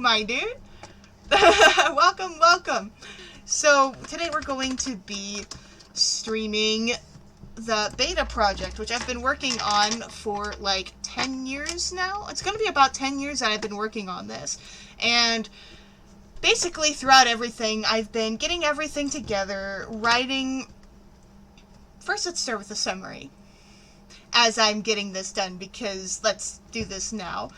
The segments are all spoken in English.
my dude. Welcome, welcome. So, today we're going to be streaming the beta project, which I've been working on for like 10 years now. It's going to be about 10 years that I've been working on this. And basically throughout everything, I've been getting everything together, writing... First, let's start with a summary. As I'm getting this done, because let's do this now.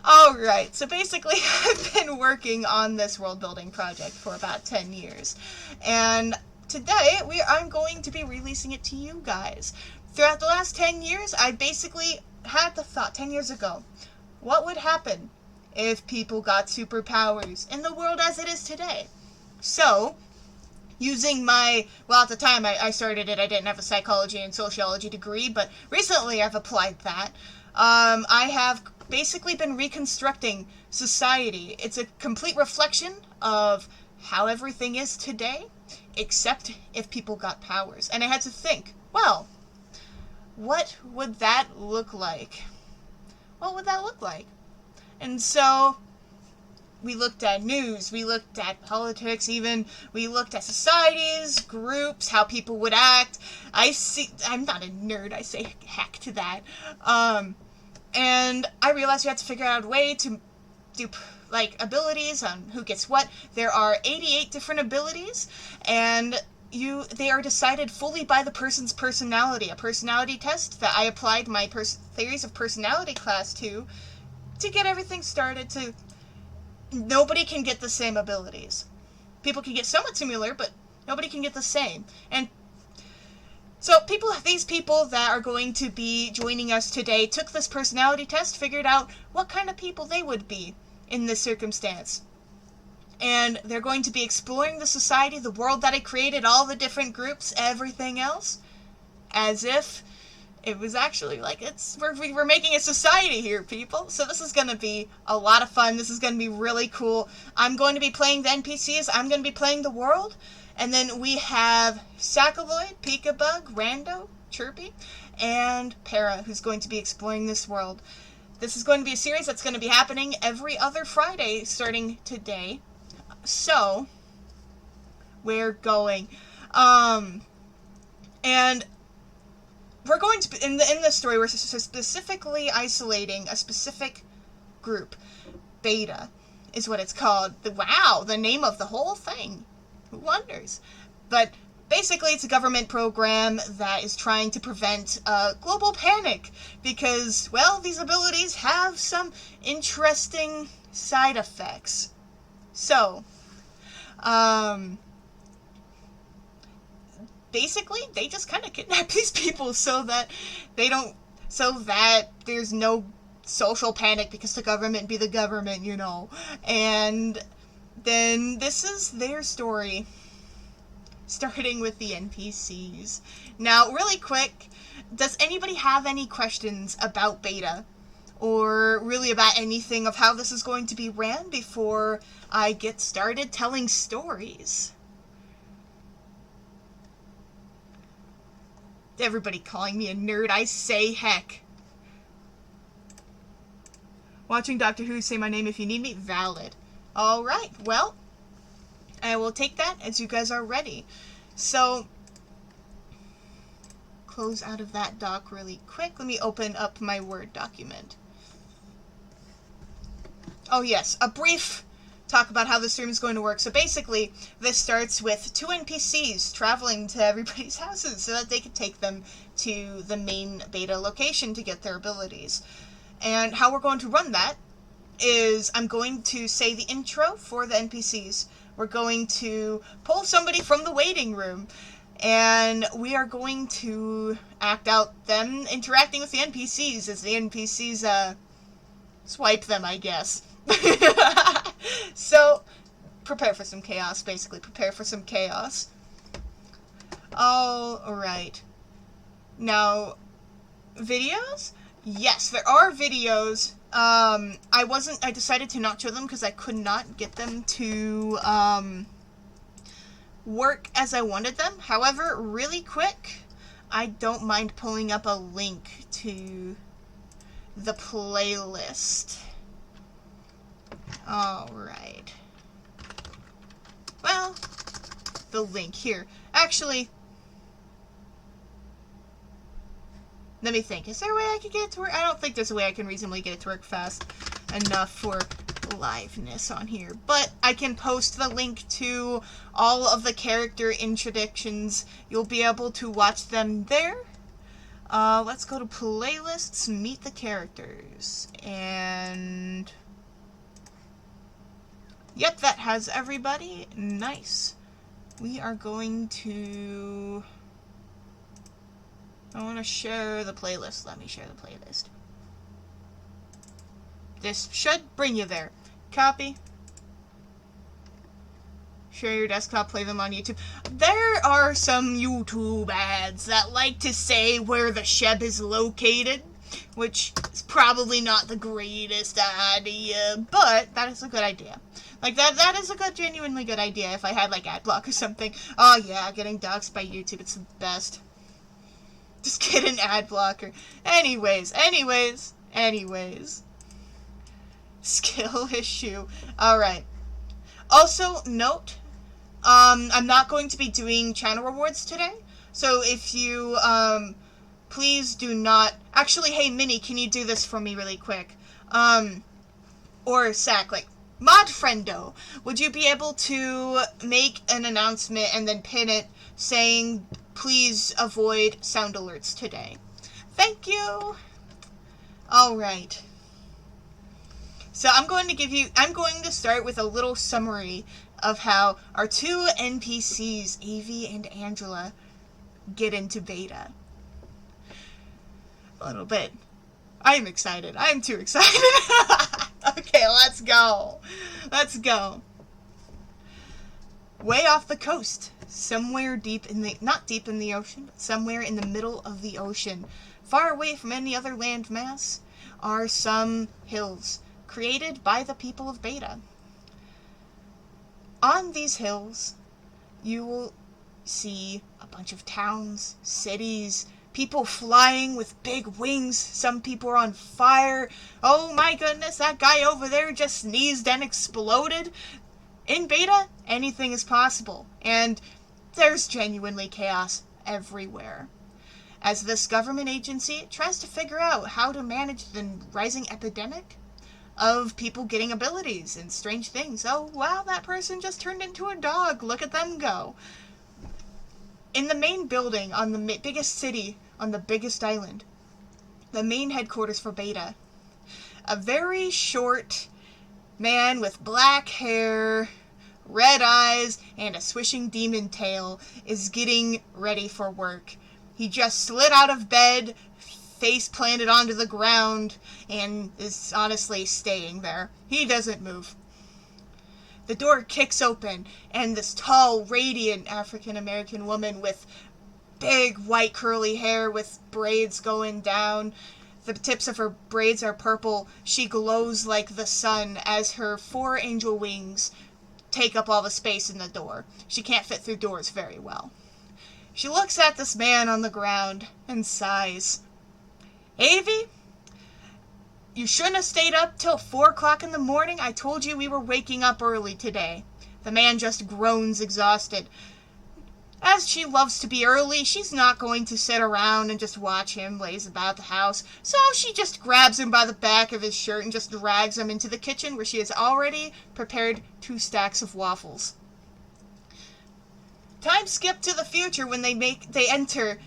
Alright, so basically I've been working on this world building project for about 10 years. And today, I'm going to be releasing it to you guys. Throughout the last 10 years, I basically had the thought 10 years ago, what would happen if people got superpowers in the world as it is today? So, using my, well, at the time I started it, I didn't have a psychology and sociology degree, but recently I've applied that. I have basically been reconstructing society. It's a complete reflection of how everything is today, except if people got powers. And I had to think, well, what would that look like? What would that look like? And so we looked at news, we looked at politics, even we looked at societies, groups, how people would act. I'm not a nerd, I say heck to that. And I realized we had to figure out a way to do, like, abilities on who gets what. There are 88 different abilities, and they are decided fully by the person's personality. A personality test that I applied my theories of personality class to get everything started to... Nobody can get the same abilities. People can get somewhat similar, but nobody can get the same. And so these people that are going to be joining us today took this personality test, figured out what kind of people they would be in this circumstance. And they're going to be exploring the society, the world that I created, all the different groups, everything else, as if it was actually like we're making a society here, people. So this is going to be a lot of fun. This is going to be really cool. I'm going to be playing the NPCs. I'm going to be playing the world. And then we have Sacaloid, Peekabug, Rando, Chirpy, and Para, who's going to be exploring this world. This is going to be a series that's going to be happening every other Friday starting today. So, we're going. And we're going to be, in this story, we're specifically isolating a specific group. Beta is what it's called. Wow, the name of the whole thing. Who wonders? But basically, it's a government program that is trying to prevent global panic because, well, these abilities have some interesting side effects. So, basically, they just kind of kidnap these people so that there's no social panic because the government be the government, you know. And then this is their story, starting with the NPCs. Now, really quick, does anybody have any questions about beta? Or really about anything of how this is going to be ran before I get started telling stories? Everybody calling me a nerd, I say heck. Watching Doctor Who, say my name if you need me. Valid. Alright, well, I will take that as you guys are ready. So, close out of that doc really quick. Let me open up my Word document. Oh yes, a brief talk about how the stream is going to work. So basically, this starts with 2 NPCs traveling to everybody's houses so that they can take them to the main beta location to get their abilities. And how we're going to run that is I'm going to say the intro for the NPCs. We're going to pull somebody from the waiting room, and we are going to act out them interacting with the NPCs as the NPCs, swipe them, I guess. So, prepare for some chaos, basically. Prepare for some chaos. Alright. Now, videos? Yes, there are videos. I decided to not show them because I could not get them to, work as I wanted them. However, really quick, I don't mind pulling up a link to the playlist. Alright. Well, the link here. Actually, let me think. Is there a way I could get it to work? I don't think there's a way I can reasonably get it to work fast enough for liveness on here. But I can post the link to all of the character introductions. You'll be able to watch them there. Let's go to playlists, meet the characters, and yep, that has everybody. Nice. We are going to, I want to share the playlist. Let me share the playlist. This should bring you there. Copy. Share your desktop, play them on YouTube. There are some YouTube ads that like to say where the Sheb is located, which is probably not the greatest idea, but that is a good idea. Like, that is a good, genuinely good idea if I had, like, adblock or something. Oh, yeah, getting doxxed by YouTube, it's the best. Just get an ad blocker. Anyways. Skill issue. Alright. Also, note, I'm not going to be doing channel rewards today, so if you, please do not... Actually, hey, Minnie, can you do this for me really quick? Or Sack, like, Mod Friendo, would you be able to make an announcement and then pin it saying, please avoid sound alerts today? Thank you! Alright. So I'm going to start with a little summary of how our two NPCs, Avi and Angela, get into beta. A little bit. I'm excited. I'm too excited. Okay, let's go. Let's go. Way off the coast, somewhere deep in the, not deep in the ocean, but somewhere in the middle of the ocean, far away from any other land mass, are some hills created by the people of Beta. On these hills, you will see a bunch of towns, cities, people flying with big wings. Some people are on fire. Oh my goodness, that guy over there just sneezed and exploded. In Beta, anything is possible, and there's genuinely chaos everywhere. As this government agency tries to figure out how to manage the rising epidemic of people getting abilities and strange things. Oh, wow, that person just turned into a dog. Look at them go. In the main building on the biggest city on the biggest island, the main headquarters for Beta, a very short man with black hair, red eyes, and a swishing demon tail is getting ready for work. He just slid out of bed, face planted onto the ground, and is honestly staying there. He doesn't move. The door kicks open, and this tall, radiant African-American woman with big, white, curly hair with braids going down. The tips of her braids are purple. She glows like the sun as her 4 angel wings take up all the space in the door. She can't fit through doors very well. She looks at this man on the ground and sighs. Avi, you shouldn't have stayed up till 4 o'clock in the morning. I told you we were waking up early today. The man just groans exhausted. As she loves to be early, she's not going to sit around and just watch him laze about the house, so she just grabs him by the back of his shirt and just drags him into the kitchen where she has already prepared 2 stacks of waffles. Time skip to the future when they enter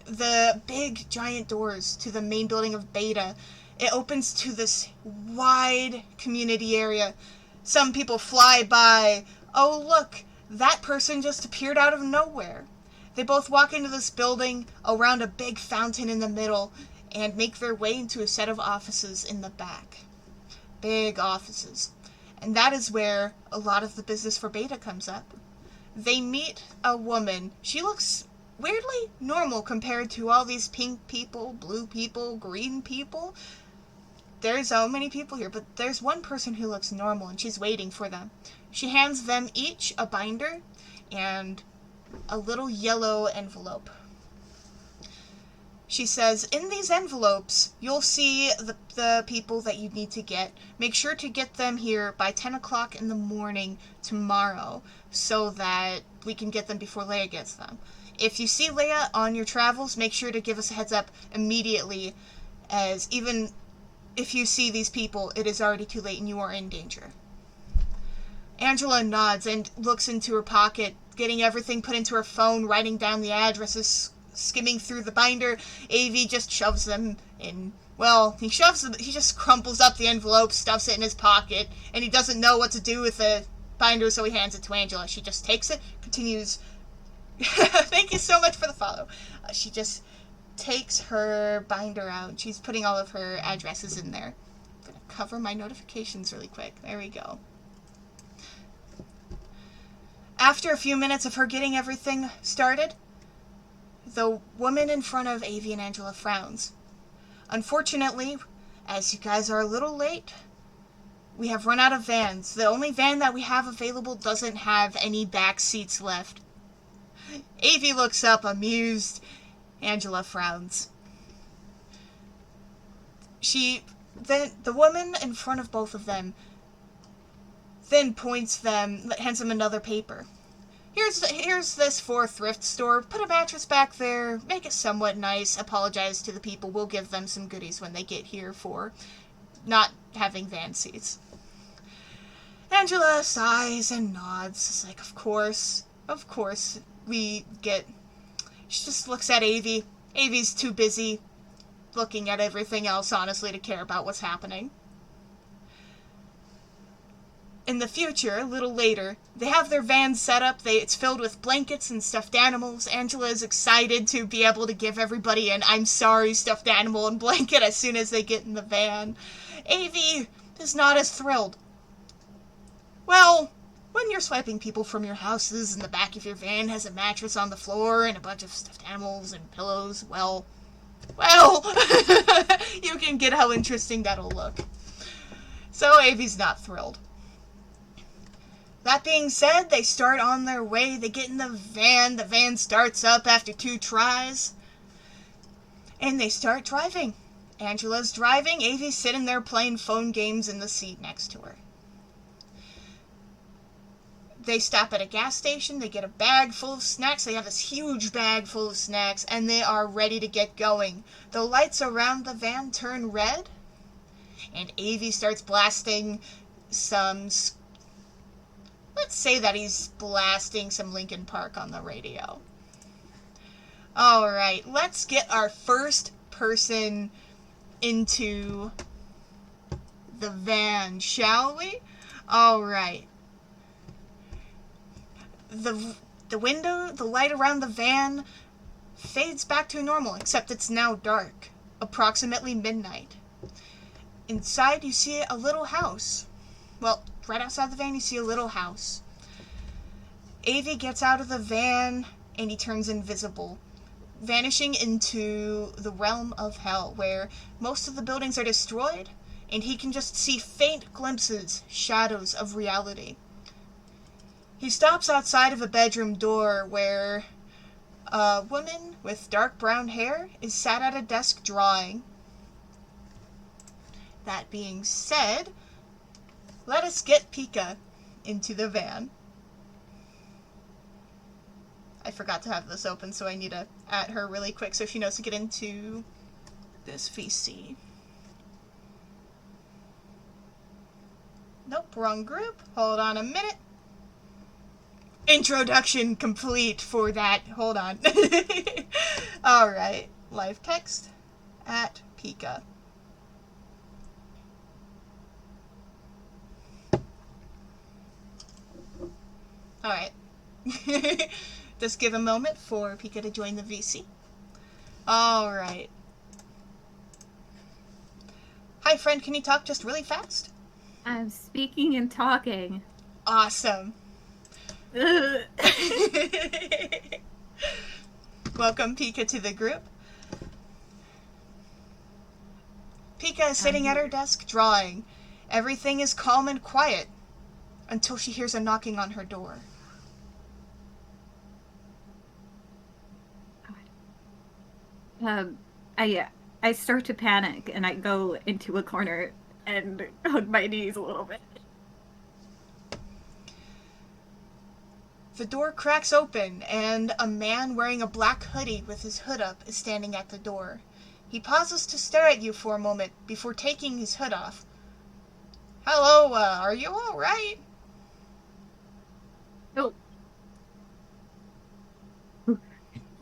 the big giant doors to the main building of Beta. It opens to this wide community area. Some people fly by. Oh, look, that person just appeared out of nowhere. They both walk into this building around a big fountain in the middle and make their way into a set of offices in the back. Big offices. And that is where a lot of the business for Beta comes up. They meet a woman. She looks weirdly normal compared to all these pink people, blue people, green people. There's so many people here, but there's one person who looks normal, and she's waiting for them. She hands them each a binder and a little yellow envelope. She says, in these envelopes, you'll see the people that you need to get. Make sure to get them here by 10 o'clock in the morning tomorrow so that we can get them before Leia gets them. If you see Leia on your travels, make sure to give us a heads up immediately, as even if you see these people, it is already too late and you are in danger. Angela nods and looks into her pocket, getting everything put into her phone, writing down the addresses, skimming through the binder. Avi just shoves them in. Well, he just crumples up the envelope, stuffs it in his pocket, and he doesn't know what to do with the binder, so he hands it to Angela. She just takes it, continues. Thank you so much for the follow. She just takes her binder out. She's putting all of her addresses in there. I'm going to cover my notifications really quick. There we go. After a few minutes of her getting everything started, the woman in front of Avi and Angela frowns. Unfortunately, as you guys are a little late, we have run out of vans. The only van that we have available doesn't have any back seats left. Avi looks up, amused. Angela frowns. The woman in front of both of them then hands them another paper. Here's this for a thrift store. Put a mattress back there, make it somewhat nice, apologize to the people. We'll give them some goodies when they get here for not having van seats. Angela sighs and nods. It's like, of course, she just looks at Avi. Avi's too busy looking at everything else, honestly, to care about what's happening. In the future, a little later, they have their van set up. It's filled with blankets and stuffed animals. Angela is excited to be able to give everybody an I'm sorry stuffed animal and blanket as soon as they get in the van. Avi is not as thrilled. Well, when you're swiping people from your houses and the back of your van has a mattress on the floor and a bunch of stuffed animals and pillows, well, you can get how interesting that'll look. So Avi's not thrilled. That being said, they start on their way. They get in the van. The van starts up after 2 tries. And they start driving. Angela's driving. Avi's sitting there playing phone games in the seat next to her. They stop at a gas station. They get a bag full of snacks. They have this huge bag full of snacks. And they are ready to get going. The lights around the van turn red. And Avi starts blasting some... Let's say that he's blasting some Linkin Park on the radio. Alright, let's get our first person into the van, shall we? Alright. The light around the van fades back to normal, except it's now dark, approximately midnight. Inside you see a little house. Well, right outside the van you see a little house. Avi gets out of the van and he turns invisible, vanishing into the realm of hell, where most of the buildings are destroyed and he can just see faint glimpses, shadows of reality. He stops outside of a bedroom door where a woman with dark brown hair is sat at a desk drawing. That being said, let us get Pika into the van. I forgot to have this open, so I need to add her really quick so she knows to get into this VC. Nope, wrong group. Hold on a minute. Introduction complete for that. Hold on. Alright, live text at Pika. Alright. Just give a moment for Pika to join the VC. Alright. Hi, friend. Can you talk just really fast? I'm speaking and talking. Awesome. Welcome, Pika, to the group. Pika is sitting at her desk drawing. Everything is calm and quiet until she hears a knocking on her door. I start to panic and I go into a corner and hug my knees a little bit. The door cracks open, and a man wearing a black hoodie with his hood up is standing at the door. He pauses to stare at you for a moment before taking his hood off. Hello, are you alright? Oh,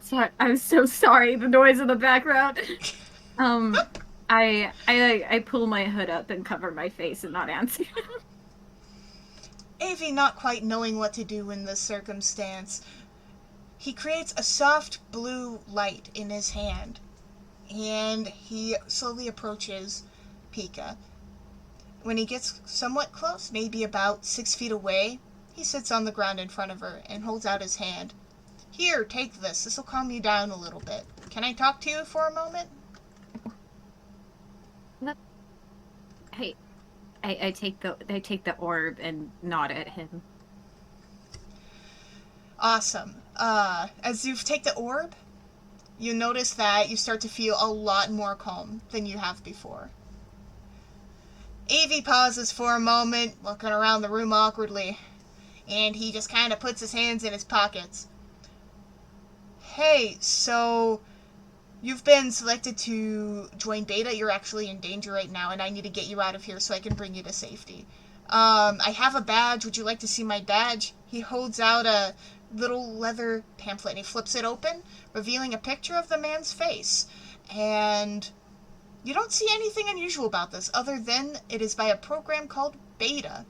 sorry. I'm so sorry. The noise in the background. Um, I pull my hood up and cover my face and not answer. Avi, not quite knowing what to do in this circumstance, he creates a soft blue light in his hand, and he slowly approaches Pika. When he gets somewhat close, maybe about 6 feet away, he sits on the ground in front of her and holds out his hand. Here, take this. This'll calm you down a little bit. Can I talk to you for a moment? Hey, I take the orb and nod at him. Awesome. As you take the orb, you notice that you start to feel a lot more calm than you have before. Avi pauses for a moment, looking around the room awkwardly, and he just kind of puts his hands in his pockets. Hey, so you've been selected to join Beta. You're actually in danger right now, and I need to get you out of here so I can bring you to safety. I have a badge. Would you like to see my badge? He holds out a little leather pamphlet, and he flips it open, revealing a picture of the man's face. And you don't see anything unusual about this, other than it is by a program called Beta.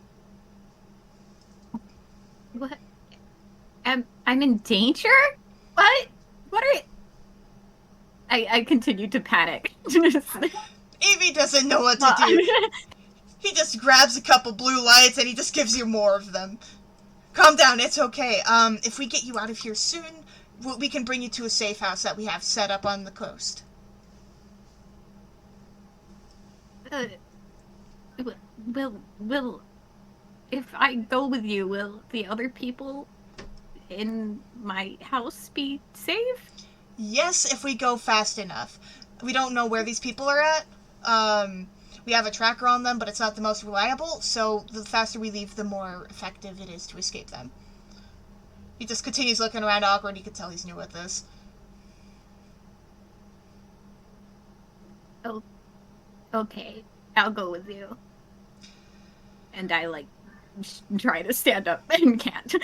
What? I'm in danger? What? What are... I continue to panic. Evie doesn't know what to do. He just grabs a couple blue lights and he just gives you more of them. Calm down, it's okay. If we get you out of here soon, we can bring you to a safe house that we have set up on the coast. Will, if I go with you, will the other people in my house be safe? Yes, if we go fast enough. We don't know where these people are at. We have a tracker on them, but it's not the most reliable, so the faster we leave, the more effective it is to escape them. He just continues looking around awkward. You can tell he's new at this. Oh, okay. I'll go with you. And I, try to stand up and can't.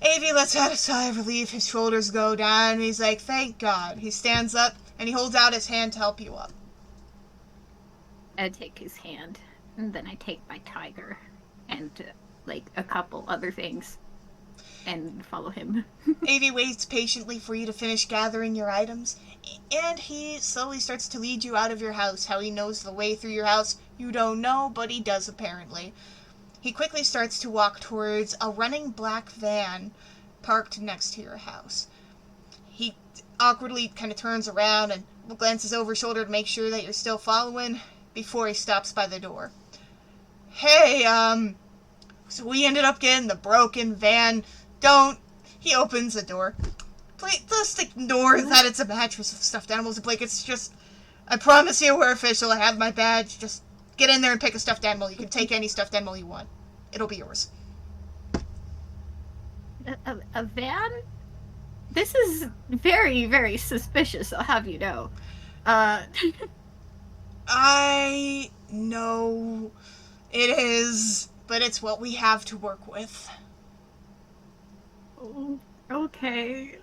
Avi lets out a sigh of relief. His shoulders go down, and he's like, thank God. He stands up, and he holds out his hand to help you up. I take his hand, and then I take my tiger, and, a couple other things, and follow him. Avi waits patiently for you to finish gathering your items, and he slowly starts to lead you out of your house. How he knows the way through your house, you don't know, but he does apparently. He quickly starts to walk towards a running black van parked next to your house. He awkwardly kind of turns around and glances over his shoulder to make sure that you're still following before he stops by the door. Hey, so we ended up getting the broken van. He opens the door. Please, just ignore that it's a mattress of stuffed animals and blankets. Just, I promise you we're official. I have my badge. Just get in there and pick a stuffed animal. You can take any stuffed animal you want. It'll be yours. A van? This is very, very suspicious, I'll have you know. I know it is, but it's what we have to work with. Oh, okay.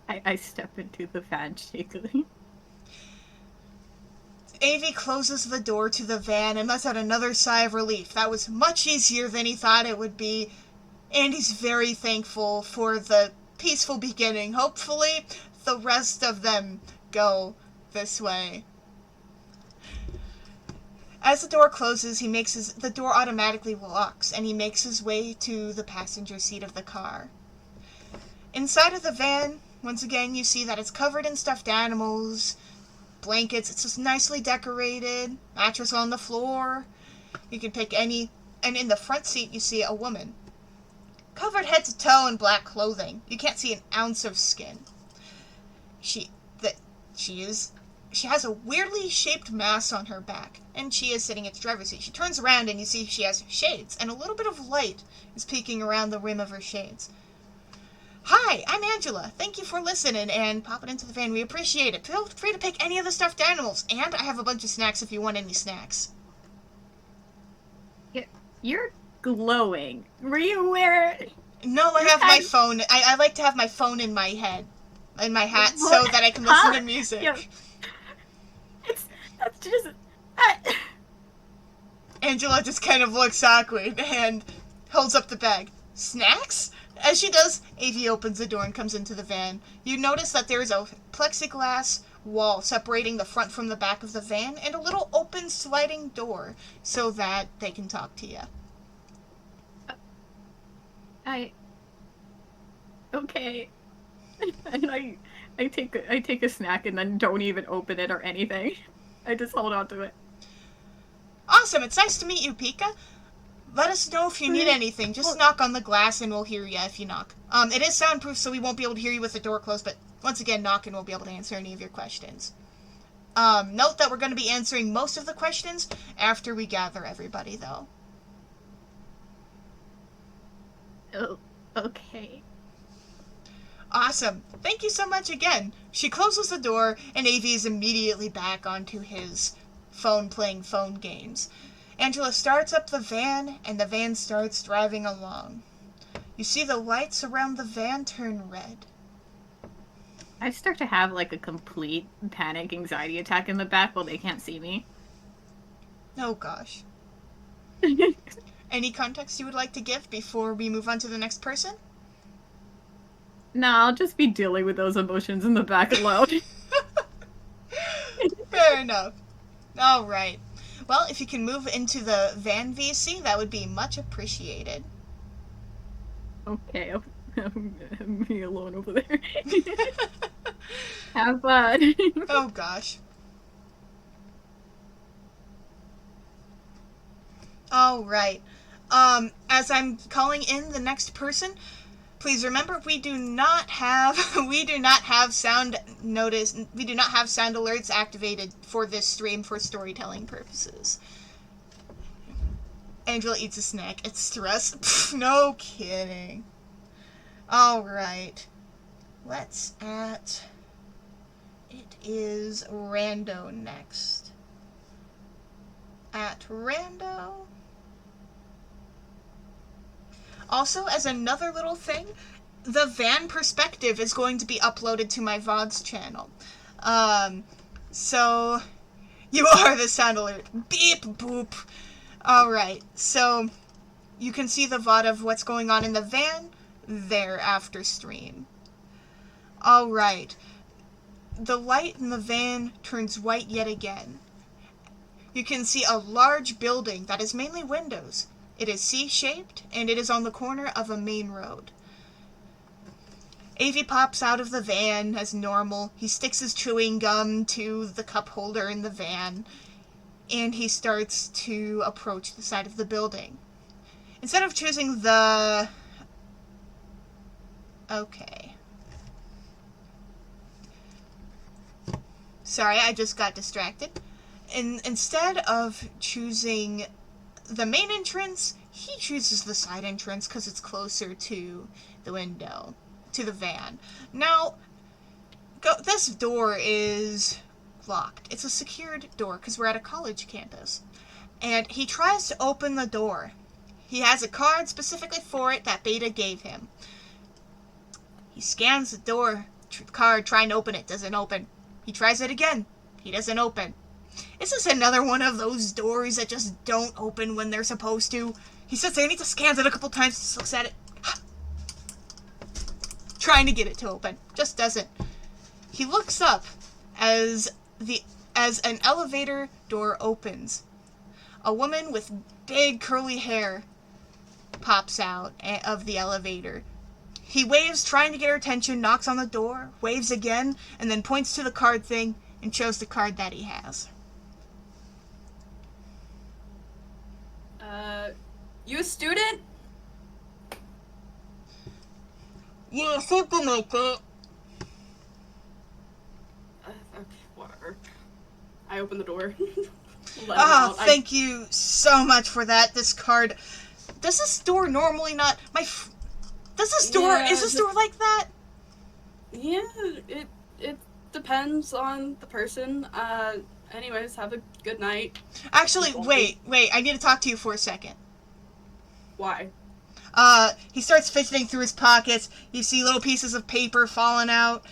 I step into the van shakily. Avi closes the door to the van and lets out another sigh of relief. That was much easier than he thought it would be, and he's very thankful for the peaceful beginning. Hopefully, the rest of them go this way. As the door closes, the door automatically locks, and he makes his way to the passenger seat of the car. Inside of the van, once again, you see that it's covered in stuffed animals, blankets. It's just nicely decorated, mattress on the floor. You can pick any, and in the front seat, you see a woman, covered head to toe in black clothing. You can't see an ounce of skin. She that she is she has a weirdly shaped mass on her back, and she is sitting at the driver's seat. She turns around and you see she has shades, and a little bit of light is peeking around the rim of her shades. Hi, I'm Angela. Thank you for listening and popping into the van. We appreciate it. Feel free to pick any of the stuffed animals, and I have a bunch of snacks if you want any snacks. You're glowing. Were you wearing... No, I have my phone. I like to have my phone in my head, in my hat, so that I can listen to music. Yeah. That's just... I... Angela just kind of looks awkward and holds up the bag. Snacks? As she does, Avi opens the door and comes into the van. You notice that there is a plexiglass wall separating the front from the back of the van and a little open sliding door so that they can talk to you. Okay. And I take a snack and then don't even open it or anything. I just hold on to it. Awesome, it's nice to meet you, Pika. Let us know if you need anything. Just knock on the glass and we'll hear you if you knock. It is soundproof, so we won't be able to hear you with the door closed, but once again, knock and we'll be able to answer any of your questions. Note that we're going to be answering most of the questions after we gather everybody, though. Oh, okay. Awesome. Thank you so much again. She closes the door, and Avi is immediately back onto his phone playing phone games. Angela starts up the van, and the van starts driving along. You see the lights around the van turn red. I start to have like a complete panic anxiety attack in the back while they can't see me. Oh gosh. Any context you would like to give before we move on to the next person? No, I'll just be dealing with those emotions in the back alone. Fair enough. Alright. Well, if you can move into the van VC, that would be much appreciated. Okay, I'm me alone over there. Have fun. Oh gosh. Alright. As I'm calling in the next person, please remember we do not have sound alerts activated for this stream for storytelling purposes. Angela eats a snack. It's stress. Pff, no kidding. Alright. Let's at... It is Rando next. At Rando... Also, as another little thing, the van perspective is going to be uploaded to my VODs channel. So, you are the sound alert. Beep boop. Alright, so you can see the VOD of what's going on in the van there after stream. Alright. The light in the van turns white yet again. You can see a large building that is mainly windows. It is C-shaped, and it is on the corner of a main road. Avi pops out of the van as normal. He sticks his chewing gum to the cup holder in the van, and he starts to approach the side of the building. Instead of choosing the... Okay. Sorry, I just got distracted. Instead of choosing the main entrance, he chooses the side entrance because it's closer to the window, to the van. Now, this door is locked. It's a secured door because we're at a college campus. And he tries to open the door. He has a card specifically for it that Beta gave him. He scans the door card trying to open it. Doesn't open. He tries it again. He doesn't open. Is this another one of those doors that just don't open when they're supposed to? He sits there and he just scans it a couple times, just looks at it. Trying to get it to open. Just doesn't. He looks up as an elevator door opens. A woman with big curly hair pops out of the elevator. He waves, trying to get her attention, knocks on the door, waves again, and then points to the card thing and shows the card that he has. You a student? Yeah, something like that. I open the door. Let him Oh, out. thank you so much for that. This card. Does this store normally not does this store Yeah, is this store like that? Yeah, it depends on the person. Anyways, have a good night. Actually, Won't wait, I need to talk to you for a second. Why? He starts fidgeting through his pockets. You see little pieces of paper falling out.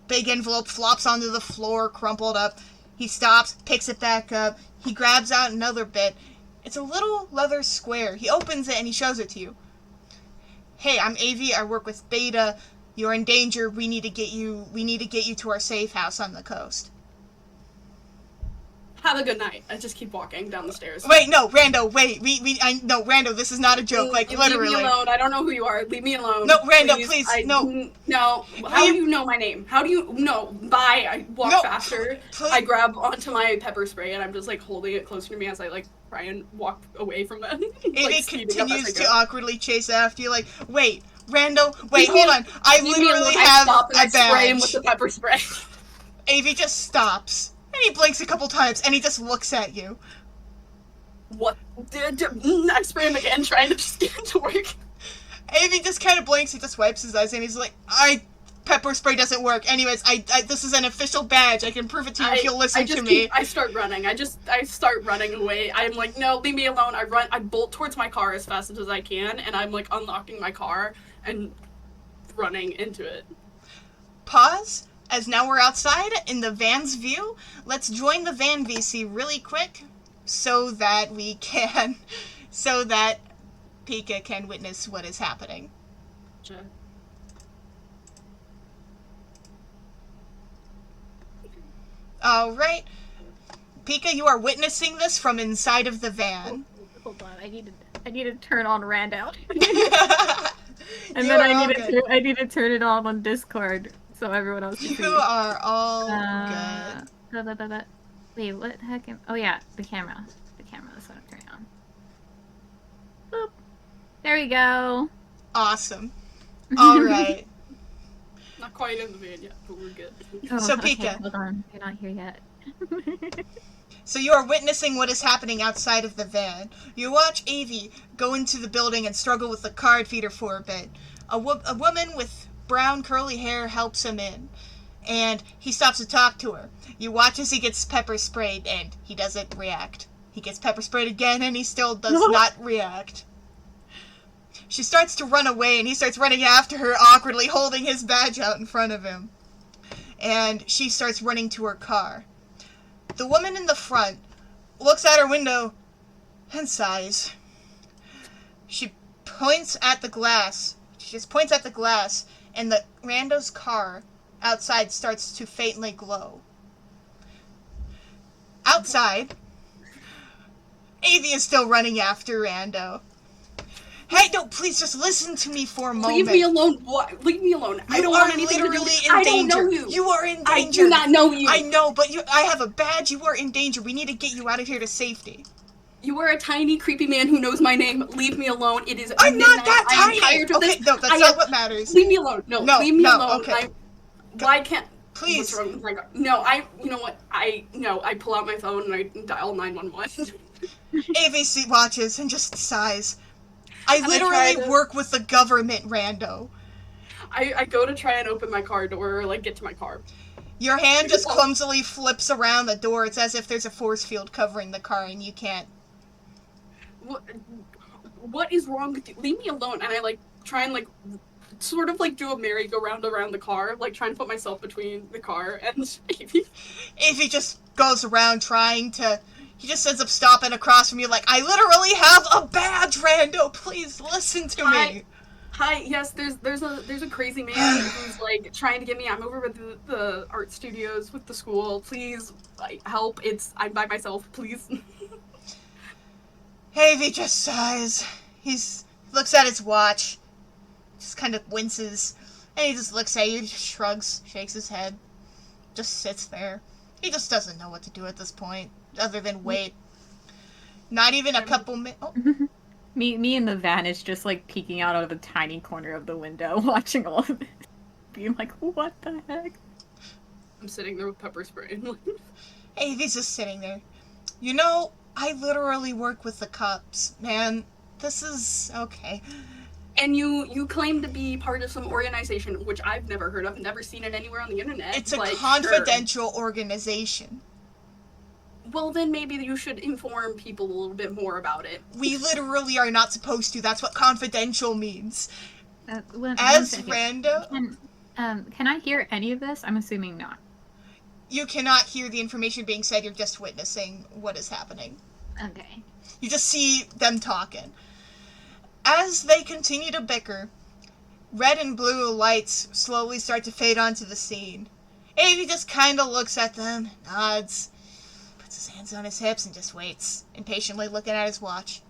Big envelope flops onto the floor, crumpled up. He stops, picks it back up. He grabs out another bit. It's a little leather square. He opens it and he shows it to you. Hey, I'm AV. I work with Beta. You're in danger. We need to get you to our safe house on the coast. Have a good night. I just keep walking down the stairs. Wait, no, Rando, wait. No, Rando, this is not a joke, like, You literally. Leave me alone. I don't know who you are. Leave me alone. No, Rando, please, no. No. How do you know my name? How do you... No. Bye. I walk faster. Please. I grab onto my pepper spray, and I'm just, like, holding it closer to me as I, like, try and walk away from them. Amy continues to awkwardly chase after you, like, wait, Rando, wait, hold on. I literally have a badge. Spray him with the pepper spray. Avi just stops. And he blinks a couple times, and he just looks at you. What? I spray him again, trying to just get to work. Avi just kind of blinks, he just wipes his eyes, and he's like, pepper spray doesn't work. Anyways, this is an official badge. I can prove it to you if you'll listen to me. I start running. I start running away. I'm like, no, leave me alone. I bolt towards my car as fast as I can, and I'm like unlocking my car and running into it. Pause. As now we're outside in the van's view, let's join the van VC really quick so that Pika can witness what is happening. Sure. Alright. Pika, you are witnessing this from inside of the van. Hold on, I need to turn on Rand out. And You then are I need to turn it on Discord so everyone else can see. You are all good. Wait, what the heck? Oh yeah, the camera. The camera, that's what I'm turning on. Boop. There we go. Awesome. Alright. Not quite in the van yet, but we're good. Oh, So, okay, Pika. hold on, you're not here yet. So you are witnessing what is happening outside of the van. You watch Avi go into the building and struggle with the card feeder for a bit. A woman with brown curly hair helps him in, and he stops to talk to her. You watch as he gets pepper sprayed, and he doesn't react. He gets pepper sprayed again, and he still does not react. She starts to run away, and he starts running after her awkwardly, holding his badge out in front of him. And she starts running to her car. The woman in the front looks out her window and sighs. She points at the glass. She just points at the glass, and the Rando's car outside starts to faintly glow. Outside, Avi is still running after Rando. Hey, no, please just listen to me for a moment. Leave me alone. What? Leave me alone. I don't want anything to do with you. I don't know you. You are in danger. I do not know you. I know, but I have a badge. You are in danger. We need to get you out of here to safety. You are a tiny, creepy man who knows my name. Leave me alone. It is I'm midnight. not that tiny. I am tired of Okay, this. no, that's not what matters. Leave me alone. No, leave me alone. Okay. Why can't... Please. What's wrong with my God? No, you know what? I pull out my phone and I dial 911. AVC watches and just sighs. I literally work with the government, Rando. I go to try and open my car door or, like, get to my car. Your hand just clumsily flips around the door. It's as if there's a force field covering the car and you can't. What is wrong with you? Leave me alone. And I, like, try and, like, sort of, like, do a merry-go-round around the car, like, trying to put myself between the car and Avy. Avy just goes around trying to... He just ends up stopping across from you like, I literally have a badge, Rando! Please listen to me! Hi, yes, there's a crazy man who's, like, trying to get me. I'm over with the art studios with the school. Please, like, help. I'm by myself, please. Avy just sighs. He looks at his watch, just kind of winces, and he just looks at you, just shrugs, shakes his head, just sits there. He just doesn't know what to do at this point, other than wait. Not even a couple minutes. Oh. Me in the van is just, like, peeking out of the tiny corner of the window, watching all of this. Being like, what the heck? I'm sitting there with pepper spray. Avi's just sitting there. You know, I literally work with the cops, man. This is okay. And you claim to be part of some organization, which I've never heard of, never seen it anywhere on the internet. It's a like, confidential organization. Well, then maybe you should inform people a little bit more about it. We literally are not supposed to. That's what confidential means. One As second. Rando, Can I hear any of this? I'm assuming not. you cannot hear the information being said. You're just witnessing what is happening. Okay. You just see them talking. As they continue to bicker, red and blue lights slowly start to fade onto the scene. Avi just kind of looks at them, nods, puts his hands on his hips, and just waits, impatiently looking at his watch.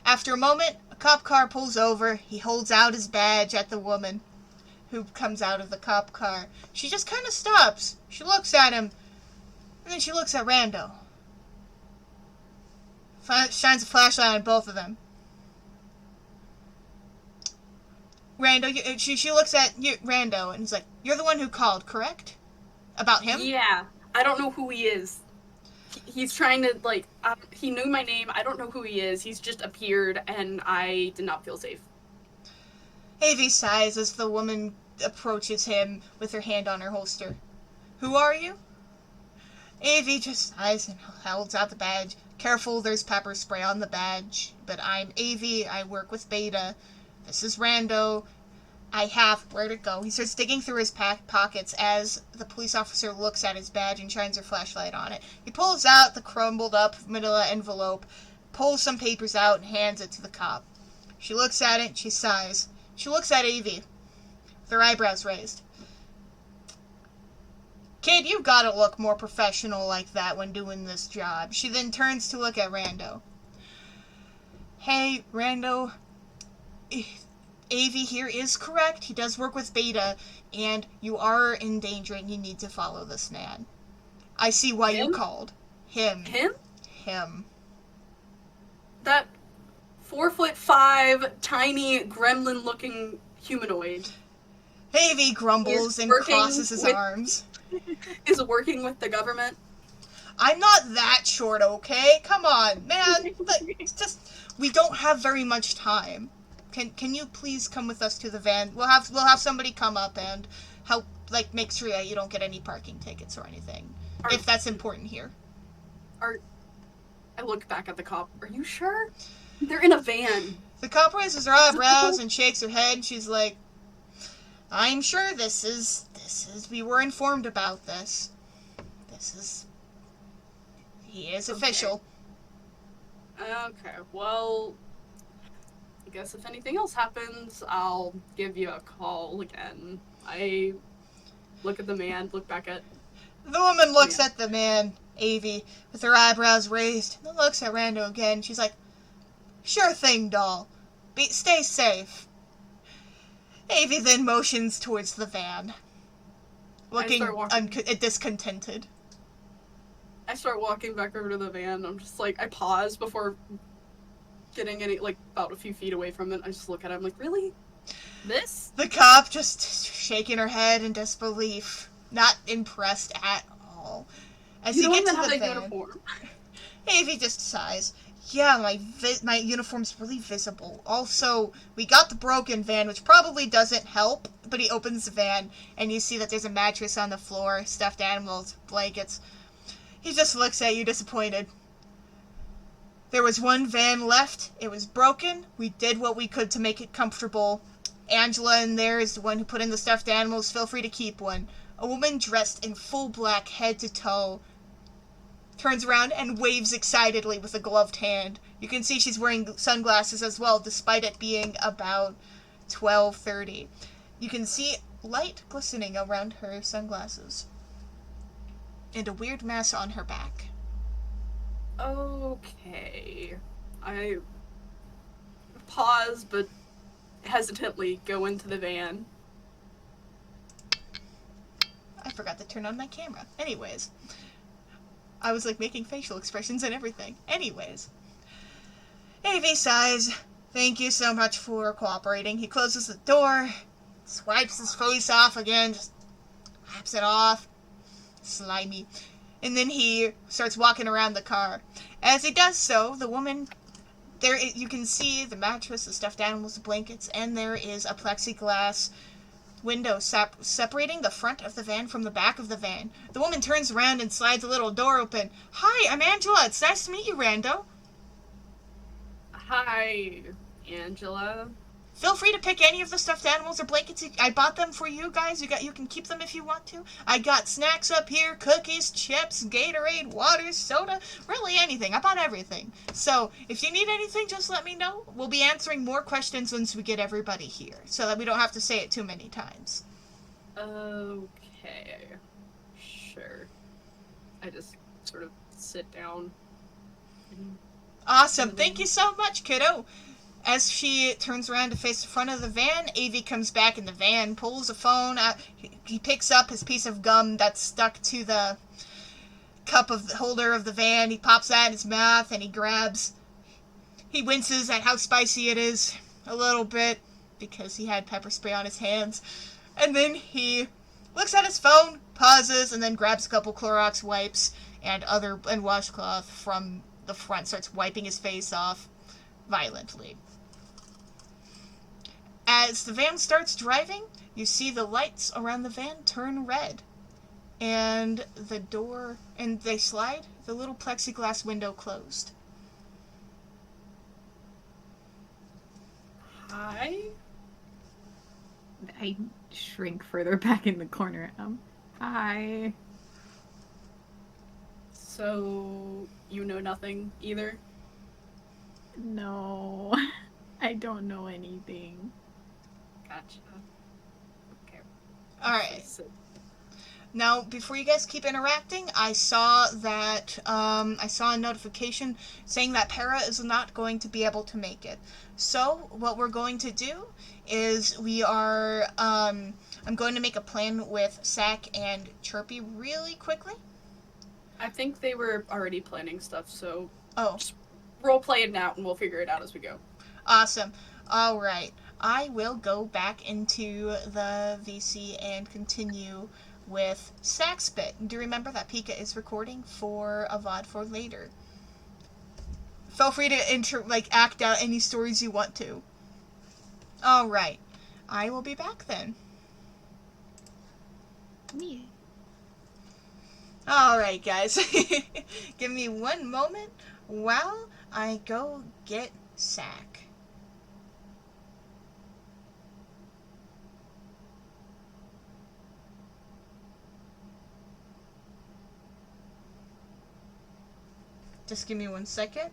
After a moment, a cop car pulls over. He holds out his badge at the woman who comes out of the cop car. She just kind of stops. She looks at him, and then she looks at Rando. Shines a flashlight on both of them. Rando, she looks at you, Rando, and is like, "You're the one who called, correct? About him?" Yeah. I don't know who he is. He's trying to, like, he knew my name. I don't know who he is. He's just appeared, and I did not feel safe. Avi sighs as the woman approaches him with her hand on her holster. "Who are you?" Avi just sighs and holds out the badge. "Careful, there's pepper spray on the badge. But I'm Avi. I work with Beta. This is Rando. I have..." Where'd it go? He starts digging through his pockets as the police officer looks at his badge and shines her flashlight on it. He pulls out the crumbled up manila envelope, pulls some papers out, and hands it to the cop. She looks at it, she sighs. She looks at Avi, with her eyebrows raised. "Kid, you gotta look more professional like that when doing this job." She then turns to look at Rando. "Hey, Rando, Avi here is correct. He does work with Beta, and you are in danger, and you need to follow this man. I see why you called. Him. Him? Him. That 4'5", tiny, gremlin-looking humanoid Avi grumbles and crosses his arms. is working with the government. I'm not that short, okay? Come on, man. It's just, we don't have very much time. Can you please come with us to the van? We'll have somebody come up and help, like, make sure that you don't get any parking tickets or anything, if that's important here." I look back at the cop. Are you sure? They're in a van. The cop raises her eyebrows and shakes her head, and she's like, "I'm sure this is, we were informed about this. He is official." Okay, well, I guess if anything else happens, I'll give you a call again. I look at the man, look back at... The woman looks at the man, Avi, with her eyebrows raised, and then looks at Rando again. She's like, "Sure thing, doll. Stay safe." Avi then motions towards the van, looking discontented. I start walking back over to the van. I'm just like, I pause before getting about a few feet away from it. I just look at it. I'm like, really? This? The cop just shaking her head in disbelief, not impressed at all. As he gets to the van, uniform. Avi just sighs. "Yeah, my uniform's really visible. Also, we got the broken van, which probably doesn't help." But he opens the van, and you see that there's a mattress on the floor, stuffed animals, blankets. He just looks at you disappointed. "There was one van left. It was broken. We did what we could to make it comfortable. Angela in there is the one who put in the stuffed animals. Feel free to keep one." A woman dressed in full black head to toe turns around and waves excitedly with a gloved hand. You can see she's wearing sunglasses as well, despite it being about 12:30. You can see light glistening around her sunglasses, and a weird mess on her back. Okay. I pause, but hesitantly go into the van. I forgot to turn on my camera. Anyways. I was, making facial expressions and everything. Anyways. Avi sighs. "Thank you so much for cooperating." He closes the door, swipes his face off again, just wipes it off. Slimy. And then he starts walking around the car. As he does so, the woman, there you can see the mattress, the stuffed animals, the blankets, and there is a plexiglass window separating the front of the van from the back of the van. The woman turns around and slides a little door open. "Hi, I'm Angela. It's nice to meet you, Rando. Hi, Angela. Feel free to pick any of the stuffed animals or blankets. I bought them for you guys. You can keep them if you want to. I got snacks up here, cookies, chips, Gatorade, water, soda, really anything. I bought everything. So, if you need anything, just let me know. We'll be answering more questions once we get everybody here, so that we don't have to say it too many times." Okay. Sure. I just sort of sit down. Awesome. Thank you so much, kiddo. As she turns around to face the front of the van, Avi comes back in the van, pulls a phone out. He picks up his piece of gum that's stuck to the cup of the holder of the van. He pops that in his mouth and he winces at how spicy it is a little bit because he had pepper spray on his hands. And then he looks at his phone, pauses, and then grabs a couple Clorox wipes and washcloth from the front, starts wiping his face off violently. As the van starts driving, you see the lights around the van turn red. And they slide, the little plexiglass window closed. Hi? I shrink further back in the corner. Hi. So, you know nothing either? No, I don't know anything. Gotcha. Okay. Alright. Now, before you guys keep interacting, I saw a notification saying that Para is not going to be able to make it. So, what we're going to do is I'm going to make a plan with Sack and Chirpy really quickly. I think they were already planning stuff, so Oh. just roleplay it out and we'll figure it out as we go. Awesome. Alright. I will go back into the VC and continue with Sack's bit. Do remember that Pika is recording for a VOD for later. Feel free to act out any stories you want to. Alright. I will be back then. Me. Alright, guys. Give me one moment while I go get Sack. Just give me 1 second.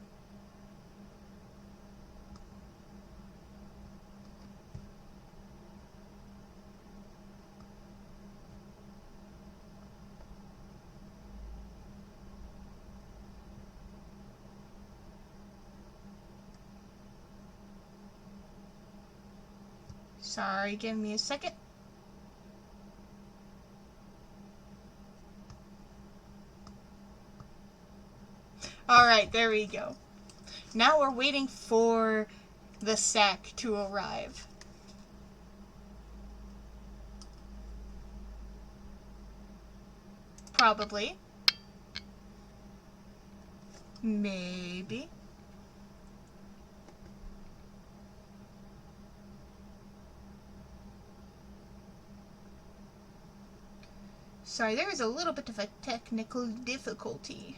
Sorry, give me a second. Alright, there we go. Now we're waiting for the Sack to arrive. Probably. Maybe. Sorry, there is a little bit of a technical difficulty.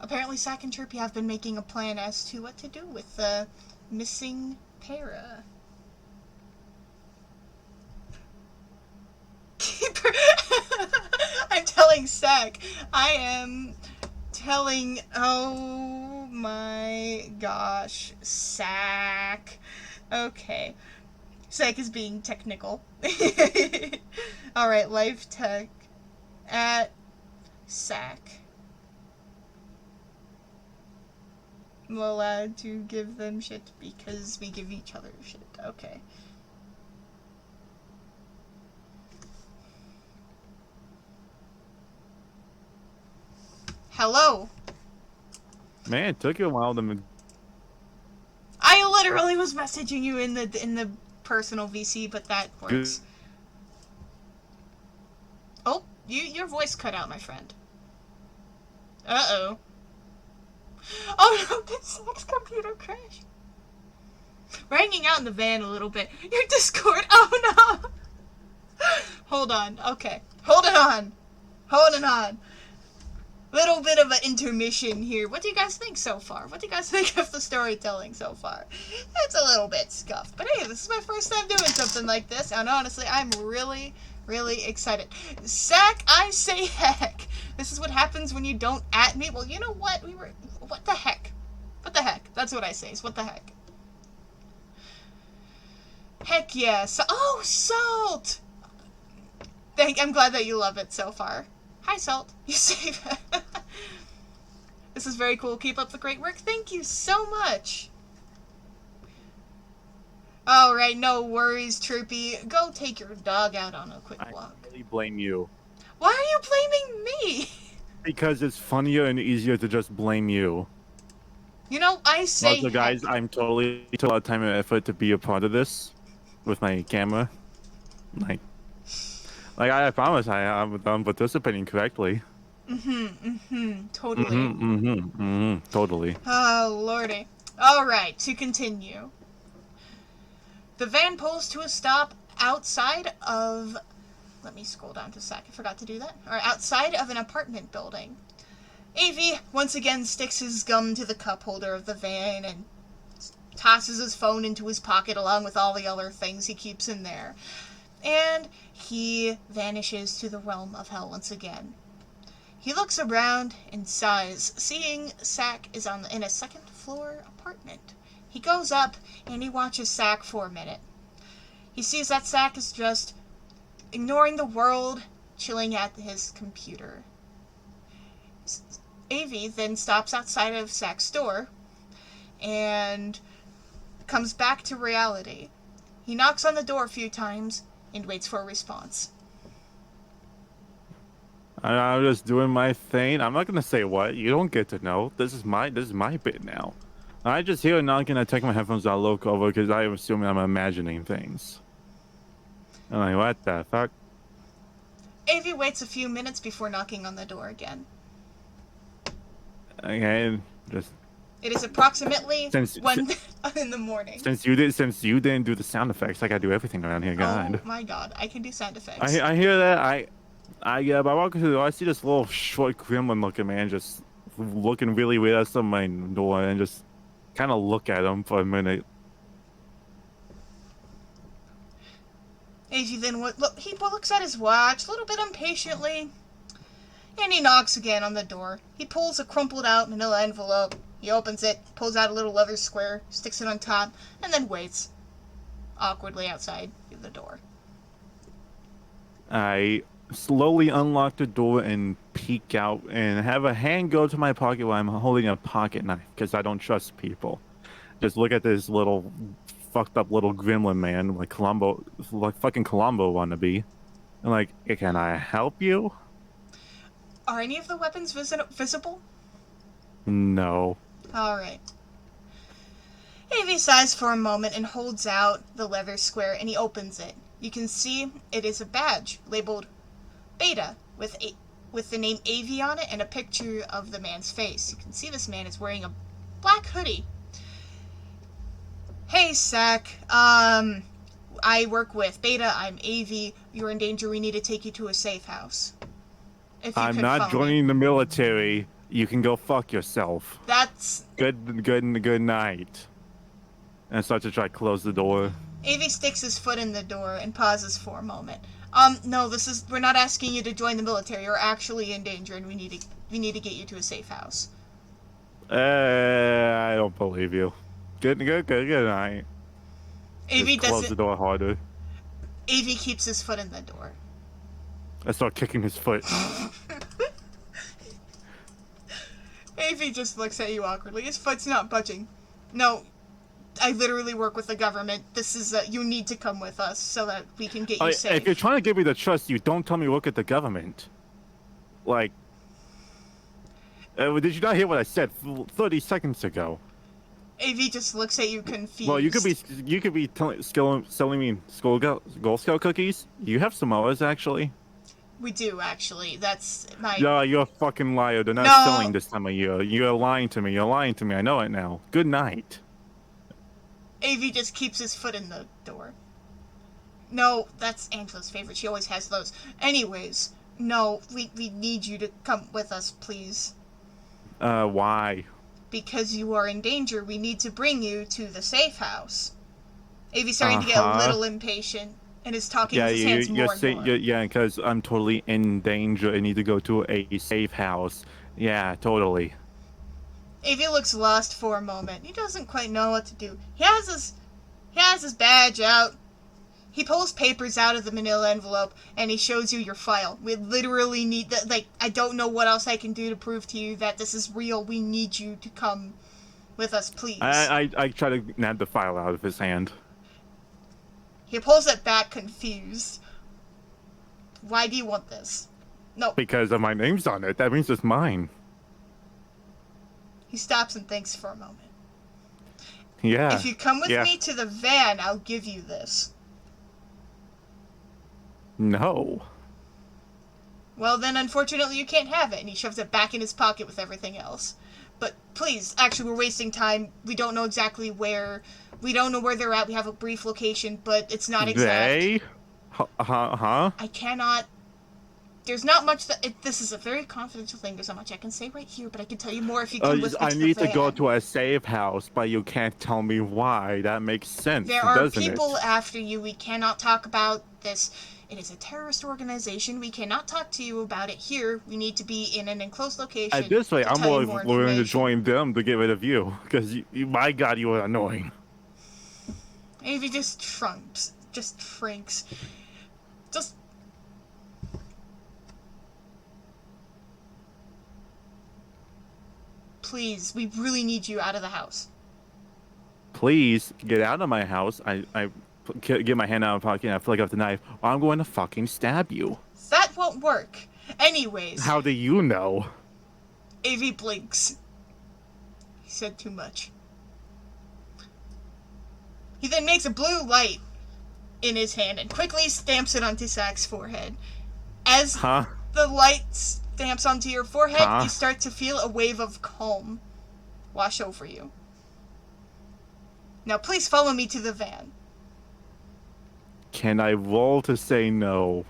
Apparently, Sack and Chirpy have been making a plan as to what to do with the missing Para. I'm telling Sack. I am telling... Oh my gosh. Sack. Okay. Sack is being technical. Alright, live tech at Sack. allowed to give them shit because we give each other shit. Okay. Hello. Man, it took you a while to. I literally was messaging you in the personal VC, but that works. Oh, your voice cut out, my friend. Uh-oh. Oh no, did Zach's computer crash? We're hanging out in the van a little bit. Your Discord, oh no! Hold on, okay. Hold it on. Hold it on. Little bit of an intermission here. What do you guys think so far? What do you guys think of the storytelling so far? It's a little bit scuffed, but hey, this is my first time doing something like this, and honestly, I'm really, really excited. Zach, I say heck. This is what happens when you don't at me. Well, you know what? What the heck? What the heck? That's what I say, is what the heck. Heck yeah. Oh, Salt! I'm glad that you love it so far. Hi, Salt. You save it. This is very cool. Keep up the great work. Thank you so much. Alright, no worries, Troopy. Go take your dog out on a quick walk. I really blame you. Why are you blaming me? Because it's funnier and easier to just blame you. You know, I say Also, guys, heck. I'm totally took a lot of time and effort to be a part of this with my camera. Like I promise I'm participating correctly. Totally. Totally. Oh, lordy. Alright, to continue. The van pulls to a stop outside of... Let me scroll down to a sec. I forgot to do that. Or outside of an apartment building. AV once again sticks his gum to the cup holder of the van and tosses his phone into his pocket along with all the other things he keeps in there. And he vanishes to the realm of hell once again. He looks around and sighs, seeing Sack is in a second-floor apartment. He goes up and he watches Sack for a minute. He sees that Sack is just ignoring the world, chilling at his computer. AV then stops outside of Sack's door and comes back to reality. He knocks on the door a few times and waits for a response. I'm just doing my thing. I'm not gonna say what. You don't get to know. This is my bit now. I just hear a knocking. I take my headphones out, look over because I'm assuming I'm imagining things. I'm like, what the fuck? AV waits a few minutes before knocking on the door again. Okay, just. It is approximately 1 in the morning. Since you didn't do the sound effects, like I do everything around here, God. Oh my God, I can do sound effects. I hear that. I by walking through the door, I see this little short gremlin looking man just looking really weird at my door and just kind of look at him for a minute. AV then he looks at his watch a little bit impatiently, and he knocks again on the door. He pulls a crumpled out manila envelope. He opens it, pulls out a little leather square, sticks it on top, and then waits awkwardly outside the door. I slowly unlock the door and peek out and have a hand go to my pocket while I'm holding a pocket knife because I don't trust people. Just look at this little fucked up little gremlin man like fucking Columbo wannabe. And like, can I help you? Are any of the weapons visible? No. Alright. AV sighs for a moment and holds out the leather square and he opens it. You can see it is a badge labeled Beta with the name AV on it and a picture of the man's face. You can see this man is wearing a black hoodie. Hey, Sack. I work with Beta. I'm AV. You're in danger. We need to take you to a safe house. If you I'm could not phone joining the military. You can go fuck yourself. That's... Good night. And I start to try to close the door. AV sticks his foot in the door and pauses for a moment. No, we're not asking you to join the military. You're actually in danger and we need to get you to a safe house. I don't believe you. Good night. AV Just close the door harder. AV keeps his foot in the door. I start kicking his foot. Avi just looks at you awkwardly. His foot's not budging. No, I literally work with the government. This is you need to come with us so that we can get you safe. If you're trying to give me the trust, you don't tell me work at the government. Like, did you not hear what I said 30 seconds ago? Avi just looks at you confused. Well, you could be selling me Girl Scout cookies. You have Samoas, actually. We do, actually. That's my... Yeah, you're a fucking liar. They're not selling this time of year. You're lying to me. You're lying to me. I know it now. Good night. Avi just keeps his foot in the door. No, that's Angela's favorite. She always has those. Anyways, no, we need you to come with us, please. Why? Because you are in danger. We need to bring you to the safe house. Avi's starting to get a little impatient. And is talking with his hands more and more. Yeah, because I'm totally in danger. I need to go to a safe house. Yeah, totally. Avi looks lost for a moment. He doesn't quite know what to do. He has his badge out. He pulls papers out of the manila envelope, and he shows you your file. We literally need that. Like, I don't know what else I can do to prove to you that this is real. We need you to come with us, please. I try to nab the file out of his hand. He pulls it back, confused. Why do you want this? No. Because of my name's on it. That means it's mine. He stops and thinks for a moment. Yeah. If you come with me to the van, I'll give you this. No. Well, then, unfortunately, you can't have it. And he shoves it back in his pocket with everything else. But please, actually, we're wasting time. We don't know exactly where... We don't know where they're at. We have a brief location, but it's not exact. They? Huh? I cannot... There's not much that... This is a very confidential thing. There's not much I can say right here, but I can tell you more if you come with me I to the need to van. go to a safe house, but you can't tell me why. That makes sense, There are doesn't people it? after you. We cannot talk about this. It is a terrorist organization. We cannot talk to you about it here. We need to be in an enclosed location. At this rate, I'm more willing to information. join them to get rid of you, because my God, you are annoying. Avi just shrinks. Just shrinks. Just... Please, we really need you out of the house. Please, get out of my house. I get my hand out of my pocket and I flick up the knife, or I'm going to fucking stab you. That won't work. Anyways... How do you know? Avi blinks. He said too much. He then makes a blue light in his hand and quickly stamps it onto Zach's forehead. As the light stamps onto your forehead, you start to feel a wave of calm wash over you. Now please follow me to the van. Can I roll to say no?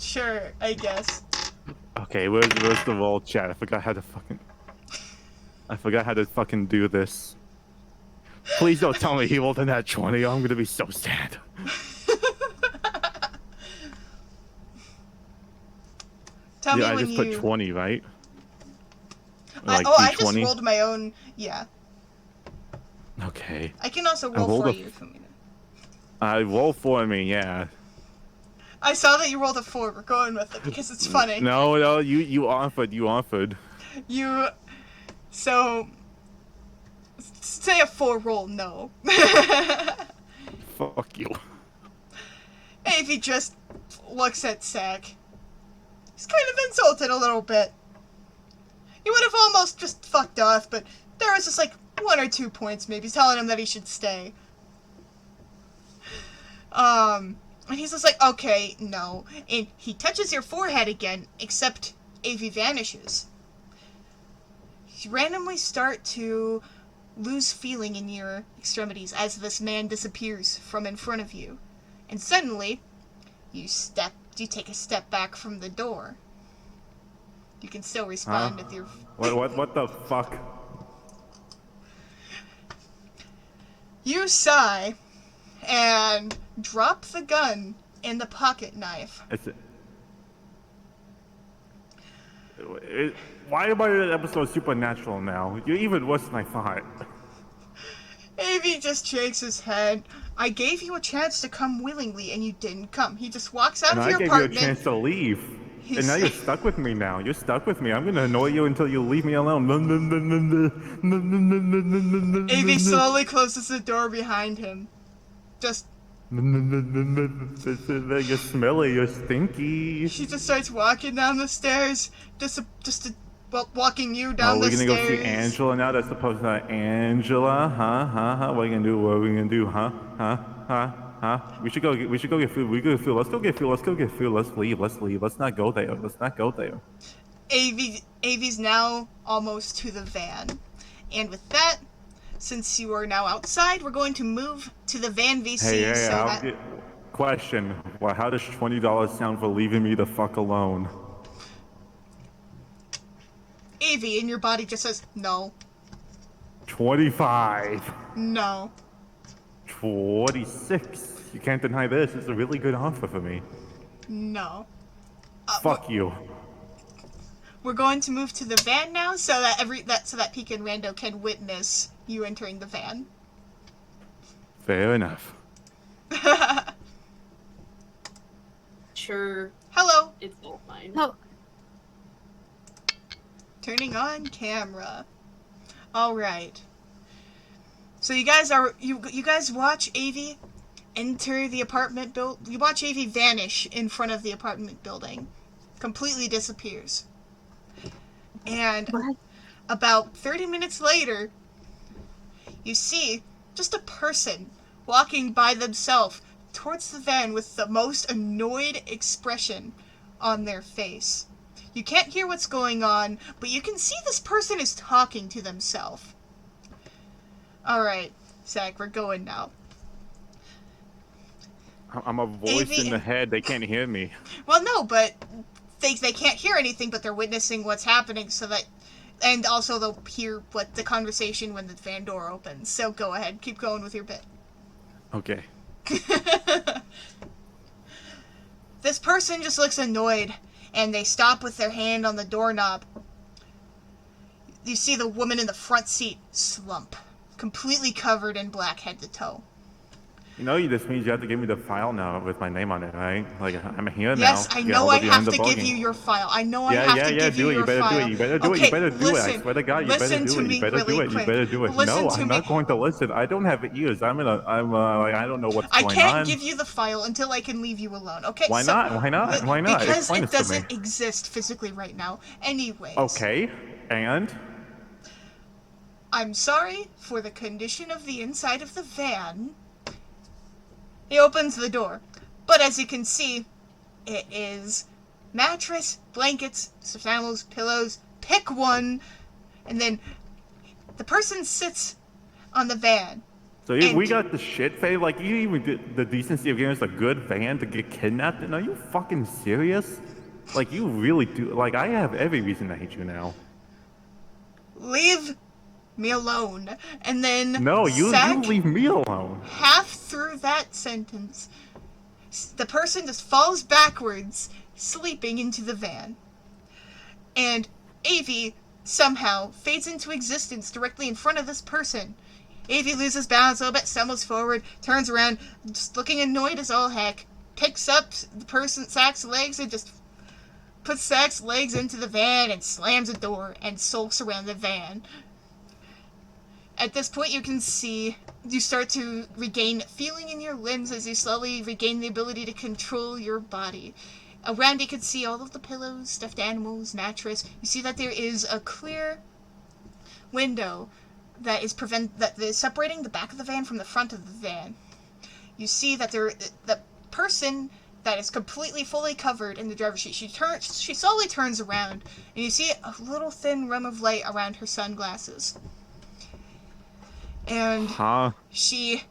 Sure, I guess. Okay, where's the roll chat? I forgot how to fucking do this. Please don't tell me he rolled a nat 20. I'm gonna be so sad. Tell me when I just put 20, right? Like I just rolled my own. Yeah. Okay. I can also roll for you if you want me to. Roll for me, yeah. I saw that you rolled a 4. We're going with it because it's funny. No, you offered. So, say a 4 roll, no. Fuck you. Avi just looks at Zach. He's kind of insulted a little bit. He would have almost just fucked off, but there was just like 1 or 2 points maybe telling him that he should stay. And he's just like, okay, no. And he touches your forehead again, except Avi vanishes. You randomly start to lose feeling in your extremities as this man disappears from in front of you. And suddenly, you take a step back from the door. You can still respond with your... What the fuck? You sigh and drop the gun and the pocket knife. Why am I in an episode Supernatural now? You're even worse than I thought. Avi just shakes his head. I gave you a chance to come willingly and you didn't come. He just walks out of your apartment. I gave you a chance to leave. And now you're stuck with me now. You're stuck with me. I'm gonna annoy you until you leave me alone. Avi slowly closes the door behind him. Just You're smelly, you're stinky. She just starts walking down the stairs, walking you down Oh, the we're gonna stairs. go see Angela now? That's supposed to Angela? Huh? What are you gonna do? What are we gonna do? Huh? We should go get food. We go get food. Let's go get food. Let's leave. Let's not go there. Avi's now almost to the van. And with that, since you are now outside, we're going to move to the van VC. Question. Well, how does $20 sound for leaving me the fuck alone? Avi in your body just says, no. 25. No. 26. You can't deny this. It's a really good offer for me. No. Fuck you. We're going to move to the van now so that Pika and Rando can witness you entering the van. Fair enough. Sure. Hello. It's all fine. Oh, Turning on camera. All right. So you guys watch Avi enter the apartment building. You watch Avi vanish in front of the apartment building. Completely disappears. And what? about 30 minutes later, you see just a person walking by themselves towards the van with the most annoyed expression on their face. You can't hear what's going on, but you can see this person is talking to themselves. Alright, Zach, we're going now. I'm a voice in the head. They can't hear me. Well, no, but they can't hear anything, but they're witnessing what's happening, and also they'll hear what the conversation when the van door opens. So go ahead, keep going with your bit. Okay. This person just looks annoyed, and they stop with their hand on the doorknob. You see the woman in the front seat slump, completely covered in black head to toe. You know, this means you have to give me the file now with my name on it, right? Like, I'm here now. Yes, I know I have to give you your file. I know I have to give you your file. You better do it. You better do it. I swear to God, you better do it. You better do it. You better do it. No, I'm not going to listen. I don't have ears. I don't know what's going on. I can't give you the file until I can leave you alone. Okay? Why not? Why not? Why not? Because Explain it this to me. doesn't exist physically right now. Anyways. Okay, and? I'm sorry for the condition of the inside of the van. He opens the door, but as you can see, it is mattress, blankets, stuffed animals, pillows, pick one, and then the person sits on the van. So we got the shit face? Like, you even did the decency of giving us a good van to get kidnapped? Are you fucking serious? Like, you really do. Like, I have every reason to hate you now. Leave me alone. And then no, you leave me alone. Half through that sentence, the person just falls backwards, sleeping into the van. And Avi somehow fades into existence directly in front of this person. Avi loses balance a little bit, stumbles forward, turns around, just looking annoyed as all heck, picks up the person, Zach's legs, and just puts Zach's legs into the van and slams the door and sulks around the van. At this point, you can see you start to regain feeling in your limbs as you slowly regain the ability to control your body. Around you can see all of the pillows, stuffed animals, mattress. You see that there is a clear window that is separating the back of the van from the front of the van. You see that the person that is completely fully covered in the driver's seat. She slowly turns around, and you see a little thin rim of light around her sunglasses. And she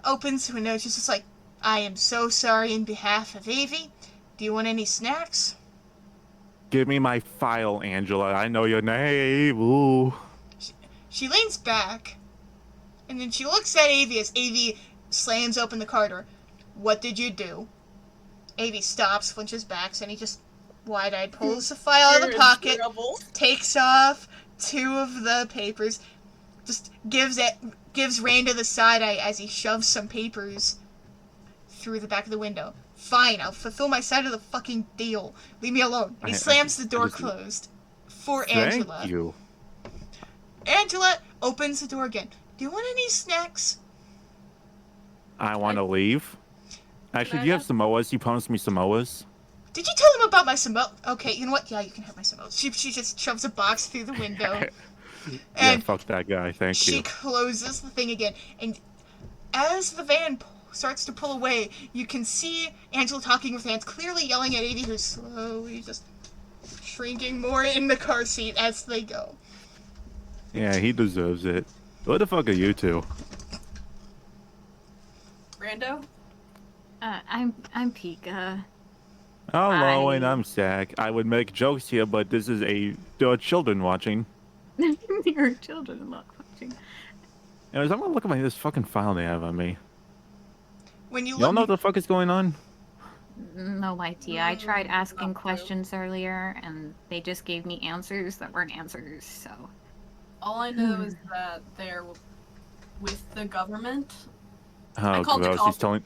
opens the window. She's just like, I am so sorry in behalf of Avi. Do you want any snacks? Give me my file, Angela. I know your name. Ooh. She leans back, and then she looks at Avi as Avi slams open the car door. What did you do? Avi stops, flinches back, and he just wide-eyed pulls the file out of the pocket, takes off 2 of the papers, just gives Randa the side eye as he shoves some papers through the back of the window. Fine, I'll fulfill my side of the fucking deal. Leave me alone. And he slams the door closed for Angela. Thank you. Angela opens the door again. Do you want any snacks? I want to leave. Actually, do you have Samoas? You promised me Samoas. Did you tell him about my Samoa? Okay, you know what? Yeah, you can have my Samoas. She just shoves a box through the window. Yeah, fuck that guy. Thank you. She closes the thing again. And as the van starts to pull away, you can see Angela talking with hands, clearly yelling at Evie, who's slowly just shrinking more in the car seat as they go. Yeah, he deserves it. What the fuck are you two? Rando? I'm Pika. Hello, and I'm Zach. I would make jokes here, but this is there are children watching. There are children not watching. Anyways, I'm gonna look at this fucking file they have on me. When you Y'all know what the fuck is going on? No idea. I tried asking questions earlier, and they just gave me answers that weren't answers, so... All I know is that they're with the government. Oh, gross. He's telling...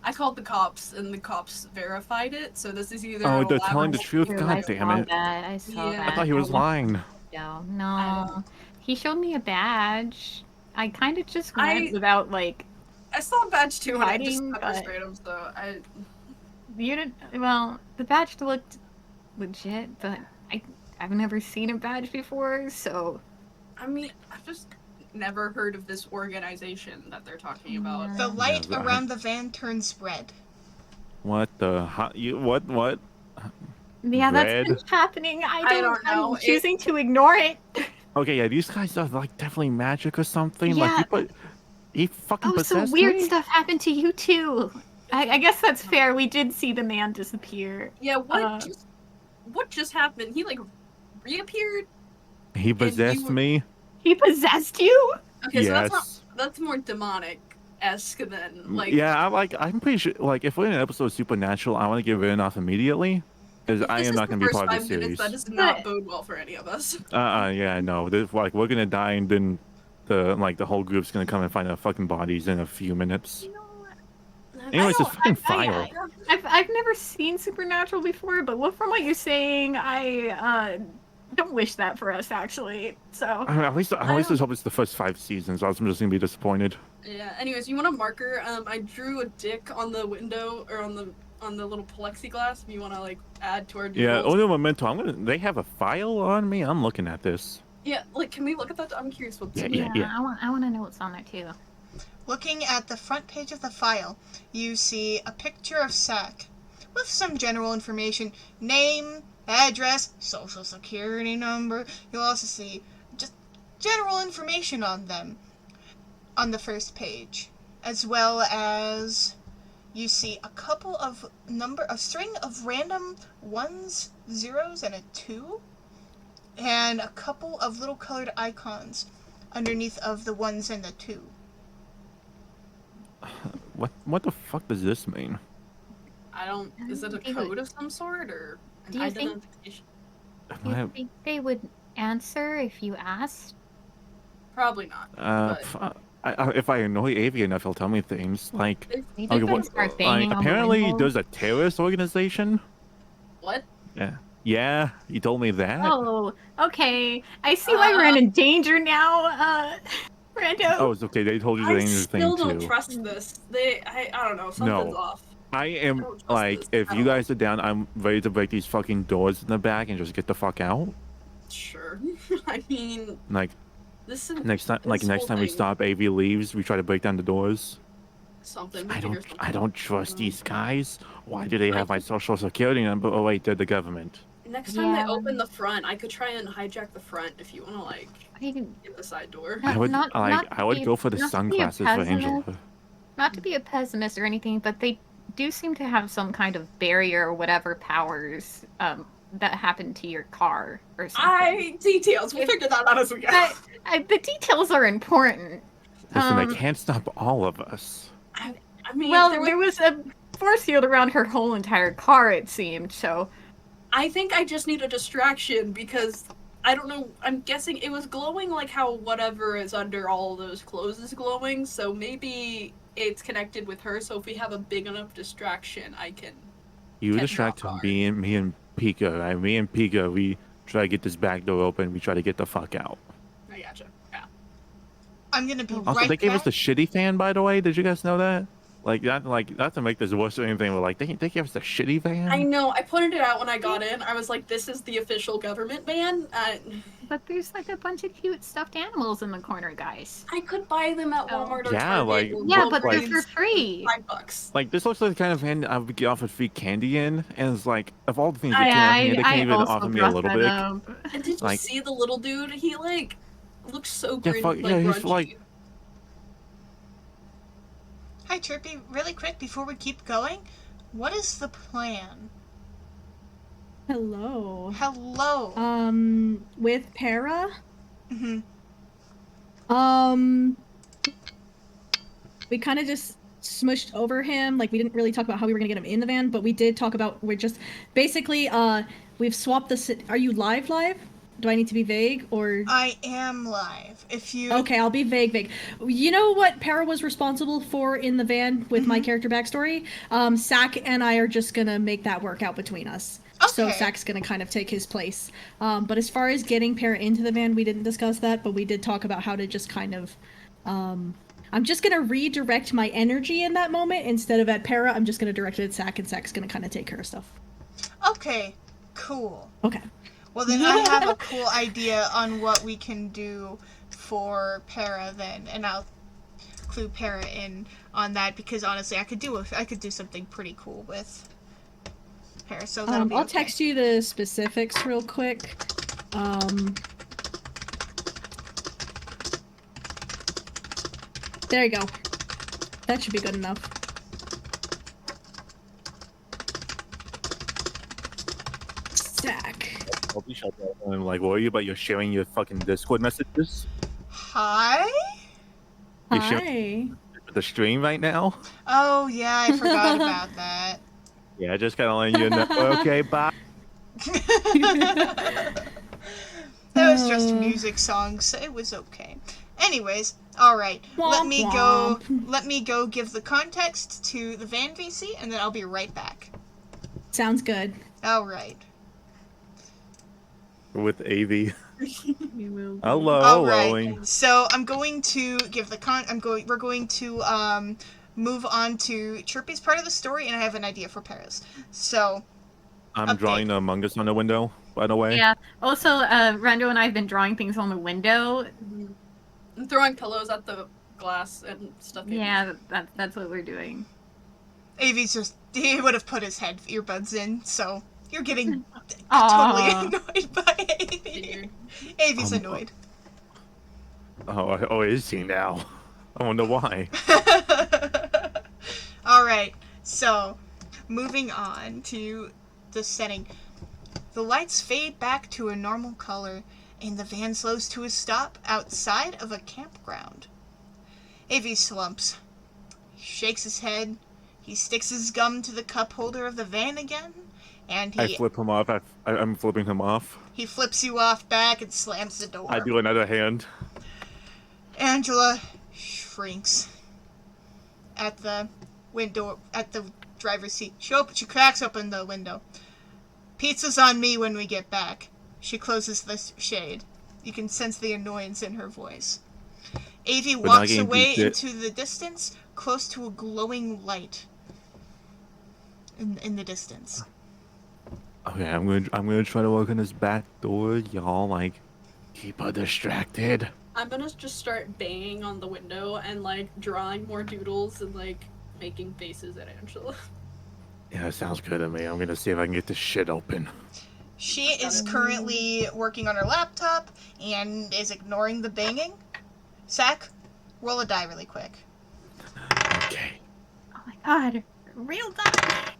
I called the cops, and the cops verified it, so this is either Oh, they're telling the truth? True, God damn it. I saw that. I thought he was lying. No. He showed me a badge. I kind of just went without, like... I saw a badge too, and I just hiding, pepper sprayed him, so I... You didn't... Well, the badge looked legit, but I've never seen a badge before, so... I mean, I've just never heard of this organization that they're talking about. The light around the van turns red. What the... What? Yeah, Red? that's been happening. I don't know. I'm choosing to ignore it. Okay, yeah, these guys are like definitely magic or something. Yeah. Like he fucking possessed some weird me? stuff happened to you too. I guess that's fair. We did see the man disappear. Yeah, what just happened? He like reappeared? He possessed me? He possessed you? Okay, yes. So that's more demonic-esque than like... Yeah, I'm pretty sure, like, if we're in an episode of Supernatural, I want to get rid off immediately. Because I am not going to be part of the series. That does not bode well for any of us. Yeah, no. Like, we're going to die, and then the whole group's going to come and find our fucking bodies in a few minutes. You know what? Anyways, this fucking file. I've never seen Supernatural before, but from what you're saying, I don't wish that for us, actually. So At least I hope it's the first 5 seasons, or else I'm just going to be disappointed. Yeah, anyways, you want a marker? I drew a dick on the window, or on the little plexiglass, if you want to, like, add to our doodles. Yeah, memento. They have a file on me? I'm looking at this. Yeah, like, can we look at that? I'm curious what's in yeah. I want to know what's on there, too. Looking at the front page of the file, you see a picture of Sack with some general information, name, address, social security number. You'll also see just general information on them on the first page, as well as you see a string of random 1s, 0s, and a 2, and a couple of little colored icons underneath of the 1s and the 2. What the fuck does this mean? Is it a code of some sort, or an Do you think identification? they would answer if you asked? Probably not. If I annoy Avi enough, he'll tell me things like, Start apparently there's a terrorist organization. What? Yeah, he told me that. Oh, okay. I see why we're in danger now, Brando. Oh, it's okay. They told you the dangerous thing too. I still don't trust this. I don't know. Something's off. I am like, if you guys are down, I'm ready to break these fucking doors in the back and just get the fuck out. Sure. I mean, like, next time we stop, AV leaves, we try to break down the doors. I don't trust these guys. Why do they have my social security number? Oh wait, they're the government. Next time they open the front, I could try and hijack the front if you want to, like, get the side door. I would go for the sunglasses for Angela. Not to be a pessimist or anything, but they do seem to have some kind of barrier or whatever powers that happened to your car or something. Details. We'll figure that out as we go. The details are important. Listen, they can't stop all of us. I mean, there was a force field around her whole entire car, it seemed, so... I think I just need a distraction, because, I don't know, I'm guessing it was glowing like how whatever is under all those clothes is glowing, so maybe it's connected with her, so if we have a big enough distraction, I can. You Catch distract her off me and Pika. Right? Me and Pika, we try to get this back door open. We try to get the fuck out. I gotcha. Yeah. I'm gonna be Also, right they gave us back. the shitty fan, by the way. Did you guys know that? Like not to make this worse or anything, but like they gave us the shitty van. I know. I pointed it out when I got in. I was like, "This is the official government van." But there's like a bunch of cute stuffed animals in the corner, guys. I could buy them at Oh. Walmart or Yeah, Target. like- or Yeah, but they're like- for free. $5. Like this looks like the kind of hand I would get off with free candy in, and it's like of all the things they Yeah, can't they can't I even also offer me a brought little that bit. up. And did you Like- see the little dude? He like looks so Yeah, grin, fuck- like yeah, he's grungy. like- Hi, Chirpy. Really quick before we keep going, what is the plan? Hello. Hello. With Para, hmm we kind of just smushed over him. Like, we didn't really talk about how we were gonna get him in the van, but we did talk about, we're just, basically, we've swapped the, are you live? Do I need to be vague, or? I am live. If you Okay, I'll be vague. You know what Para was responsible for in the van with my character backstory? Sack and I are just gonna make that work out between us. So Okay. Sack's gonna kind of take his place. But as far as getting Para into the van, we didn't discuss that, but we did talk about how to just kind of, I'm just gonna redirect my energy in that moment. Instead of at Para, I'm just gonna direct it at Sack, and Sack's gonna kind of take care of stuff. Okay, cool. Okay. Well, then I have a cool idea on what we can do for Para then, and I'll clue Para in on that because honestly, I could do something pretty cool with Para. So that'll be I'll okay. text you the specifics real quick. There you go. That should be good enough. Sack. I'll be shut up. I'm like, worry about you sharing your fucking Discord messages Hi. You should- Hi. with the stream right now. Oh yeah, I forgot about that. Yeah, just kind of letting you know. Okay, bye. That was just music songs. So it was okay. Anyways, all right. Let Womp me womp. go. Let me go give the context to the Van VC, and then I'll be right back. Sounds good. All right. With AV. We will. Hello, All Lowing. right. So I'm going to give the We're going to move on to Chirpy's part of the story, and I have an idea for Paris. So I'm update. drawing the Among Us on the window, by the way. Yeah. Also, Rando and I have been drawing things on the window. I'm throwing pillows at the glass and stuff. Yeah, that's what we're doing. Avi's he would have put his earbuds in, so you're getting Aw. totally annoyed by Avi. Figured. Avi's annoyed. Oh, is he now? I wonder why. All right, so moving on to the setting. The lights fade back to a normal color, and the van slows to a stop outside of a campground. Avi slumps. He shakes his head. He sticks his gum to the cup holder of the van again, and I he flip him off. I'm flipping him off. flips you off back and slams the door. I do another hand. Angela shrinks at the window, at the driver's seat. She cracks open the window. Pizza's on me when we get back. She closes the shade. You can sense the annoyance in her voice. Avi not walks getting away pizza. into the distance, close to a glowing light in the distance. Okay, I'm gonna try to work on this back door. Y'all like keep her distracted. I'm gonna just start banging on the window and like drawing more doodles and like making faces at Angela. Yeah, that sounds good to me. I'm gonna see if I can get this shit open. She is currently working on her laptop and is ignoring the banging. Sack, roll a die really quick. Okay. Oh my god, real die.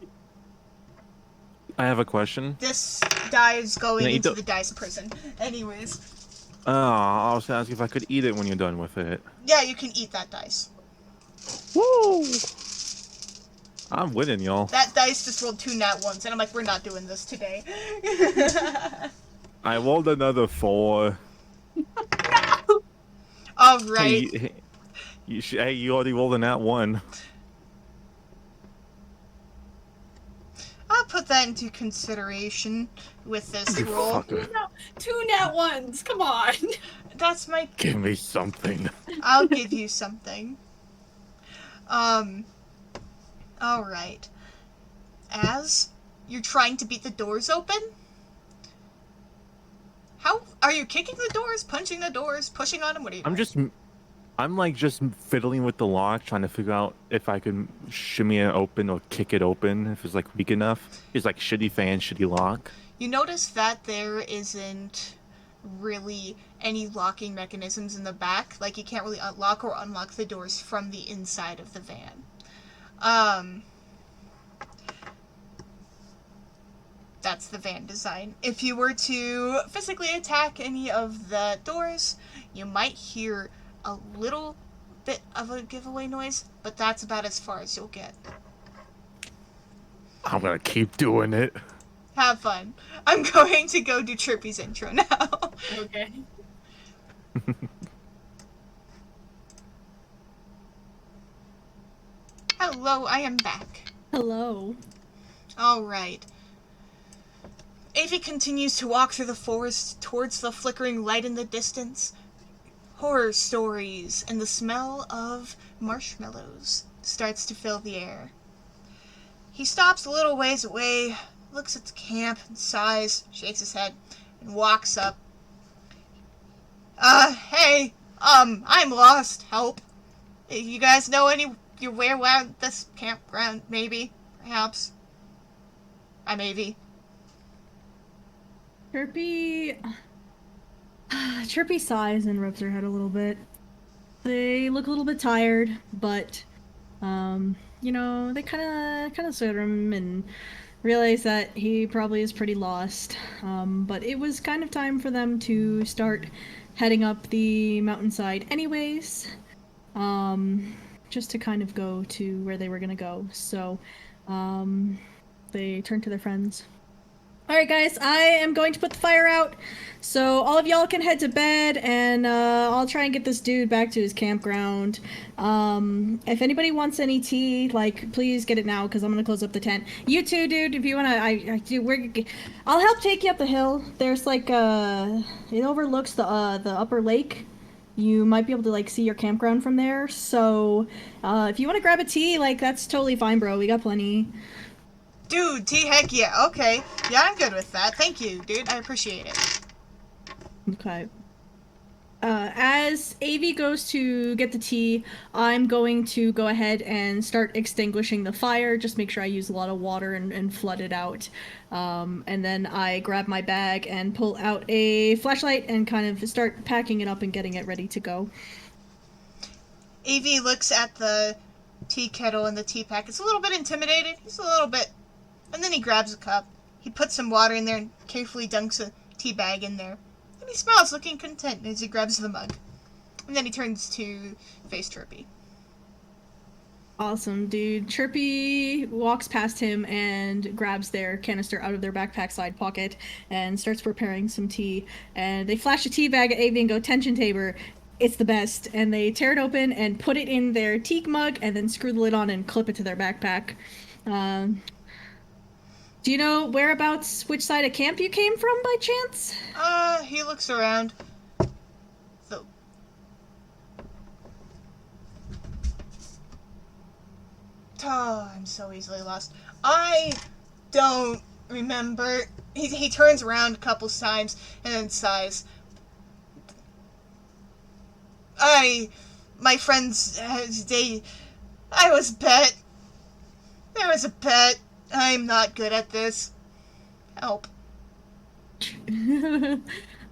I have a question. This die is going No, you into don't- the dice prison. Anyways, I was gonna ask if I could eat it when you're done with it. yeah, you can eat that dice. Woo! I'm winning, y'all. That dice just rolled 2 nat 1s, and I'm like, we're not doing this today. I rolled another 4. Alright. Hey, Hey, you already rolled in that one. I'll put that into consideration with this You roll. fucker. No, 2 nat ones. Come on. That's my. Give me something. I'll give you something. Alright. As you're trying to beat the doors open, how are you kicking the doors, punching the doors, pushing on them? What are you doing? I'm like just fiddling with the lock, trying to figure out if I can shimmy it open or kick it open if it's like weak enough. It's like shitty fan, shitty lock. You notice that there isn't really any locking mechanisms in the back. Like, you can't really lock or unlock the doors from the inside of the van. That's the van design. If you were to physically attack any of the doors, you might hear a little bit of a giveaway noise, but that's about as far as you'll get. I'm gonna keep doing it. Have fun. I'm going to go do Chirpy's intro now. Okay. Hello, I am back. Hello. Alright. Avi continues to walk through the forest towards the flickering light in the distance. Horror stories and the smell of marshmallows starts to fill the air. He stops a little ways away, looks at the camp and sighs, shakes his head, and walks up. Hey, I'm lost. Help. You guys know your way around this campground, maybe? Perhaps? I'm Avi. Chirpy sighs and rubs her head a little bit. They look a little bit tired, but they kind of sort him and realize that he probably is pretty lost. But it was kind of time for them to start heading up the mountainside anyways. Just to kind of go to where they were gonna go. So they turn to their friends. Alright guys, I am going to put the fire out, so all of y'all can head to bed, and I'll try and get this dude back to his campground. If anybody wants any tea, please get it now, because I'm gonna close up the tent. You too, dude, if you wanna, I'll help take you up the hill. There's it overlooks the upper lake. You might be able to, see your campground from there, so, if you wanna grab a tea, that's totally fine, bro, we got plenty. Dude, tea, heck yeah, okay. Yeah, I'm good with that. Thank you, dude. I appreciate it. Okay. As Avi goes to get the tea, I'm going to go ahead and start extinguishing the fire. Just make sure I use a lot of water and flood it out. And then I grab my bag and pull out a flashlight and kind of start packing it up and getting it ready to go. Avi looks at the tea kettle and the tea pack. It's a little bit intimidated. He's a little bit... And then he grabs a cup. He puts some water in there and carefully dunks a tea bag in there. And he smiles, looking content as he grabs the mug. And then he turns to face Chirpy. Awesome, dude. Chirpy walks past him and grabs their canister out of their backpack side pocket and starts preparing some tea. And they flash a tea bag at Avi and go, "Tension Tabor, it's the best." And they tear it open and put it in their teak mug and then screw the lid on and clip it to their backpack. Do you know whereabouts, which side of camp you came from by chance? He looks around. Oh, I'm so easily lost. I don't remember. He turns around a couple times and then sighs. My friends, I was bet. There was a bet. I'm not good at this. Help.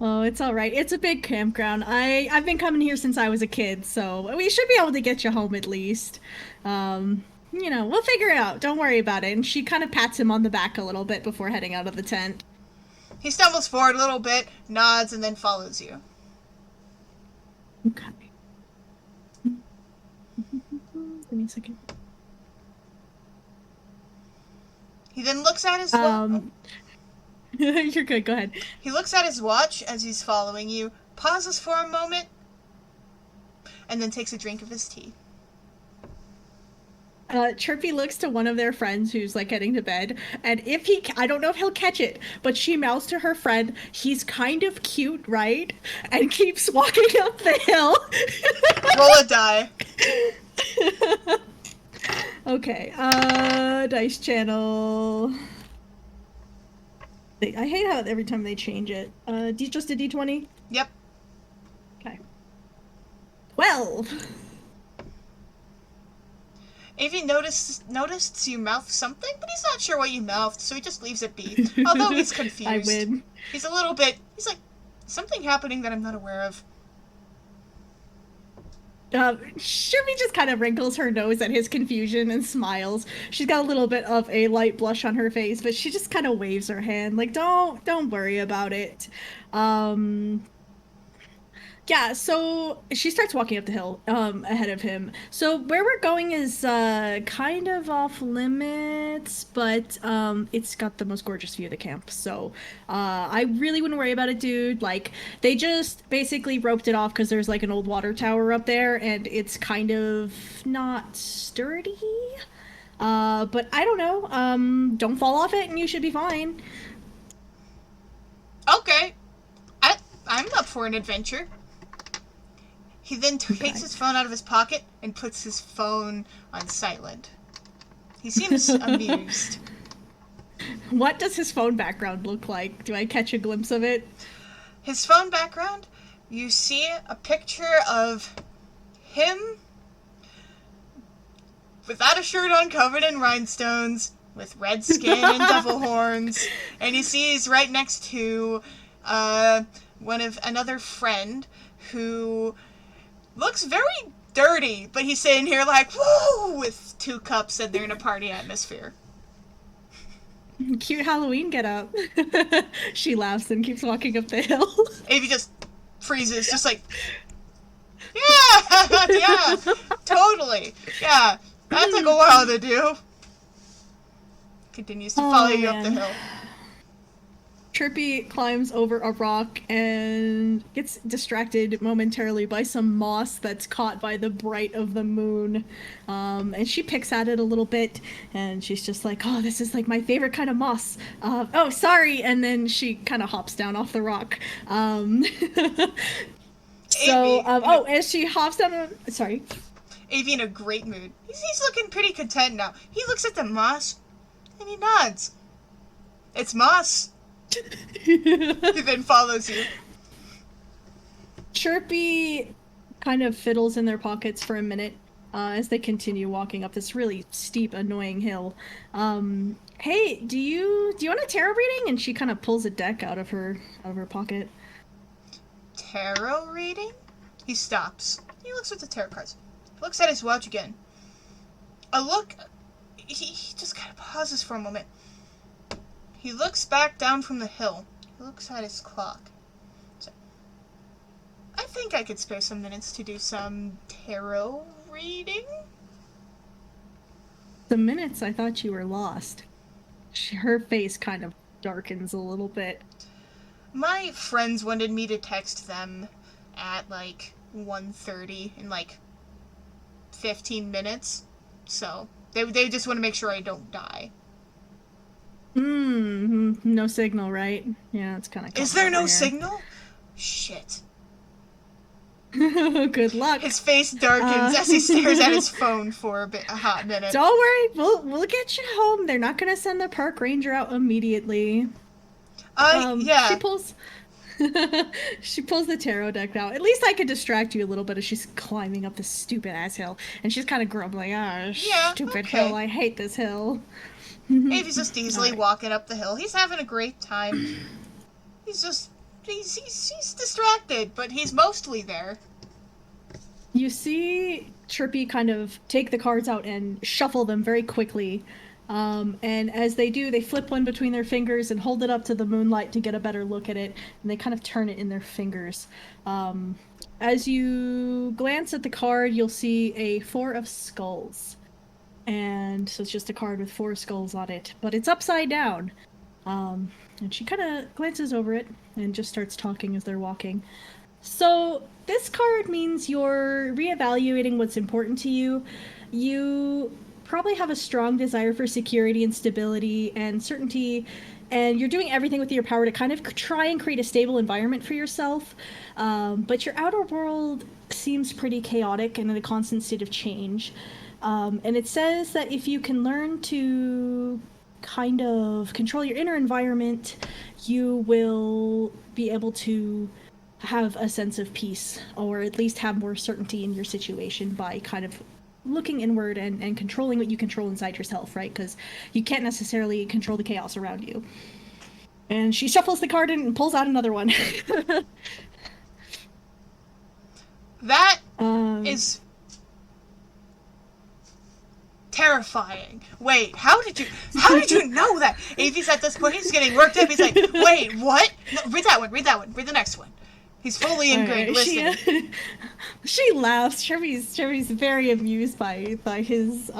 Oh, it's alright. It's a big campground. I've been coming here since I was a kid, so we should be able to get you home at least. We'll figure it out. Don't worry about it. And she kind of pats him on the back a little bit before heading out of the tent. He stumbles forward a little bit, nods, and then follows you. Okay. Give me a second. He then looks at his watch. You're good, go ahead. He looks at his watch as he's following you, pauses for a moment, and then takes a drink of his tea. Chirpy looks to one of their friends who's like heading to bed, and I don't know if he'll catch it, but she mouths to her friend, "He's kind of cute, right?" and keeps walking up the hill. Roll a die. Okay, dice channel. I hate how every time they change it. Just a d20? Yep. Okay. 12! Avy noticed you mouth something, but he's not sure what you mouthed, so he just leaves it be. Although he's confused. I win. He's like, something happening that I'm not aware of. Shirley just kind of wrinkles her nose at his confusion and smiles. She's got a little bit of a light blush on her face, but she just kind of waves her hand, like, don't worry about it. Yeah, so she starts walking up the hill ahead of him. So where we're going is kind of off limits, but it's got the most gorgeous view of the camp. So I really wouldn't worry about it, dude. Like, they just basically roped it off because there's like an old water tower up there, and it's kind of not sturdy. But I don't know. Don't fall off it, and you should be fine. Okay. I'm up for an adventure. He then takes his phone out of his pocket and puts his phone on silent. He seems amused. What does his phone background look like? Do I catch a glimpse of it? His phone background, you see a picture of him without a shirt on, covered in rhinestones, with red skin and devil horns, and you see he's right next to another friend who looks very dirty, but he's sitting here like, woo, with 2 cups, and they're in a party atmosphere. Cute Halloween get up. She laughs and keeps walking up the hill. Avy just freezes, just like, yeah, yeah, totally, yeah, that took a while to do. Continues to follow you up the hill. Chirpy climbs over a rock and gets distracted momentarily by some moss that's caught by the bright of the moon. And she picks at it a little bit, and she's just like, "Oh, this is like my favorite kind of moss. Oh, sorry." And then she kind of hops down off the rock. As she hops down, sorry. Avy in a great mood. He's looking pretty content now. He looks at the moss, and he nods. It's moss. He then follows you. Chirpy kind of fiddles in their pockets for a minute as they continue walking up this really steep, annoying hill. Hey, do you want a tarot reading? And she kind of pulls a deck out of her pocket. Tarot reading? He stops. He looks at the tarot cards. He looks at his watch again. He just kind of pauses for a moment. He looks back down from the hill. He looks at his clock. So, I think I could spare some minutes to do some tarot reading. The minutes I thought you were lost. Her face kind of darkens a little bit. My friends wanted me to text them at like 1:30 in like 15 minutes. So, they just want to make sure I don't die. No signal, right? Yeah, it's kind of. Is there no signal? Shit. Good luck. His face darkens as he stares at his phone for a hot minute. Don't worry, we'll get you home. They're not gonna send the park ranger out immediately. Yeah. She pulls the tarot deck out. At least I could distract you a little bit as she's climbing up this stupid ass hill, and she's kind of grumbling, stupid hill. I hate this hill. Avy's just easily walking up the hill. He's having a great time. He's distracted, but he's mostly there. You see Chirpy kind of take the cards out and shuffle them very quickly. And as they do, they flip one between their fingers and hold it up to the moonlight to get a better look at it. And they kind of turn it in their fingers. As you glance at the card, you'll see a 4 of skulls. And so it's just a card with 4 skulls on it, but it's upside down. And she kind of glances over it and just starts talking as they're walking. So this card means you're reevaluating what's important to you. You probably have a strong desire for security and stability and certainty, and you're doing everything within your power to kind of try and create a stable environment for yourself. But your outer world seems pretty chaotic and in a constant state of change. And it says that if you can learn to kind of control your inner environment, you will be able to have a sense of peace, or at least have more certainty in your situation by kind of looking inward and controlling what you control inside yourself, right? Because you can't necessarily control the chaos around you. And she shuffles the card and pulls out another one. That is terrifying. Wait, how did you know that? Avi's at this point, he's getting worked up. He's like, wait, what? No, read that one, read the next one. He's fully ingrained, listening. She laughs. Trevi's very amused by his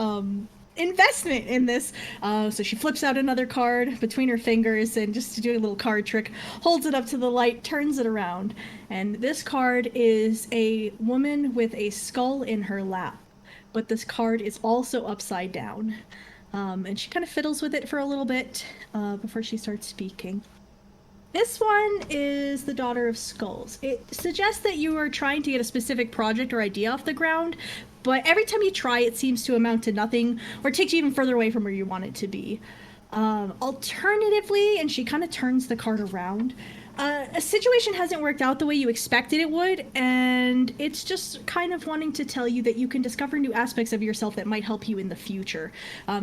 investment in this. So she flips out another card between her fingers and, just to do a little card trick, holds it up to the light, turns it around. And this card is a woman with a skull in her lap. But this card is also upside down. And she kind of fiddles with it for a little bit before she starts speaking. This one is the Daughter of Skulls. It suggests that you are trying to get a specific project or idea off the ground, but every time you try, it seems to amount to nothing, or takes you even further away from where you want it to be. Alternatively, and she kind of turns the card around, a situation hasn't worked out the way you expected it would, and it's just kind of wanting to tell you that you can discover new aspects of yourself that might help you in the future.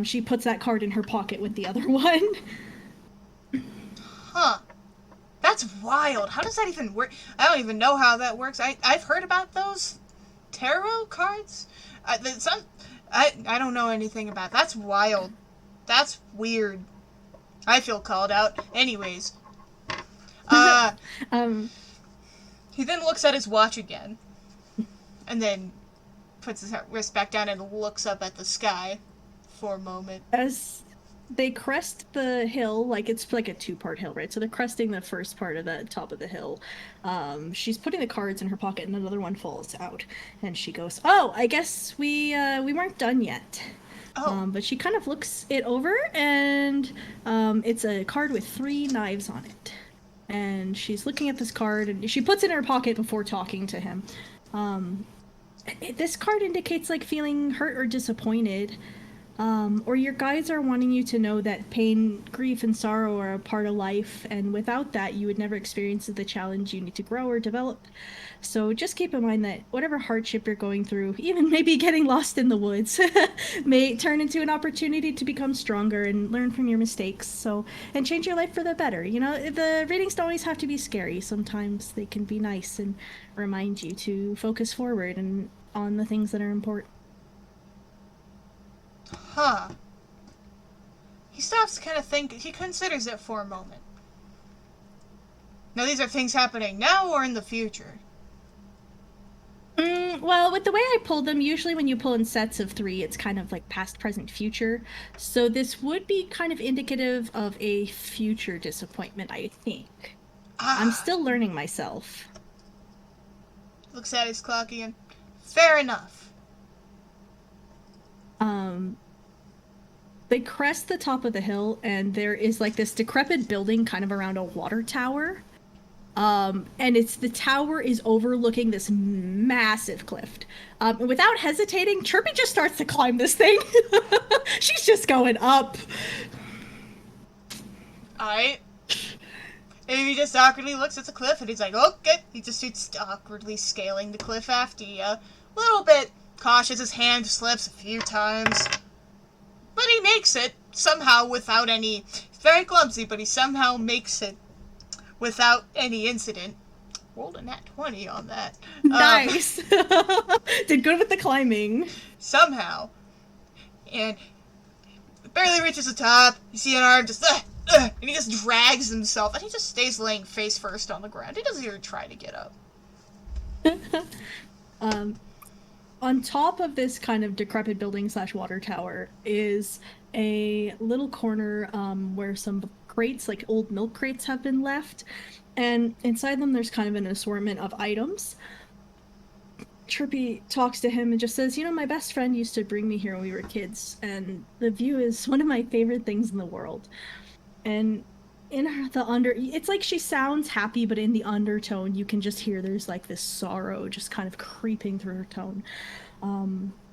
She puts that card in her pocket with the other one. Huh. That's wild. How does that even work? I don't even know how that works. I've heard about those tarot cards. I don't know anything about. That's wild. That's weird. I feel called out. Anyways. He then looks at his watch again. And then puts his wrist back down and looks up at the sky for a moment. As they crest the hill, like it's like a two-part hill, right? So they're cresting the first part of the top of the hill. She's putting the cards in her pocket, and another one falls out, and she goes, "Oh, I guess we weren't done yet." Oh. But she kind of looks it over, and it's a card with 3 knives on it. And she's looking at this card, and she puts it in her pocket before talking to him. This card indicates like feeling hurt or disappointed. Or your guides are wanting you to know that pain, grief, and sorrow are a part of life, and without that, you would never experience the challenge you need to grow or develop. So just keep in mind that whatever hardship you're going through, even maybe getting lost in the woods, may turn into an opportunity to become stronger and learn from your mistakes. And change your life for the better. You know, the readings don't always have to be scary. Sometimes they can be nice and remind you to focus forward and on the things that are important. Huh. He stops to kind of think. He considers it for a moment. Now, these are things happening now or in the future? Well, with the way I pulled them, usually when you pull in sets of 3, it's kind of like past, present, future. So this would be kind of indicative of a future disappointment, I think. I'm still learning myself. Looks at his clock again. Fair enough. They crest the top of the hill, and there is like this decrepit building kind of around a water tower. And the tower is overlooking this massive cliff. Without hesitating, Chirpy just starts to climb this thing. She's just going up. Alright. And he just awkwardly looks at the cliff, and he's like, okay. He just starts awkwardly scaling the cliff after you. A little bit cautious, his hand slips a few times. But he makes it, somehow, without any... Very clumsy, but he somehow makes it without any incident. Rolled a nat 20 on that. Nice! Did good with the climbing. Somehow. And barely reaches the top. You see an arm just... and he just drags himself, and he just stays laying face first on the ground. He doesn't even try to get up. On top of this kind of decrepit building / water tower is a little corner where some crates, like old milk crates, have been left. and inside them there's kind of an assortment of items. Trippy talks to him and just says, my best friend used to bring me here when we were kids, and the view is one of my favorite things in the world. And it's like she sounds happy, but in the undertone you can just hear there's like this sorrow just kind of creeping through her tone.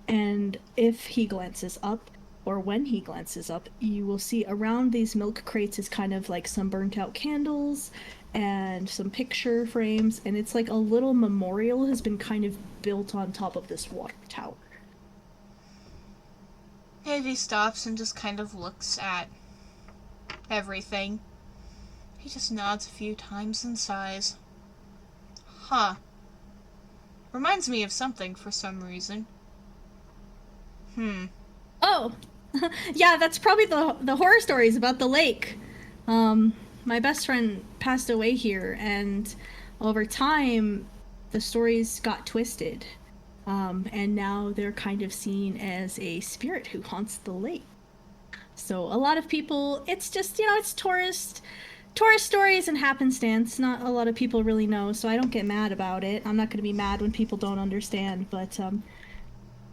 And if he glances up, or when he glances up, you will see around these milk crates is kind of like some burnt out candles and some picture frames, and it's like a little memorial has been kind of built on top of this water tower. Davy stops and just kind of looks at everything. He just nods a few times and sighs. Huh. Reminds me of something for some reason. Oh, yeah, that's probably the horror stories about the lake. My best friend passed away here, and over time, the stories got twisted. And now they're kind of seen as a spirit who haunts the lake. So a lot of people, it's just, it's tourist stories and happenstance. Not a lot of people really know, so I don't get mad about it. I'm not going to be mad when people don't understand, but,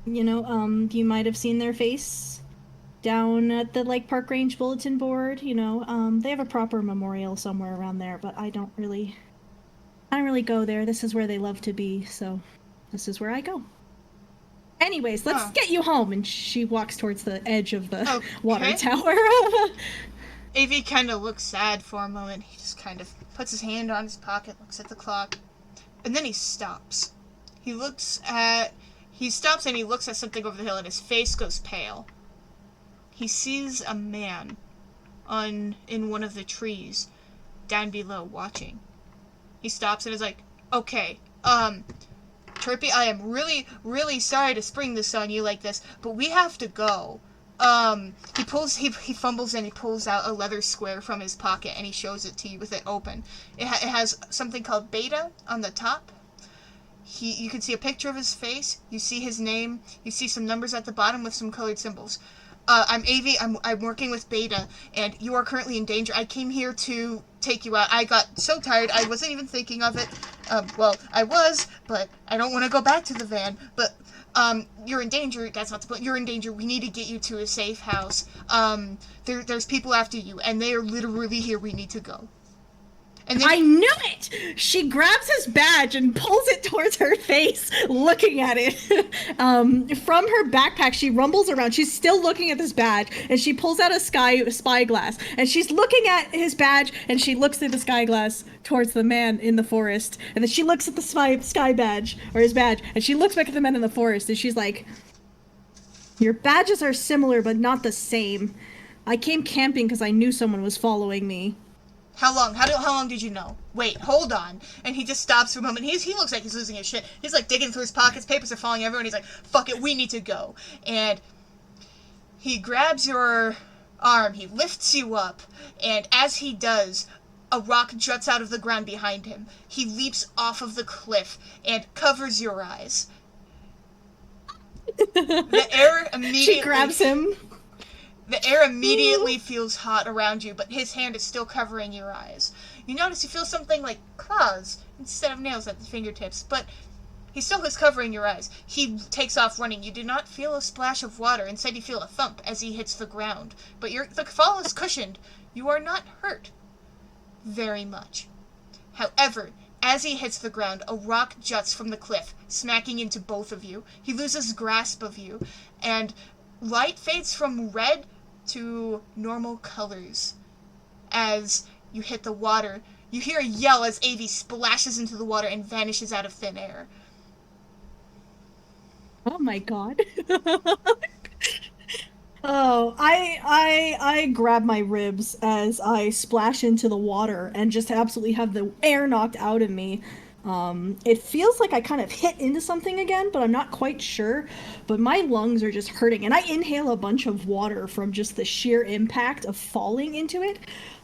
you might have seen their face down at the Lake Park Range bulletin board, they have a proper memorial somewhere around there, but I don't really go there. This is where they love to be, so this is where I go. Anyways, let's get you home. And she walks towards the edge of the water tower. AV kind of looks sad for a moment. He just kind of puts his hand on his pocket, looks at the clock, and then he stops. He stops and he looks at something over the hill, and his face goes pale. He sees a man in one of the trees down below watching. He stops and is like, okay, Trippy, I am really, really sorry to spring this on you like this, but we have to go. He fumbles and he pulls out a leather square from his pocket and he shows it to you with it open. It has something called Beta on the top. You can see a picture of his face, you see his name, you see some numbers at the bottom with some colored symbols. I'm AV, I'm working with Beta, and you are currently in danger. I came here to take you out. I got so tired, I wasn't even thinking of it. Well, I was, but I don't want to go back to the van. But, you're in danger. That's not the point. You're in danger. We need to get you to a safe house. There's people after you, and they are literally here. We need to go. And then, I knew it! She grabs his badge and pulls it towards her face, looking at it. From her backpack, she rumbles around. She's still looking at this badge, and she pulls out a spyglass. And she's looking at his badge, and she looks through the spyglass towards the man in the forest. And then she looks at the sky badge, or his badge, and she looks back at the man in the forest, and she's like, your badges are similar, but not the same. I came camping because I knew someone was following me. How long? How long did you know? Wait, hold on. And he just stops for a moment. He looks like he's losing his shit. He's like digging through his pockets. Papers are falling everywhere. And he's like, fuck it, we need to go. And he grabs your arm. He lifts you up. And as he does, a rock juts out of the ground behind him. He leaps off of the cliff and covers your eyes. The air immediately... She grabs him. The air immediately feels hot around you, but his hand is still covering your eyes. You notice you feel something like claws instead of nails at the fingertips, but he still is covering your eyes. He takes off running. You do not feel a splash of water. Instead, you feel a thump as he hits the ground. But the fall is cushioned. You are not hurt very much. However, as he hits the ground, a rock juts from the cliff, smacking into both of you. He loses grasp of you, and light fades from red to normal colors as you hit the water. You hear a yell as AV splashes into the water and vanishes out of thin air. Oh my god. Oh, I grab my ribs as I splash into the water and just absolutely have the air knocked out of me. It feels like I kind of hit into something again, but I'm not quite sure. But my lungs are just hurting, and I inhale a bunch of water from just the sheer impact of falling into it.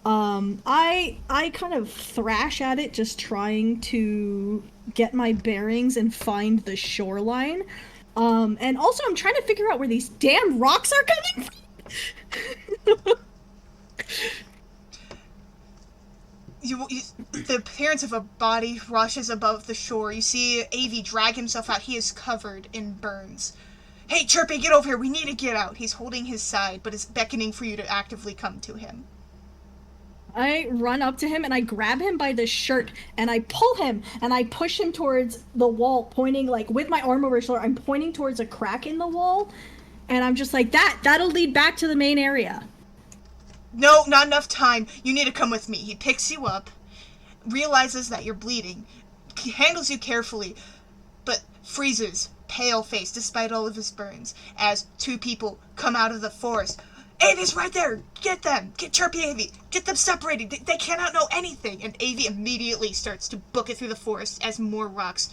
I kind of thrash at it, just trying to get my bearings and find the shoreline. And also I'm trying to figure out where these damn rocks are coming from. The appearance of a body rushes above the shore. You see Avi drag himself out. He is covered in burns. Hey, Chirpy, get over here. We need to get out. He's holding his side, but is beckoning for you to actively come to him. I run up to him and I grab him by the shirt and I pull him and I push him towards the wall, pointing like with my arm over his shoulder. I'm pointing towards a crack in the wall, and I'm just like, that'll lead back to the main area. No, not enough time. You need to come with me. He picks you up, realizes that you're bleeding, he handles you carefully, but freezes, pale-faced despite all of his burns, as two people come out of the forest. Avi's right there! Get them! Get Chirpy Avi! Get them separated! They cannot know anything! And Avi immediately starts to book it through the forest as more rocks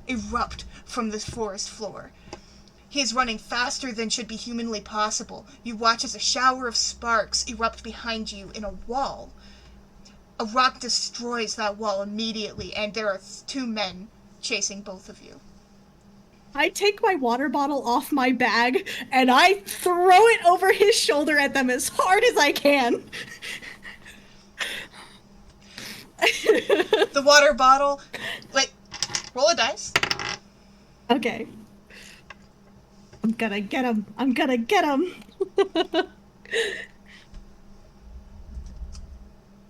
erupt from the forest floor. He is running faster than should be humanly possible. You watch as a shower of sparks erupt behind you in a wall. A rock destroys that wall immediately, and there are two men chasing both of you. I take my water bottle off my bag and I throw it over his shoulder at them as hard as I can. The water bottle... Wait, roll a dice. Okay. I'm gonna get him. I'm gonna get him.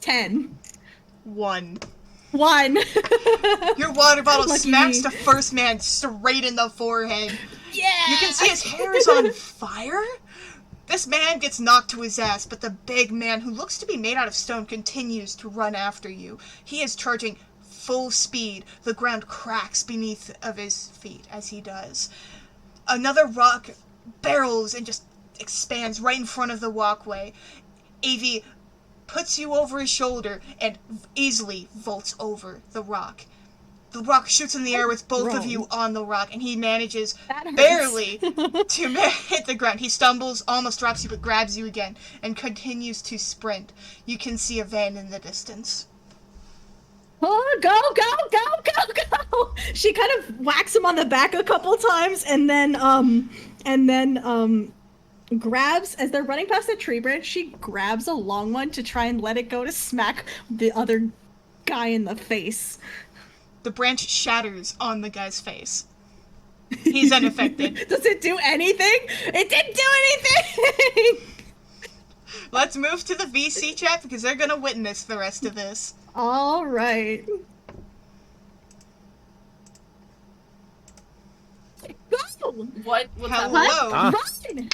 10. 1. 1. Your water bottle Lucky smacks me. the first man straight in the forehead. Yeah! You can see his hair is on fire. This man gets knocked to his ass, but the big man, who looks to be made out of stone, continues to run after you. He is charging full speed. The ground cracks beneath of his feet as he does. Another rock barrels and just expands right in front of the walkway. Avi puts you over his shoulder and easily vaults over the rock. The rock shoots in the air with both of you on the rock, and he manages barely to hit the ground. He stumbles, almost drops you, but grabs you again, and continues to sprint. You can see a van in the distance. Oh, go, go, go, go, go! She kind of whacks him on the back a couple times, and then grabs, as they're running past the tree branch, she grabs a long one to try and let it go to smack the other guy in the face. The branch shatters on the guy's face. He's unaffected. Does it do anything? It didn't do anything! Let's move to the VC chat because they're gonna witness the rest of this. Alright. Go! What's Hello. happening?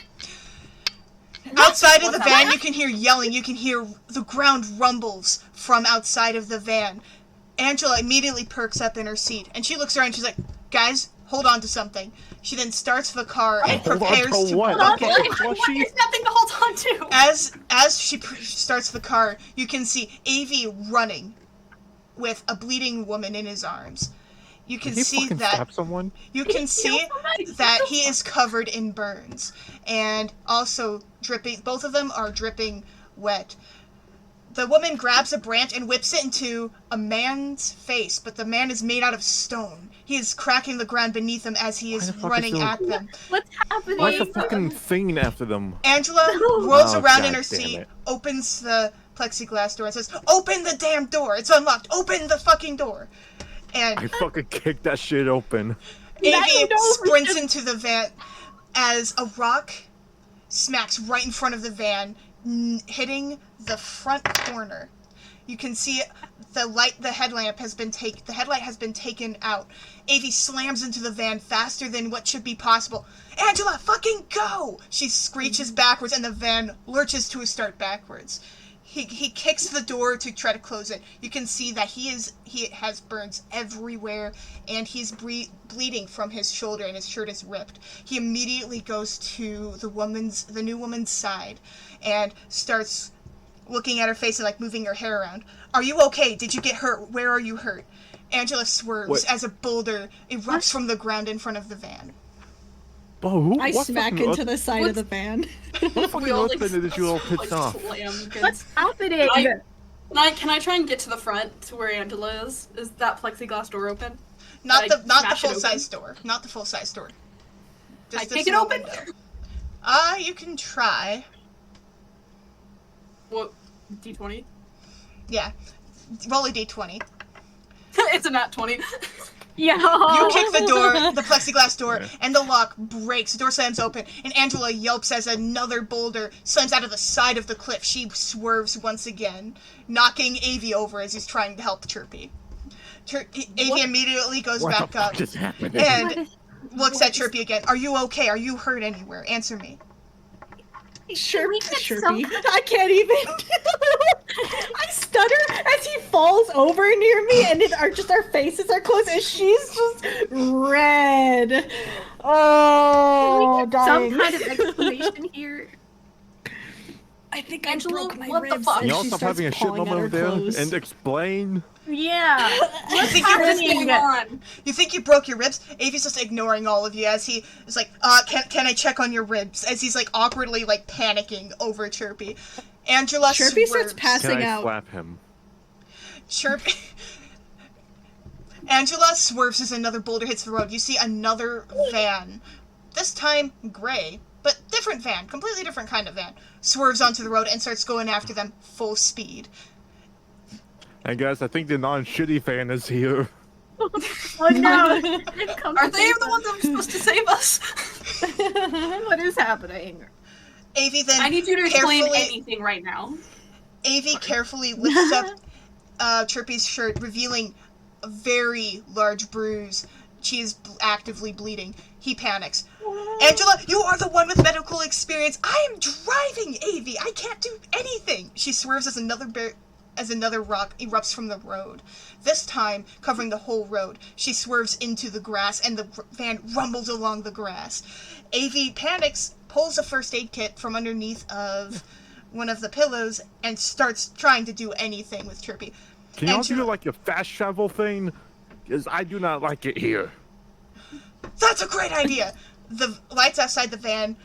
Run! Outside of the What's van, you can hear yelling. You can hear the ground rumbles from outside of the van. Angela immediately perks up in her seat, and she looks around and she's like, guys, hold on to something. She then starts the car and Hold on prepares to what? book it. There's nothing to hold on to. As she starts the car, you can see Avi running with a bleeding woman in his arms. You can Did he see fucking that stab someone? you can see that he is covered in burns and also dripping. Both of them are dripping wet. The woman grabs a branch and whips it into a man's face, but the man is made out of stone. He is cracking the ground beneath him as he Why is the fuck is running there- at them. What's happening? Why's the fucking thing after them? Angela rolls Oh, around in God her damn seat, it. opens the plexiglass door and says, "Open the damn door! It's unlocked! Open the fucking door!" And I fucking kicked that shit open. Avi sprints into the van as a rock smacks right in front of the van, hitting the front corner. You can see the headlight has been taken out. Avi slams into the van faster than what should be possible. Angela, fucking go! She screeches backwards and the van lurches to a start backwards. He kicks the door to try to close it. You can see that he has burns everywhere, and he's bleeding from his shoulder, and his shirt is ripped. He immediately goes to the new woman's side, and starts looking at her face and like moving her hair around. Are you okay? Did you get hurt? Where are you hurt? Angela swerves What? as a boulder erupts from the ground in front of the van. Oh, I smack into the side of the van. What fucking We all, earth bender did you all piss off? slam What's against- happening? Can I try and get to the front to where Angela is? Is that plexiglass door open? Not I the smash it full size open? door. Not the full size door. Just I this take it little open? window. You can try. What? D20? Yeah. roll a d20. It's a nat 20. Yeah. You kick the door, the plexiglass door, and the lock breaks. The door slams open, and Angela yelps as another boulder slams out of the side of the cliff. She swerves once again, knocking Avi over as he's trying to help Chirpy. Avi immediately goes back up Just happened? and looks at Chirpy again. Are you okay? Are you hurt anywhere? Answer me. Chirpy. I can't even. I stutter as he falls over near me, and our faces are close, and she's just red. Oh, dying. Some kind of explanation here. I think Angela, I broke my what the ribs. fuck? and Can y'all she stop starts having a shit pawing at moment her over there clothes. and explain? Yeah. What's think you're What's happening? going on? You think you broke your ribs? Avi's just ignoring all of you as he is like, can I check on your ribs? As he's like awkwardly like panicking over Chirpy. Angela Chirpy swerves. starts passing Can I out. slap him? Chirpy. Angela swerves as another boulder hits the road. You see another van. This time gray, but different van, completely different kind of van. Swerves onto the road and starts going after them full speed. Hey guys, I think the non-shitty fan is here. Oh no! They've come Are to they save the ones that are supposed to save us? us. What is happening? Avi then I need you to explain carefully, anything right now. Avi carefully lifts up Chirpy's shirt, revealing a very large bruise. She is actively bleeding. He panics. Angela, you are the one with medical experience. I am driving, Avi. I can't do anything. She swerves as another rock erupts from the road. This time, covering the whole road, she swerves into the grass, and the van rumbles along the grass. Avi panics, pulls a first aid kit from underneath of one of the pillows, and starts trying to do anything with Chirpy. Can y'all Angela- do like a fast travel thing? Because I do not like it here. That's a great idea! The lights outside the van.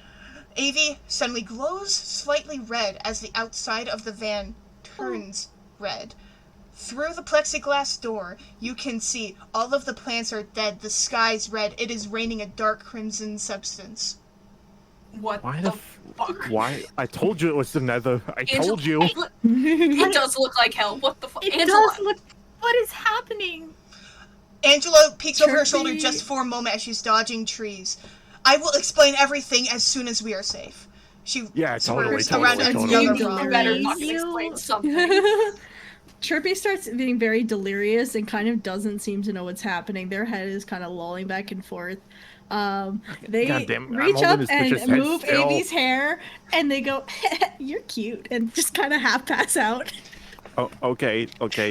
Avi suddenly glows slightly red as the outside of the van turns red. Through the plexiglass door, you can see all of the plants are dead, the sky's red, it is raining a dark crimson substance. What Why the the fuck? Why? I told you it was the nether. I told you. It does look like hell. What the fuck? It Angela, does look. What is happening? Angela peeks over her Chirpy. shoulder just for a moment as she's dodging trees. I will explain everything as soon as we are safe. She Yeah, totally, swerves around totally. another You rock. you better Hilarious. fucking explain something. Chirpy starts being very delirious and kind of doesn't seem to know what's happening. Their head is kind of lolling back and forth. They Goddamn, I'm reach holding up this and bitch's head move still. Avi's hair, and they go, "You're cute," and just kind of half pass out. Oh, okay.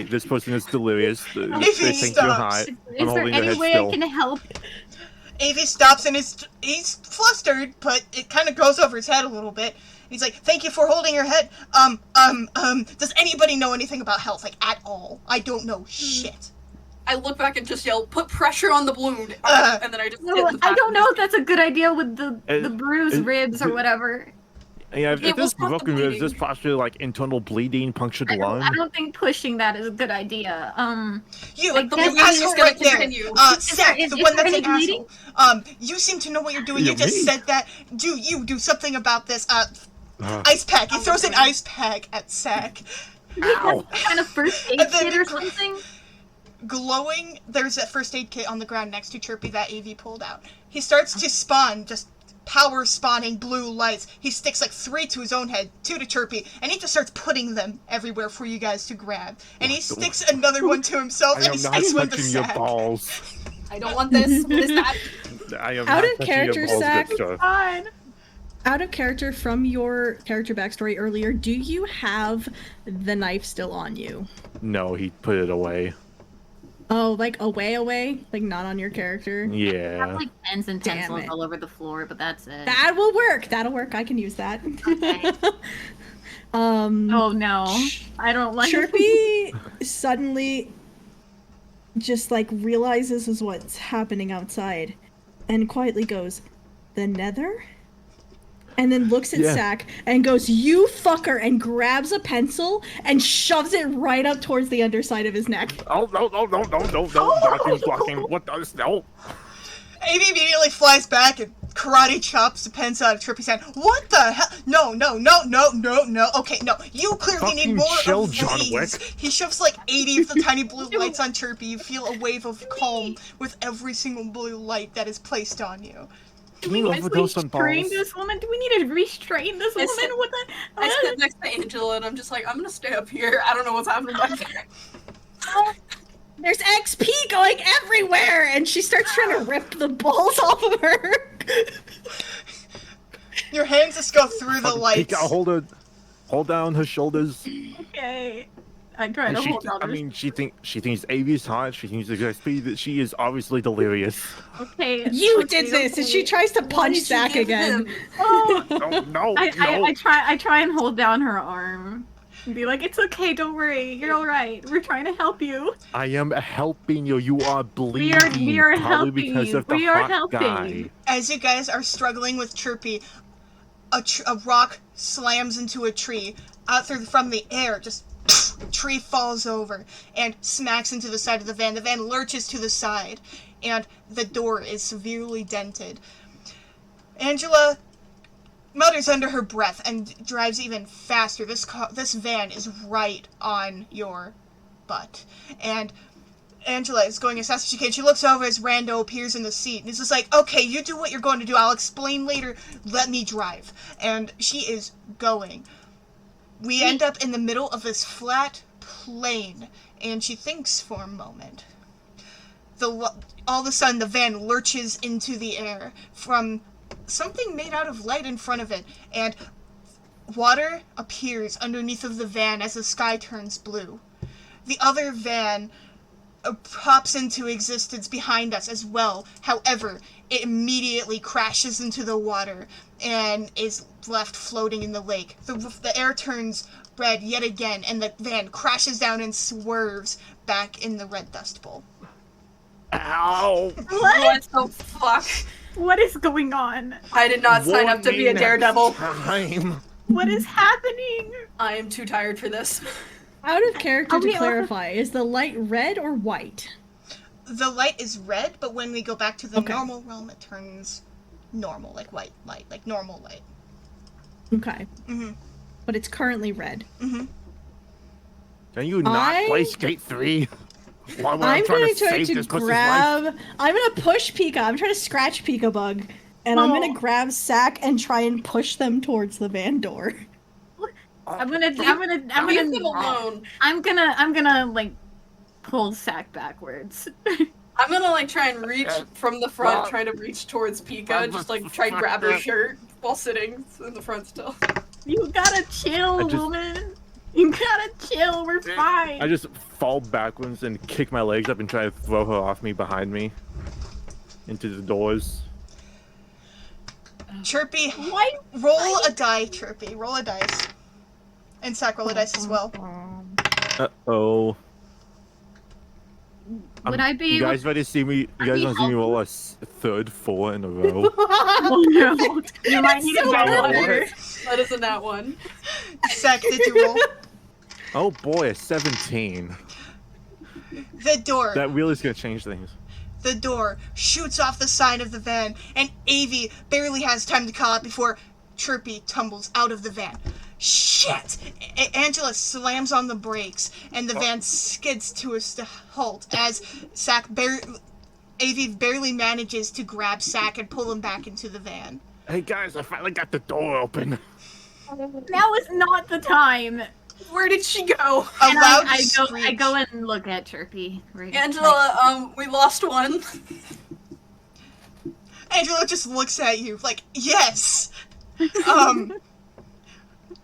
This person is delirious. They Avi think you're stops. hot. Is I'm there holding their any head way still. I can help? Avi stops and he's flustered, but it kind of goes over his head a little bit. He's like, "Thank you for holding your head. Does anybody know anything about health, like, at all? I don't know shit." I look back and just yell, "Put pressure on the balloon!" And then I just. No, hit the I back don't of know his- if that's a good idea with the bruised ribs or it- whatever. Yeah, if It this will stop the broken ribs, bleeding. this possibly like internal bleeding, punctured I lung. don't think pushing that is a good idea. You, Like, the you bleeding is asshole gonna right there. continue. Sack, is the there one that's any an bleeding? asshole. You seem to know what you're doing. Yeah, You just me. said that. Do something about this. Ugh. Ice pack. He I'm throws an listening. ice pack at Sack. Ow! Kind of first aid And then kit or the- something. Glowing, there's a first aid kit on the ground next to Chirpy that Avi pulled out. He starts to spawn, just power spawning blue lights. He sticks like 3 to his own head, 2 to Chirpy, and he just starts putting them everywhere for you guys to grab. And he sticks another one to himself, I and am he not sticks one to touching your Sack. balls. I don't want this. What is that? I am Out not of touching character, your balls, Sack. good sir. Fine. Out of character from your character backstory earlier, do you have the knife still on you? No, he put it away. Oh, like away, like not on your character? I have Yeah. like pens and Damn pencils it. all over the floor, but that's it. That will work. That'll work. I can use that. Okay. Oh no, I don't like. Chirpy suddenly just like realizes is what's happening outside and quietly goes, "The nether?" And then looks at Yeah. Sack and goes, "You fucker," and grabs a pencil and shoves it right up towards the underside of his neck. Oh no! Blocking. What does no? Avi immediately flies back and karate chops the pens out of Trippy's hand. What the hell? No. Okay, no. You clearly need Fucking more chill, of John these. Wick. He shoves like 80 of the tiny blue lights on Chirpy. You feel a wave of calm with every single blue light that is placed on you. Can we overdose on restrain balls? this woman? Do we need to restrain this woman? What the? I sit next to Angela and I'm just like, I'm gonna stay up here. I don't know what's happening back there. There's XP going everywhere, and she starts trying to rip the balls off of her. Your hands just go through the Fucking lights. peek out, hold down her shoulders. Okay. I try And to hold on. she thinks Avi's hot. She thinks XP that she is obviously delirious. Okay. You okay, did this, okay. and she tries to Why punch did you Zach give again. him? Oh, No. I try and hold down her arm. And be like, it's okay, don't worry, you're alright. We're trying to help you. I am helping you. You are bleeding. We are probably helping because you. of the We are hot helping. guy. As you guys are struggling with Chirpy, a rock slams into a tree. From the air, just tree falls over and smacks into the side of the van. The van lurches to the side, and the door is severely dented. Angela mutters under her breath and drives even faster. This van is right on your butt. And Angela is going as fast as she can. She looks over as Rando appears in the seat and is just like, okay, you do what you're going to do. I'll explain later. Let me drive. And she is going. We end up in the middle of this flat plain, and she thinks for a moment. All of a sudden, the van lurches into the air from something made out of light in front of it, and water appears underneath of the van as the sky turns blue. The other van pops into existence behind us as well. However, it immediately crashes into the water and is left floating in the lake. The air turns red yet again, and the van crashes down and swerves back in the red dust bowl. Ow! What the fuck? What is going on? I did not sign up to be a daredevil. Time. What is happening? I am too tired for this. Out of character, Are to we all- clarify, is the light red or white? The light is red, but when we go back to the Okay. normal realm, it turns normal, like white light, like normal light. Okay. Mm-hmm. But it's currently red. Mm-hmm. Can you not play Skate 3? While I'm trying going to to save this pussy's life? grab. I'm going to push Pika. I'm trying to scratch Pika Bug. And I'm going to grab Sack and try and push them towards the van door. I'm gonna Leave them alone. I'm gonna like pull Sack backwards. I'm gonna like try and reach from the front, try to reach towards Pika, just like try and grab her shirt while sitting in the front still. You gotta chill, woman. You gotta chill. We're fine. I just fall backwards and kick my legs up and try to throw her off me behind me into the doors. Chirpy, Why? roll a die, Chirpy. Roll a dice. And Sack, roll a dice as well. Uh-oh. Would I be You able? guys ready to see me? You I'd guys be want to see me roll a third 4 in a row? Oh no! You might need to So get good. water. That isn't that one. Sack, did you roll? Oh boy, a 17. The door. That really is gonna change things. The door shoots off the side of the van, and Avi barely has time to call out before Chirpy tumbles out of the van. Shit! Angela slams on the brakes, and the van skids to a halt as Avi barely manages to grab Sack and pull him back into the van. Hey guys, I finally got the door open. Now is not the time. Where did she go? A And loud I screech. go and look at Chirpy. Right. Angela, we lost one. Angela just looks at you like, yes!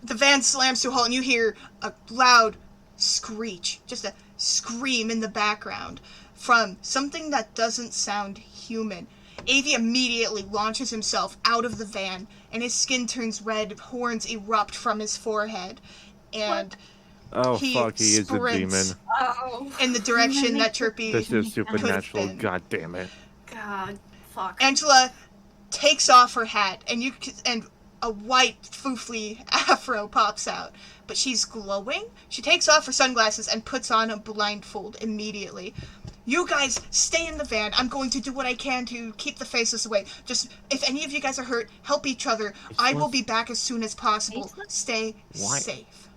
The van slams to a halt, and you hear a loud screech, just a scream in the background from something that doesn't sound human. Avi immediately launches himself out of the van, and his skin turns red, horns erupt from his forehead, and Oh he fuck, he is a demon. sprints Oh, in the direction that Chirpy This is supernatural, been. god damn it. God, fuck. Angela takes off her hat, and a white foofly afro pops out, but she's glowing. She takes off her sunglasses and puts on a blindfold immediately. You guys stay in the van. I'm going to do what I can to keep the faceless away. Just, if any of you guys are hurt, help each other. I will be back as soon as possible. Faceless? Stay Why? safe.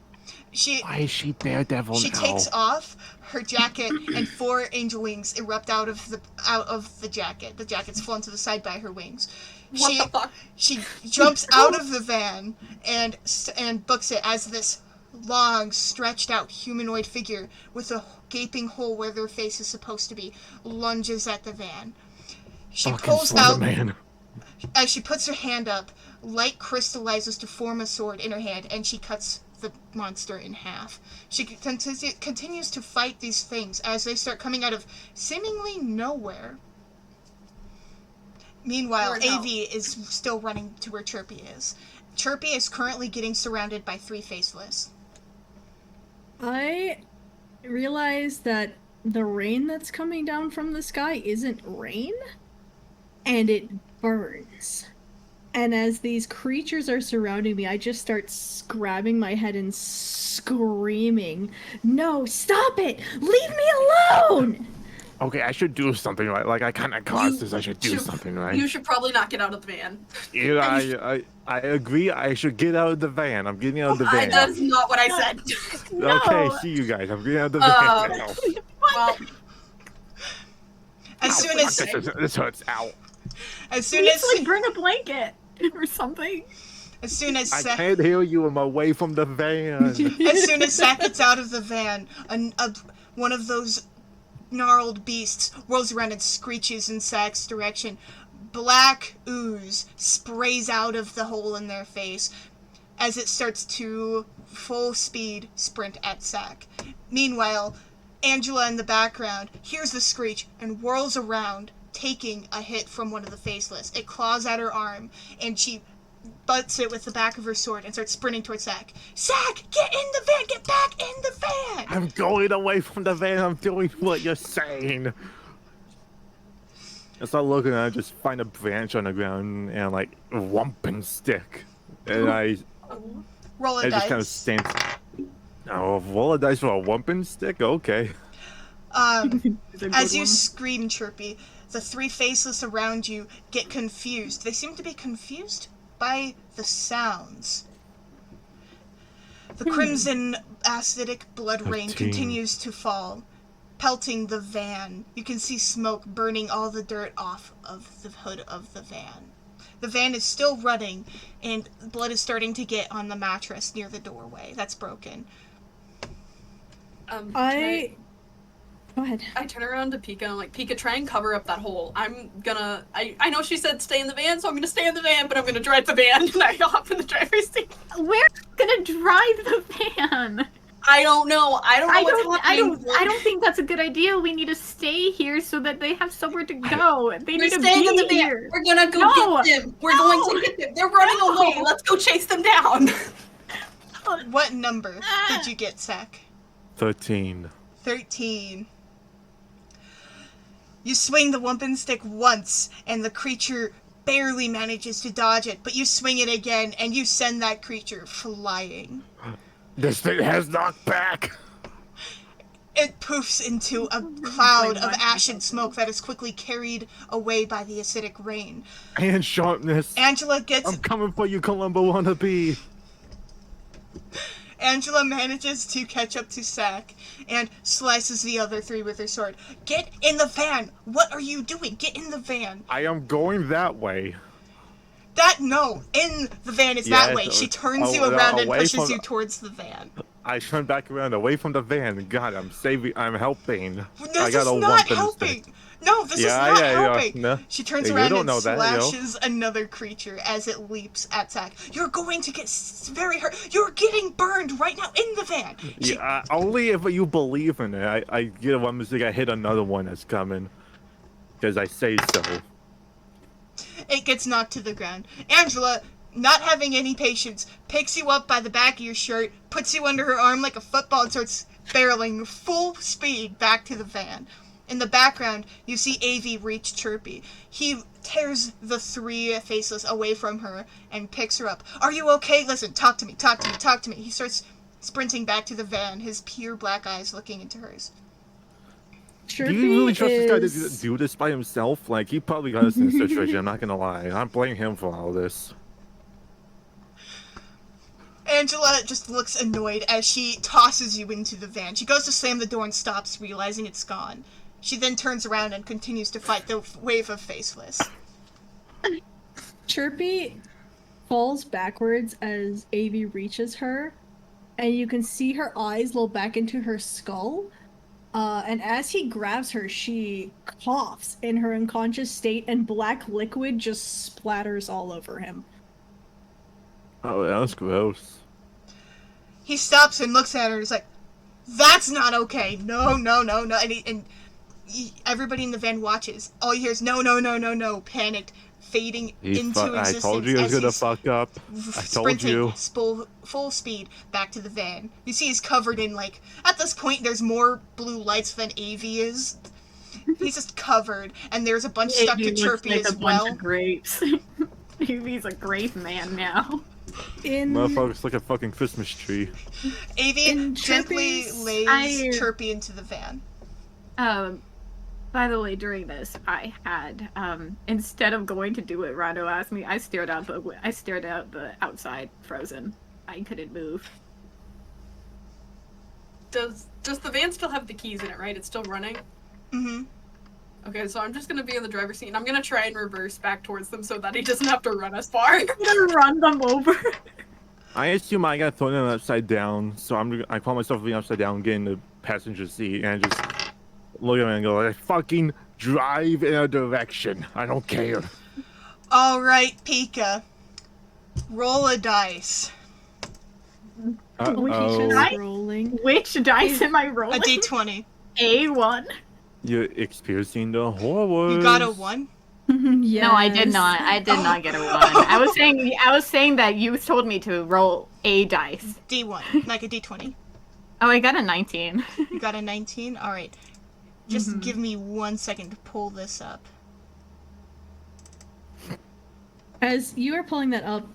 Why is she Daredevil She now? takes off her jacket, and 4 angel wings erupt out of the jacket. The jacket's flown to the side by her wings. What the fuck? She jumps out of the van and books it as this long, stretched out humanoid figure with a gaping hole where their face is supposed to be lunges at the van. She Fucking pulls Slender out, Man. as she puts her hand up, light crystallizes to form a sword in her hand, and she cuts the monster in half. She continues to fight these things as they start coming out of seemingly nowhere. Meanwhile, Or no. AV is still running to where Chirpy is. Chirpy is currently getting surrounded by 3 faceless. I realize that the rain that's coming down from the sky isn't rain, and it burns. And as these creatures are surrounding me, I just start grabbing my head and screaming, "No, stop it! Leave me alone!" Okay, I should do something right. Like, I kind of caused this. I should do something right. You should probably not get out of the van. Yeah, I agree. I should get out of the van. I'm getting out of the van. That is not what I said. No. Okay, see you guys. I'm getting out of the van now. Well, As soon as This hurts. Ow. as soon We as need to, like, bring a blanket or something. as soon as I Sa- can't hear you. I'm away from the van. as soon as Sack gets out of the van, one of those gnarled beasts whirls around and screeches in Sack's direction. Black ooze sprays out of the hole in their face as it starts to full speed sprint at Sack. Meanwhile, Angela in the background hears the screech and whirls around, taking a hit from one of the faceless. It claws at her arm, and she butts it with the back of her sword and starts sprinting towards Sack. Sack, get in the van! Get back in the van! I'm going away from the van. I'm doing what you're saying. I start looking and I just find a branch on the ground and like a whumping stick. And I Roll a just kind of dice. stand. Oh, roll a dice for a whumping stick? Okay. As you scream, Chirpy, the 3 faceless around you get confused. They seem to be confused by the sounds. The crimson acidic blood rain 13. continues to fall, pelting the van. You can see smoke burning all the dirt off of the hood of the van. The van is still running, and blood is starting to get on the mattress near the doorway. That's broken. Go ahead. I turn around to Pika and I'm like, Pika, try and cover up that hole. I know she said stay in the van, so I'm gonna stay in the van, but I'm gonna drive the van. And I hop in the driver's seat. We're gonna drive the van. I don't know. I don't know what's happening. I don't think that's a good idea. We need to stay here so that they have somewhere to go. They We're need to staying in the be van. here. We're gonna go No. get them. We're going to get them. They're running No. away. Let's go chase them down. What number did you get, Sack? 13. 13. You swing the whumping stick once, and the creature barely manages to dodge it, but you swing it again, and you send that creature flying. This thing has knockback. It poofs into a cloud of ash and smoke that is quickly carried away by the acidic rain. And sharpness. Angela coming for you, Columbo wannabe. Angela manages to catch up to Sack and slices the other 3 with her sword. Get in the van! What are you doing? Get in the van! I am going that way. No! In the van is that way. She turns you around and pushes you towards the van. I turn back around away from the van. God, I'm helping. I This got is a not whumping helping! stick. No, this is not helping! No. She turns You around don't and know that, yo. slashes another creature as it leaps at Sack. You're going to get very hurt. You're getting burned right now in the van. Yeah, only if you believe in it. I get one mistake. I hit another one that's coming. Because I say so. It gets knocked to the ground. Angela, not having any patience, picks you up by the back of your shirt, puts you under her arm like a football, and starts barreling full speed back to the van. In the background, you see AV reach Chirpy. He tears the 3 faceless away from her and picks her up. Are you okay? Listen, talk to me, talk to me, talk to me. He starts sprinting back to the van, his pure black eyes looking into hers. Do you really trust this guy to is- do this by himself? Like, he probably got us in this situation. I'm not gonna lie. I'm blaming him for all this. Angela just looks annoyed as she tosses you into the van. She goes to slam the door and stops, realizing it's gone. She then turns around and continues to fight the wave of faceless. Chirpy falls backwards as Avi reaches her, and you can see her eyes roll back into her skull. And as he grabs her, she coughs in her unconscious state, and black liquid just splatters all over him. Oh, that was gross. He stops and looks at her and is like, "That's not okay. No, no, no, no." And everybody in the van watches. All you hear is, "No, no, no, no, no," panicked, fading into existence. I told you he was as gonna he's fuck up. I told you. sprinting full speed back to the van. You see he's covered in, like, at this point there's more blue lights than AV is. He's just covered, and there's a bunch stuck to Chirpy like as a well. bunch of grapes. He's a grape man now. Motherfuckers like a fucking Christmas tree. AV gently Chirpy's- lays Chirpy into the van. By the way, during this, I had instead of going to do what Rondo asked me, I stared out the outside, frozen. I couldn't move. Does the van still have the keys in it, right? It's still running? Mm-hmm. Okay, so I'm just gonna be in the driver's seat, and I'm gonna try and reverse back towards them so that he doesn't have to run as far. I'm gonna run them over. I assume I got thrown in upside down, so I call myself being upside down, get in the passenger seat, and just look at him and go, "I fucking drive in a direction. I don't care." Alright, Pika. Roll a dice. Oh, he's Uh-oh. just rolling. Which dice am I A rolling? d20. A1. You're experiencing the horrors. You got a 1? Yes. No, I did not. I did not get a 1. I was saying that you told me to roll a dice. D1. Like a d20. Oh, I got a 19. You got a 19? Alright. Just give me 1 second to pull this up. As you are pulling that up,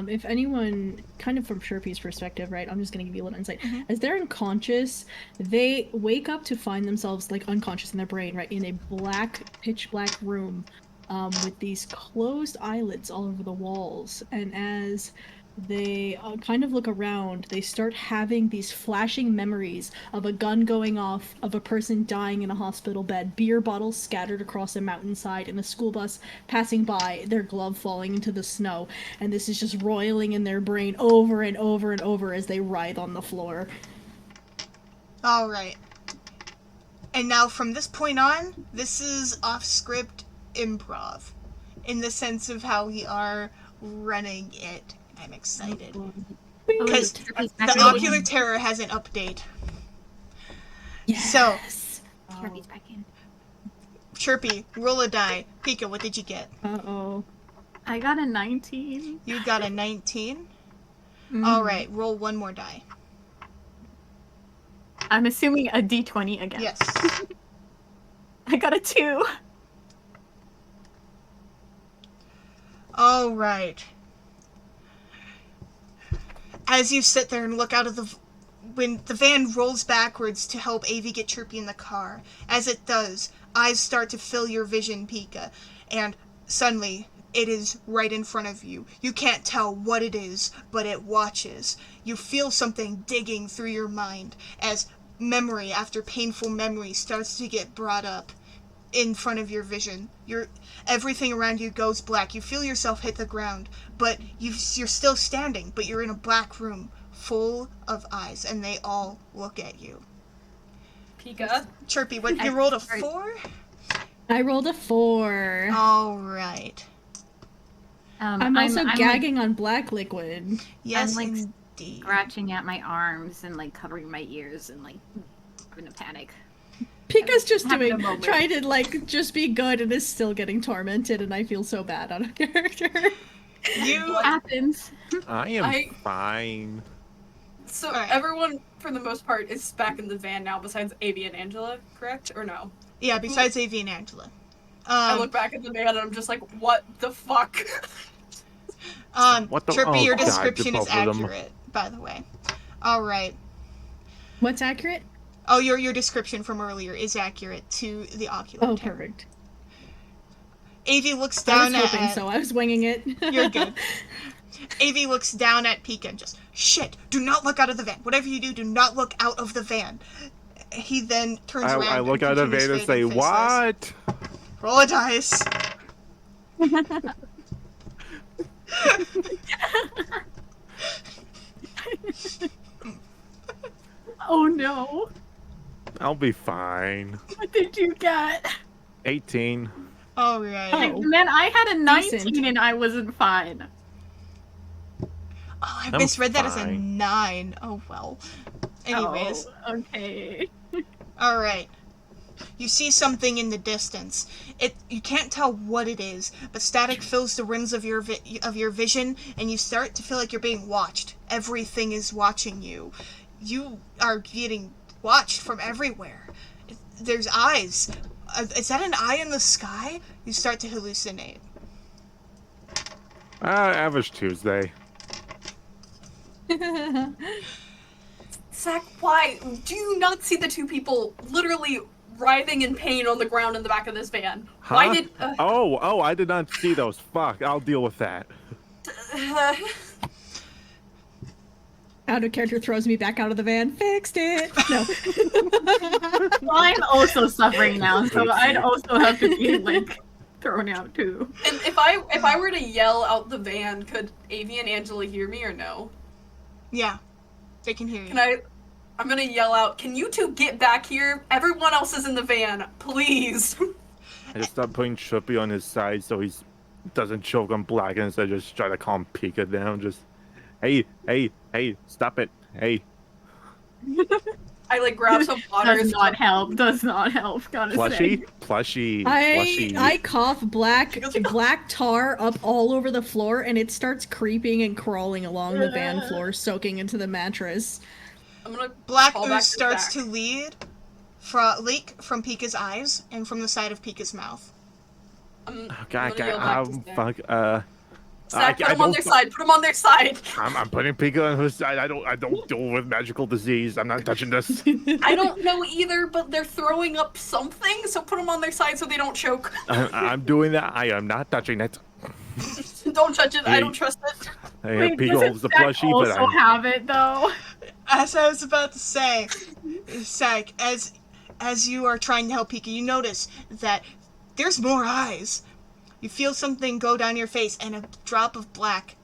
if anyone, kind of from Chirpy's perspective, right, I'm just gonna give you a little insight. As they're unconscious, they wake up to find themselves, like, unconscious in their brain, right, in a pitch black room, with these closed eyelids all over the walls. And as they kind of look around, they start having these flashing memories of a gun going off, of a person dying in a hospital bed, beer bottles scattered across a mountainside, and a school bus passing by, their glove falling into the snow. And this is just roiling in their brain over and over and over as they writhe on the floor. Alright. And now from this point on, this is off-script improv. In the sense of how we are running it. I'm excited. Because the Ocular Terror has an update. Yes. So, Chirpy's back in. Chirpy, roll a die. Pika, what did you get? Uh-oh. I got a 19. You got a 19? Mm. Alright, roll one more die. I'm assuming a d20 again. Yes. I got a 2. Alright. As you sit there and look out of when the van rolls backwards to help Avi get Chirpy in the car, as it does, eyes start to fill your vision, Pika, and suddenly it is right in front of you. You can't tell what it is, but it watches. You feel something digging through your mind as memory after painful memory starts to get brought up in front of your vision. Everything around you goes black. You feel yourself hit the ground, but you're still standing, but you're in a black room full of eyes, and they all look at you. Pika. Chirpy, what, you rolled a 4? I rolled a 4. Alright. I'm also like, gagging on black liquid. Yes, like, indeed. scratching at my arms and like covering my ears and like having a panic. Pika's just Having a moment. trying to, like, just be good and is still getting tormented, and I feel so bad on a character. You What happens? I am I- fine. So Alright. everyone, for the most part, is back in the van now, besides Avi and Angela, correct? Or no? Yeah, besides Avi and Angela. I look back at the van and I'm just like, what the fuck? What the- Chirpy, oh, your God, description is both of them. accurate, by the way. Alright. What's accurate? Oh, your description from earlier is accurate to the ocular Oh, terror. perfect. Avi looks I down was hoping at... so. I was winging it. You're good. Avi looks down at Pika and just, shit, do not look out of the van. Whatever you do not look out of the van. He then turns around I look and out of the continues van and say, fading faceless. what? Roll a dice. Oh no. I'll be fine. What did you get? 18. All right. Oh. Man, I had a 19 Decent. and I wasn't fine. Oh, I I'm misread that as a fine. 9. Oh, well. Anyways. Oh, okay. All right. You see something in the distance. You can't tell what it is, but static fills the rims of your vision, and you start to feel like you're being watched. Everything is watching you. You are getting watched from everywhere. There's eyes. Is that an eye in the sky? You start to hallucinate. Average Tuesday. Zach, why? Do you not see the two people literally writhing in pain on the ground in the back of this van? Huh? Why did... Oh, I did not see those. Fuck, I'll deal with that. Out of character throws me back out of the van. Fixed it. No. Well, I'm also suffering now, so I'd also have to be like thrown out too. And if I were to yell out the van, could Avi and Angela hear me or no? Yeah. They can hear you. I'm gonna yell out, can you two get back here? Everyone else is in the van, please. I just start putting Trippy on his side so he doesn't choke on Black, and instead just try to calm Pika down. Just, hey, stop it. Hey. I like grab some water. Does not help. Does not help. Gotta say. Plushie. I cough black tar up all over the floor, and it starts creeping and crawling along the van floor, soaking into the mattress. I'm gonna Black call back ooze to starts Zach. to leak from Pika's eyes and from the side of Pika's mouth. I'm God, gonna yell back to Zach. fuck. Zach, put them on their side. Put them on their side. I'm putting Pika on his side. I don't deal with magical disease. I'm not touching this. I don't know either, but they're throwing up something, so put them on their side so they don't choke. I'm doing that. I am not touching it. Don't touch it. I don't trust it. Hey, Wait, Pika doesn't holds the Zach plushie, but also have it though? As I was about to say, Zach, as you are trying to help Pika, you notice that there's more eyes. You feel something go down your face, and a drop of black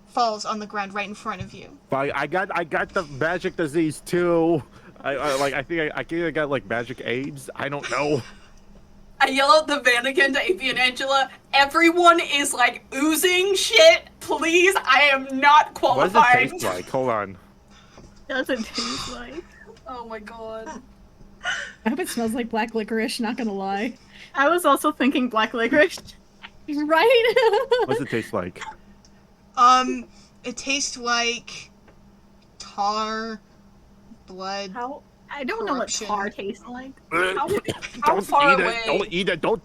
falls on the ground right in front of you. I got the magic disease too. I think I got like magic AIDS. I don't know. I yell out the van again to Avi and Angela. Everyone is like oozing shit. Please, I am not What does qualified. it taste like? Hold on. Doesn't taste like. Oh my god. I hope it smells like black licorice, not gonna lie. I was also thinking black licorice. Right? What does it taste like? It tastes like tar, blood. How? I don't know what Corruption. tar tastes like. How Don't far eat away? it. Don't eat it. Don't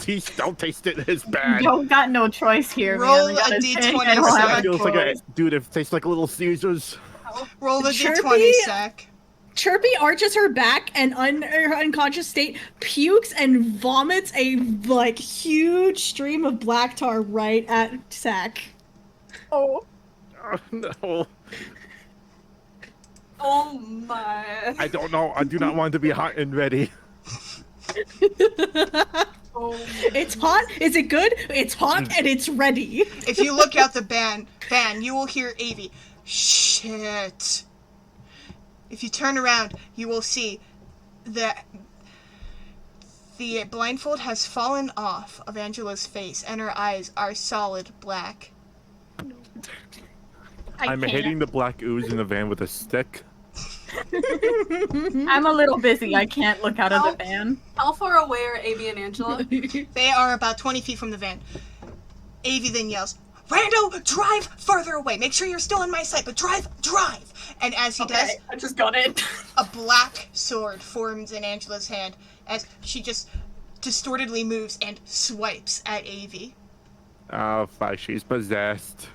taste it. It's bad. You don't got no choice here, Roll man. I gotta a say, D20, I don't Zach. have It a feels like choice. dude. It tastes like Little Caesars. Roll the Chirpy? D20, Zach. Chirpy arches her back and her unconscious state pukes and vomits a like huge stream of black tar right at Sack. Oh. Oh, no. Oh my. I don't know. I do not want to be hot and ready. Oh. It's hot. Is it good? It's hot and it's ready. If you look out the van, you will hear Avi. Shit. If you turn around, you will see that the blindfold has fallen off of Angela's face, and her eyes are solid black. I'm hitting the black ooze in the van with a stick. I'm a little busy. I can't look out of the van. How far away are Avi and Angela? They are about 20 feet from the van. Avi then yells, Rando, drive further away. Make sure you're still in my sight, but drive. And as he does, I just got it. a black sword forms in Angela's hand as she just distortedly moves and swipes at Avi. Oh, fuck. She's possessed.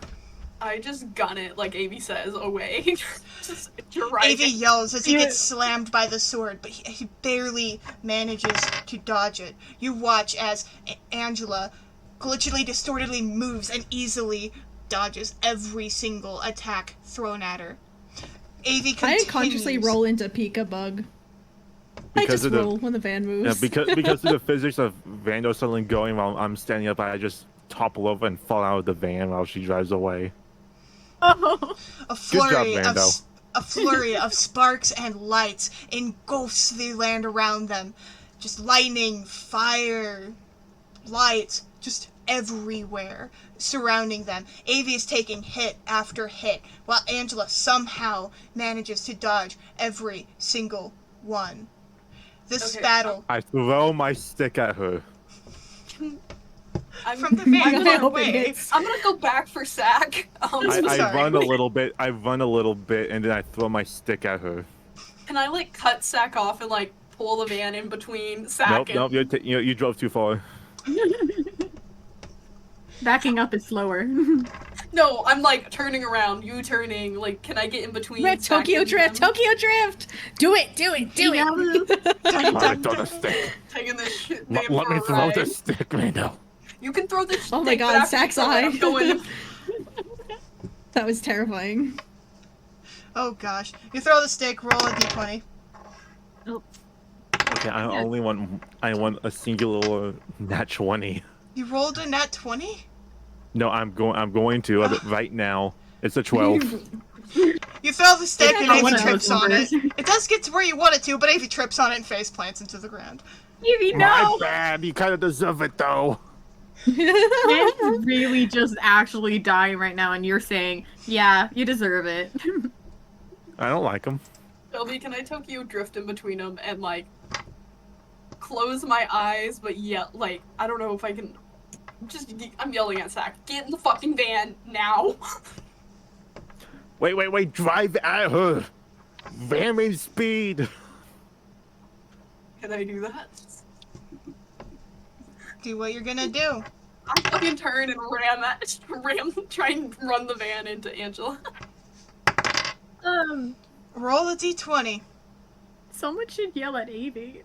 I just gun it, like Amy says, away. Just driving. Avi yells as he gets slammed by the sword, but he barely manages to dodge it. You watch as Angela glitchily, distortedly moves and easily dodges every single attack thrown at her. Avi continues. I unconsciously roll into Pika Bug. I just roll when the van moves. Yeah, because of the physics of Vando suddenly going while I'm standing up, I just topple over and fall out of the van while she drives away. Oh. A flurry Good job, Vando. a flurry of sparks and lights engulfs the land around them. Just lightning, fire, light, just everywhere surrounding them. Avi is taking hit after hit, while Angela somehow manages to dodge every single one. This battle... I throw my stick at her. From the van I far hope it away. hits. I'm gonna go back for Sack. I sorry. run a little bit, and then I throw my stick at her. Can I like cut Sack off and like pull the van in between Sack Nope, and... you drove too far. Backing up is slower. No, I'm like turning around, you turning. Like, can I get in between? Red Sack Tokyo and Drift! them? Tokyo Drift! Do it! I throw the stick. Taking this shit. Let van me for a throw ride. the stick, Rando. You can throw this. Oh my stick, but god, after you Sack's throw it, eye. I'm going. That was terrifying. Oh gosh. You throw the stick, roll a d20. Okay, I want a singular nat 20. You rolled a nat 20? No, I'm going to right now. It's a 12. You throw the stick and not Avi one of trips those on it. numbers. It does get to where you want it to, but Avi trips on it and face plants into the ground. Evie, My no! bad. You kind of deserve it though. Man's really just actually dying right now, and you're saying, yeah, you deserve it. I don't like him. Shelby, can I Tokyo Drift in between them and like close my eyes, but yeah, like I don't know if I can. I'm yelling at Sack. Get in the fucking van now. Wait. Drive at her. Van means speed. Can I do that? Do what you're gonna do. I fucking turn and try and run the van into Angela. Roll a d20. Someone should yell at Evie.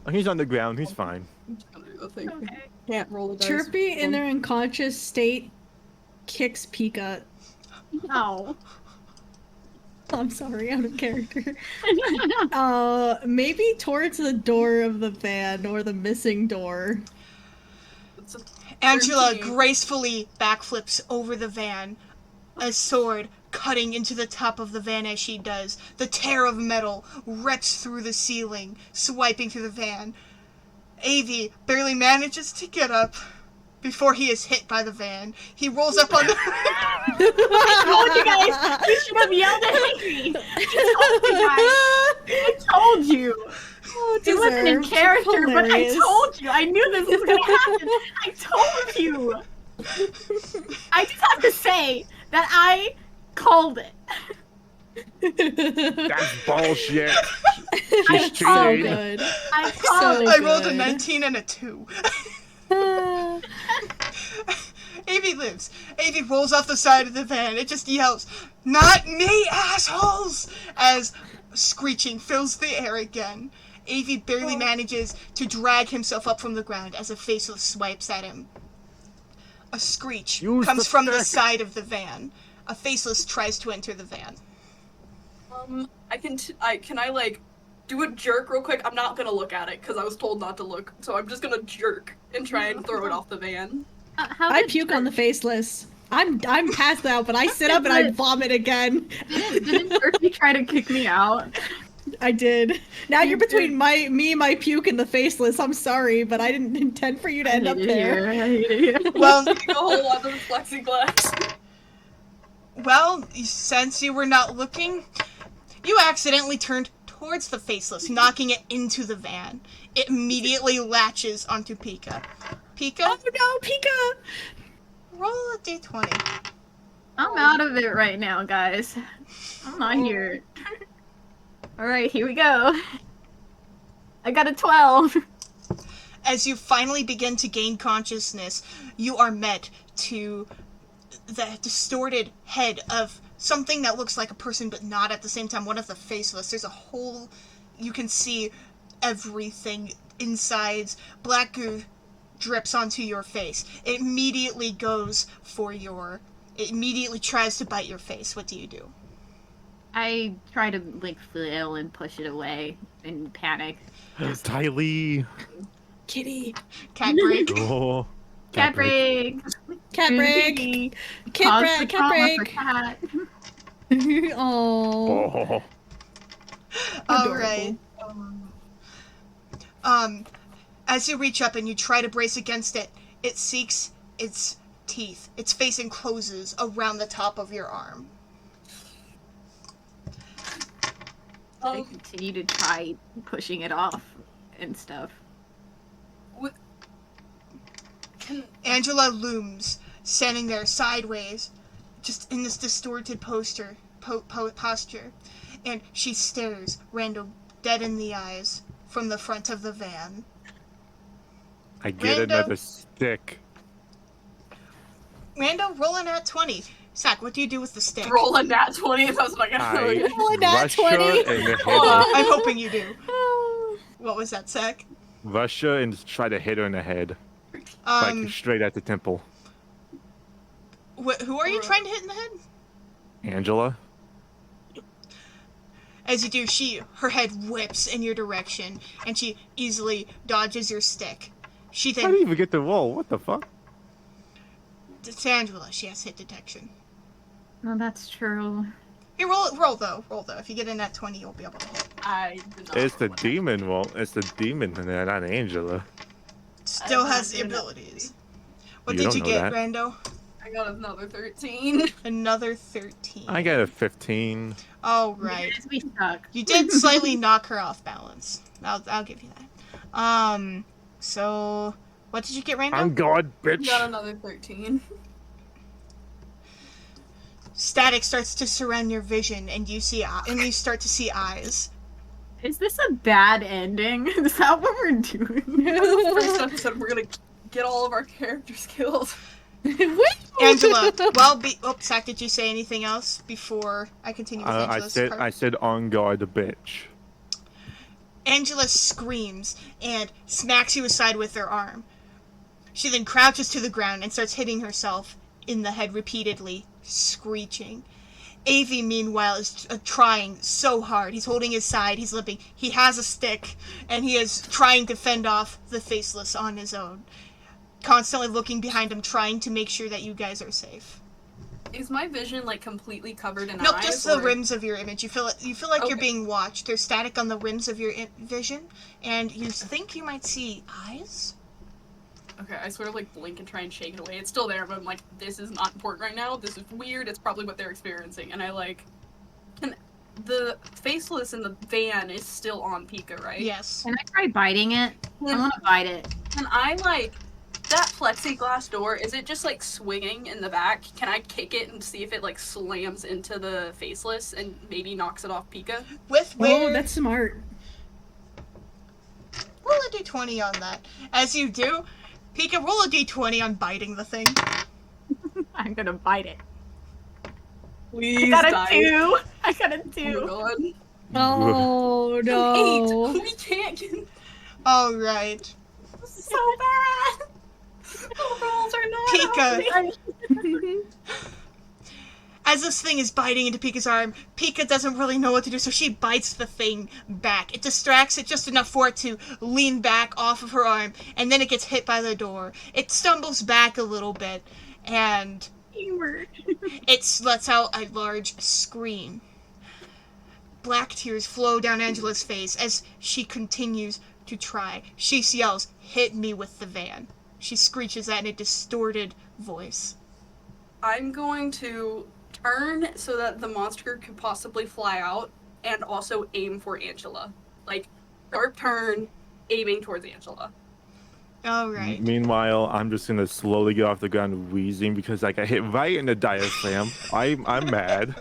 Oh, he's on the ground. He's fine. I'm just gonna do the thing. Okay. Can't roll the dice. Chirpy, in their unconscious state, kicks Pika. Oh. I'm sorry, out of character. Maybe towards the door of the van or the missing door. It's a Angela 13. gracefully backflips over the van, a sword cutting into the top of the van as she does. The tear of metal rips through the ceiling, swiping through the van. Avi barely manages to get up before he is hit by the van. He rolls up on the... I told you guys! You should have yelled at me! I told you! Oh, It wasn't in deserved. character, but I Hilarious. told you! I knew this was gonna happen! I told you! I just have to say that I called it. That's bullshit. I She's called cheating. Good. I called So- I rolled a good. 19 and a 2. Avi lives. Avi rolls off the side of the van. It just yells, "Not me, assholes!" as screeching fills the air again. Avi barely manages to drag himself up from the ground as a faceless swipes at him. A screech Use comes the from the stick. side of the van. A faceless tries to enter the van. Can I like do a jerk real quick? I'm not gonna look at it because I was told not to look, so I'm just gonna jerk and try and throw it off the van. How I did puke on the faceless. I'm passed out, but I sit up and I vomit again. Didn't Turkey try to kick me out? I did. Now you're between my puke, and the faceless. I'm sorry, but I didn't intend for you to end up there. I hate it here. Well, Taking a whole lot of plexiglass. since you were not looking, you accidentally turned towards the faceless, knocking it into the van. It immediately latches onto Pika. Pika, Oh no, Pika! roll a d20. I'm out of it right now, guys. I'm not here. Alright, here we go. I got a 12. As you finally begin to gain consciousness, you are met to the distorted head of something that looks like a person but not at the same time, one of the faceless. There's a whole, you can see everything insides. Black goo drips onto your face. It immediately it immediately tries to bite your face. What do you do? I try to like flail and push it away in panic. Tylee. Kitty. Cat break. Oh. Cat break. Cat break. Kitty. Cat Pause break. for Cat trauma for break. cat. Oh. Oh. All right. As you reach up and you try to brace against it, it seeks its teeth. Its face encloses around the top of your arm. I continue to try pushing it off and stuff. Angela looms, standing there sideways, just in this distorted posture, and she stares Randall dead in the eyes from the front of the van. I get Rando. another stick. Rando, roll an at 20. Zach, what do you do with the stick? Roll a nat 20. That's what I I got. Roll a nat rush her 20. and hit Oh, her. I'm hoping you do. What was that, Zach? Rush her and try to hit her in the head. Um, Like straight at the temple. who are you trying to hit in the head? Angela? As you do, her head whips in your direction, and she easily dodges your stick. She I didn't then, even get the roll. What the fuck? it's Angela, she has hit detection. No, that's true. Here, roll though. If you get in that 20, you'll be able to hit. I did not It's the roll a nat demon roll. It's the demon in there, not Angela. Still I has the don't know. abilities. What You did don't you know get, that. Rando? I got another 13. Another 13. I got a 15. Oh, right. Yes, we suck. You did slightly knock her off balance. I'll give you that. So, what did you get, Rando? I'm God, bitch. Got another 13. Static starts to surround your vision, and you start to see eyes. Is this a bad ending? Is that what we're doing? First episode, we're gonna get all of our character skills. Angela, Zach, did you say anything else before I continue with Angela's part? I said on guard, bitch. Angela screams and smacks you aside with her arm. She then crouches to the ground and starts hitting herself in the head repeatedly, screeching. Avi, meanwhile, is trying so hard. He's holding his side, he's limping. He has a stick, and he is trying to fend off the faceless on his own. Constantly looking behind him, trying to make sure that you guys are safe. Is my vision like completely covered in Nope, eyes? just the or- rims of your image. You feel like you're Okay. being watched. There's static on the rims of your vision, and you think you might see eyes. Okay, I sort of like blink and try and shake it away. It's still there, but I'm like, this is not important right now. This is weird. It's probably what they're experiencing. And I like, the faceless in the van is still on Pika, right? Yes. Can I try biting it? I want to bite it. Can I like that plexiglass door? Is it just like swinging in the back? Can I kick it and see if it like slams into the faceless and maybe knocks it off Pika? With where? Oh, that's smart. Roll a d20 on that. As you do, Pika, roll a d20 on biting the thing. I'm gonna bite it. Please I got die. a 2. I got a Oh 2. my god. Oh Eight. no. We can't get Alright. this is so bad. The rolls are not Pika. As this thing is biting into Pika's arm, Pika doesn't really know what to do, so she bites the thing back. It distracts it just enough for it to lean back off of her arm, and then it gets hit by the door. It stumbles back a little bit, and it lets out a large scream. Black tears flow down Angela's face as she continues to try. She yells, "Hit me with the van." She screeches that in a distorted voice. I'm going to turn so that the monster could possibly fly out and also aim for Angela. Like, sharp turn, aiming towards Angela. Alright. Meanwhile, I'm just gonna slowly get off the ground wheezing because I got hit right in the diaphragm. I'm mad.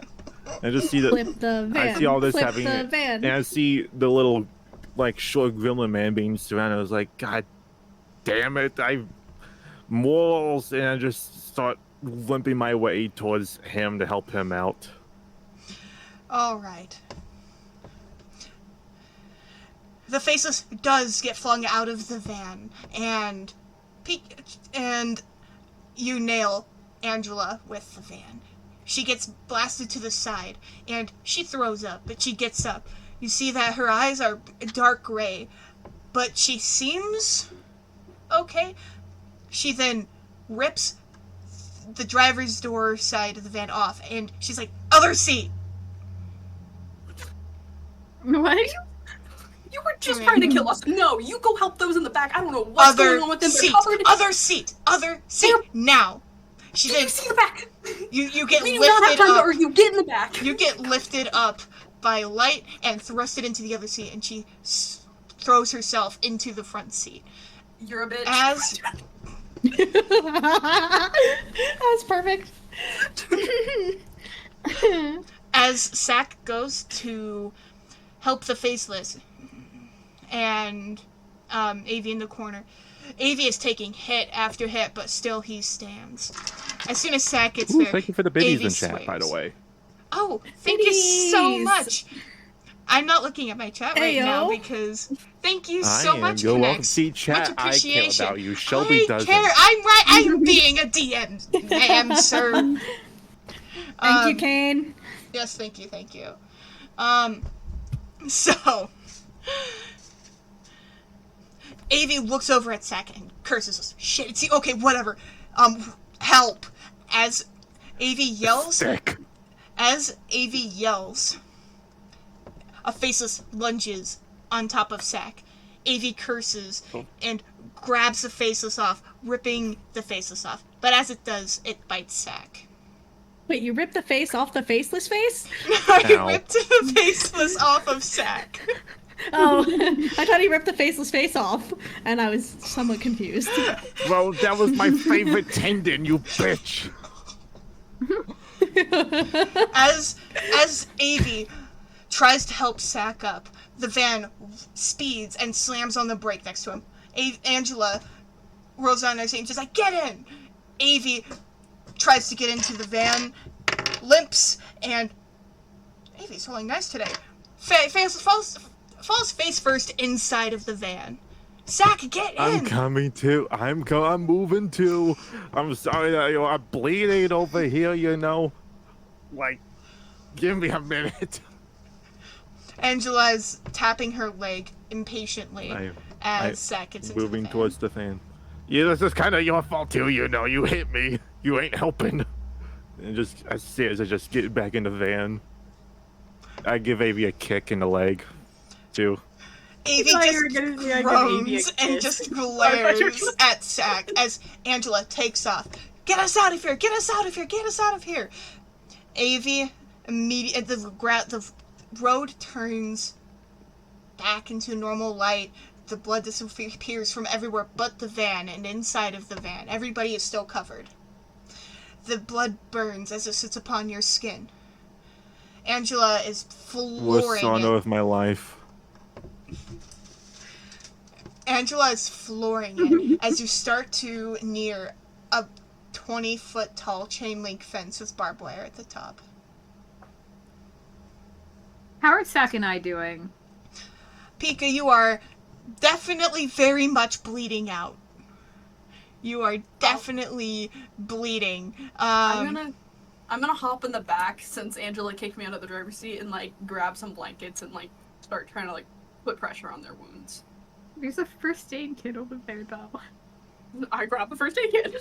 And just see Flip the van. I see all this Flip happening, the van. and I see the little, like, short gremlin man being surrounded. I was like, God damn it! Morals, and I just start limping my way towards him to help him out. All right. The Faceless does get flung out of the van, and you nail Angela with the van. She gets blasted to the side, and she throws up, but she gets up. You see that her eyes are dark gray, but she seems okay. She then rips the driver's door side of the van off, and she's like, other seat! What? You were just trying to kill us. No, you go help those in the back. I don't know what's going on with them. Seat. They're covered. Other seat! Other seat! Now! She Can you see the back? You get We do lifted not have time up. to argue. Get in the back. You get lifted up by light and thrusted into the other seat, and she throws herself into the front seat. You're a bitch. As That's perfect. as Sack goes to help the Faceless, and Avi in the corner. Avi is taking hit after hit, but still he stands. As soon as Sack gets Ooh, there, thank you for the biddies Avi in chat, by the sways. way. Oh, thank you so Biddies. much. I'm not looking at my chat right now Ayo. because thank you so I much, am. You're welcome. Connects. See, Much chat, I care appreciation. about you. Shelby I doesn't. care. I'm right. I'm being a DM, ma'am, sir. Thank you, Kane. Yes, thank you, thank you. So Avi looks over at Sack and curses us. Shit, it's okay, whatever. Help. As Avi yells, Sick. a Faceless lunges on top of Sack. Avi curses and grabs the Faceless off, ripping the Faceless off. But as it does, it bites Sack. Wait, you ripped the face off the faceless face? I Ow. ripped the Faceless off of Sack. Oh, I thought he ripped the faceless face off, and I was somewhat confused. Well, that was my favorite tendon, you bitch. As Avi tries to help Sack up, the van speeds and slams on the brake next to him. Angela rolls on her seat and she's like, "Get in!" Avi tries to get into the van, limps, and Avi's rolling nice today. Falls face first inside of the van. Sack, get in! I'm coming too. I'm moving too. I'm sorry that I'm bleeding over here, you know. Like, give me a minute. Angela is tapping her leg impatiently I- as Sack gets into the Moving van. towards the fan. Yeah, this is kind of your fault too, you know. You hit me. You ain't helping. And just as soon as I just get back in the van, I give Avi a kick in the leg, too. Avi thought you were just gonna say I give Avi a groans and kiss. just glares at Sack as Angela takes off. Get us out of here! Get us out of here! Get us out of here! Avi immediately the road turns back into normal light. The blood disappears from everywhere but the van, and inside of the van, everybody is still covered. The blood burns as it sits upon your skin. Angela is Worst flooring honor it. of my life. Angela is flooring it as you start to near a 20-foot tall chain link fence with barbed wire at the top. How are Sack and I doing? Pika, you are definitely very much bleeding out. You are definitely bleeding. I'm gonna hop in the back since Angela kicked me out of the driver's seat and like grab some blankets and like start trying to like put pressure on their wounds. There's a first aid kit over there, though. I grab the first aid kit.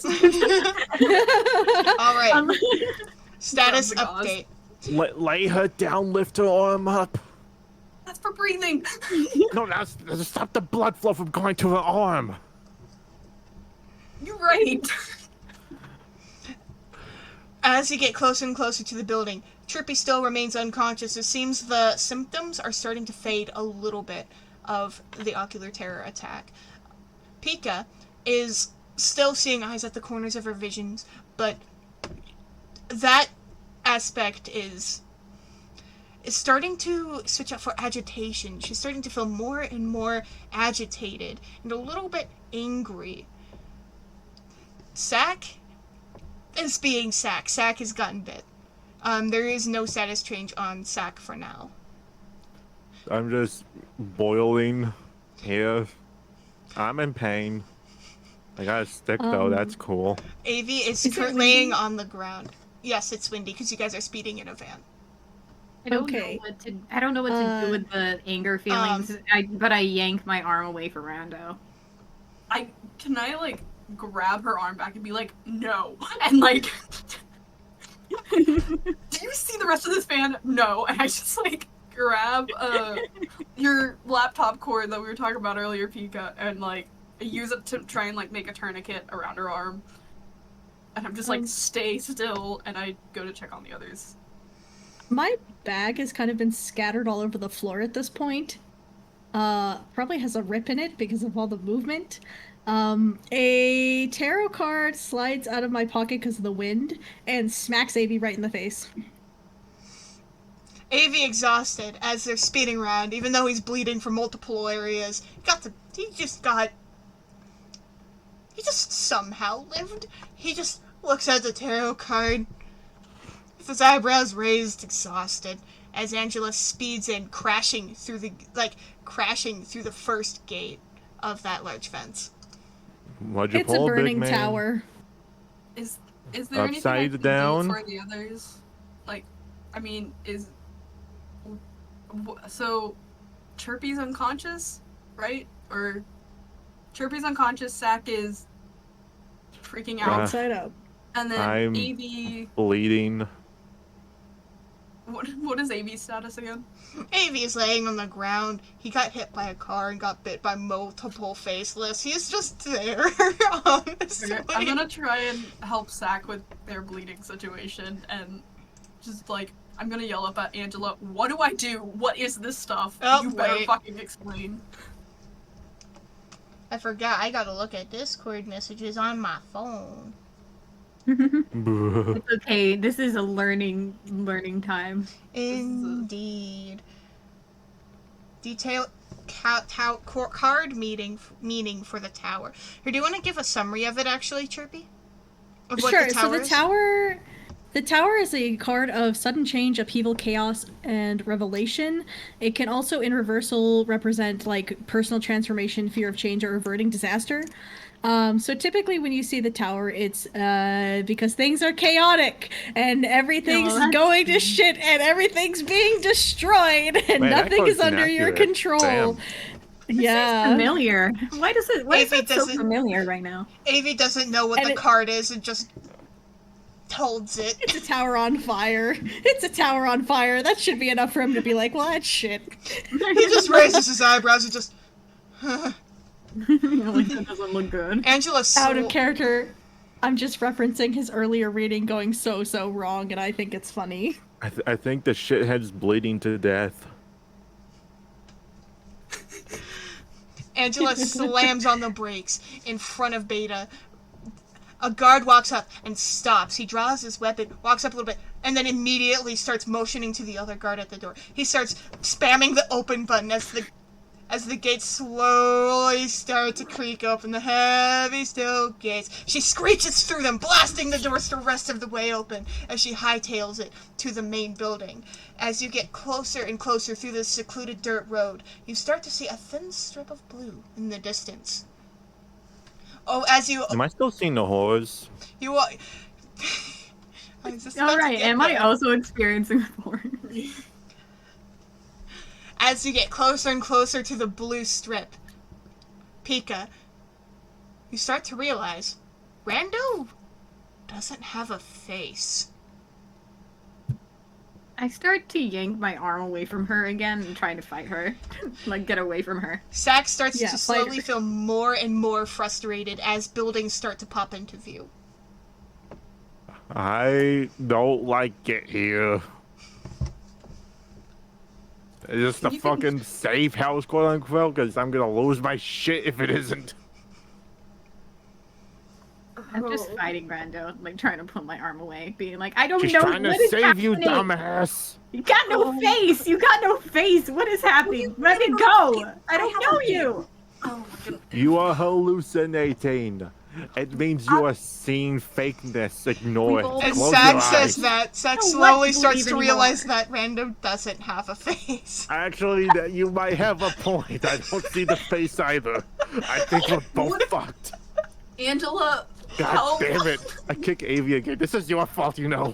All right. Status Grab the gauze. update. Lay her down, lift her arm up. That's for breathing. No, that's stop the blood flow from going to her arm. You're right. As you get closer and closer to the building, Trippy still remains unconscious. It seems the symptoms are starting to fade a little bit of the ocular terror attack. Pika is still seeing eyes at the corners of her visions, but that aspect is starting to switch up for agitation. She's starting to feel more and more agitated and a little bit angry. Sack is being Sack. Sack has gotten bit. There is no status change on Sack for now. I'm just boiling here. I'm in pain. I got a stick though. That's cool. Avi is Is it laying windy? on the ground. Yes, it's windy because you guys are speeding in a van. I don't Okay. know what to do with the anger feelings. But I yank my arm away from Rando. Can I like grab her arm back and be like, no, and like, do you see the rest of this van? No, and I just like grab your laptop cord that we were talking about earlier, Pika, and like use it to try and like make a tourniquet around her arm, and I'm just like, stay still, and I go to check on the others. My bag has kind of been scattered all over the floor at this point. Probably has a rip in it because of all the movement. A tarot card slides out of my pocket because of the wind and smacks Avi right in the face. Avi exhausted as they're speeding around, even though he's bleeding from multiple areas. He just somehow lived. He just looks at the tarot card with his eyebrows raised, exhausted, as Angela speeds in, crashing through the first gate of that large fence. What'd you It's a pull, big burning man? tower. Is there anything I Upside can down? do for the others? Like, I mean, so Chirpy's unconscious, right? Or Chirpy's unconscious, Sack is freaking out, Uh, Side up. and then I'm Avi. bleeding. What is Avi's status again? Avi is laying on the ground. He got hit by a car and got bit by multiple faceless. He's just there, honestly. Okay, I'm gonna try and help Sack with their bleeding situation, and just like, I'm gonna yell up at Angela, what do I do? What is this stuff? Oh, You better wait. fucking explain. I forgot, I gotta look at Discord messages on my phone. It's okay. This is a learning time. Indeed. Detail card meaning for the tower. Here, do you want to give a summary of it, actually, Chirpy? Of what Sure. the tower is? The tower is a card of sudden change, upheaval, chaos, and revelation. It can also, in reversal, represent like personal transformation, fear of change, or averting disaster. So typically when you see the tower, it's because things are chaotic and everything's going to shit and everything's being destroyed and Man, that nothing is card's under your inaccurate. control. Damn. Yeah. Familiar. Why is Avi it so doesn't- familiar right now? Avi doesn't know what And the it- card is and just holds it. It's a tower on fire. It's a tower on fire. That should be enough for him to be like, well, that's shit. He just raises his eyebrows and just... That doesn't look good. Angela Out of character, I'm just referencing his earlier reading going so wrong, and I think it's funny. I think the shithead's bleeding to death. Angela slams on the brakes in front of Beta. A guard walks up and stops. He draws his weapon, walks up a little bit, and then immediately starts motioning to the other guard at the door. He starts spamming the open button as the gates slowly start to creak open, the heavy steel gates. She screeches through them, blasting the doors the rest of the way open as she hightails it to the main building. As you get closer and closer through this secluded dirt road, you start to see a thin strip of blue in the distance. Oh, as you... Am I still seeing the horrors? You are... Alright, am I also experiencing porn? As you get closer and closer to the blue strip, Pika, you start to realize Rando doesn't have a face. I start to yank my arm away from her again and try to fight her. Like, get away from her. Sack starts Yeah, to fight slowly her. feel more and more frustrated as buildings start to pop into view. I don't like it here. Is this the You can- fucking safe house, quote unquote? Because I'm gonna lose my shit if it isn't. I'm just fighting Rando, like trying to pull my arm away, being like, I don't She's know trying what to is save you, happening. dumbass. You got no face. You got no face. What is happening? Let it go. I don't know you. Oh my goodness. You are hallucinating. It means you are seeing fakeness. Ignore it. We've all And Close Zach your says eyes. that. Zach Don't slowly let starts believe to anymore. realize that Rando doesn't have a face. Actually, you might have a point. I don't see the face either. I think we're both What if- fucked. Angela, God help. damn it. I kick Avi again. This is your fault, you know.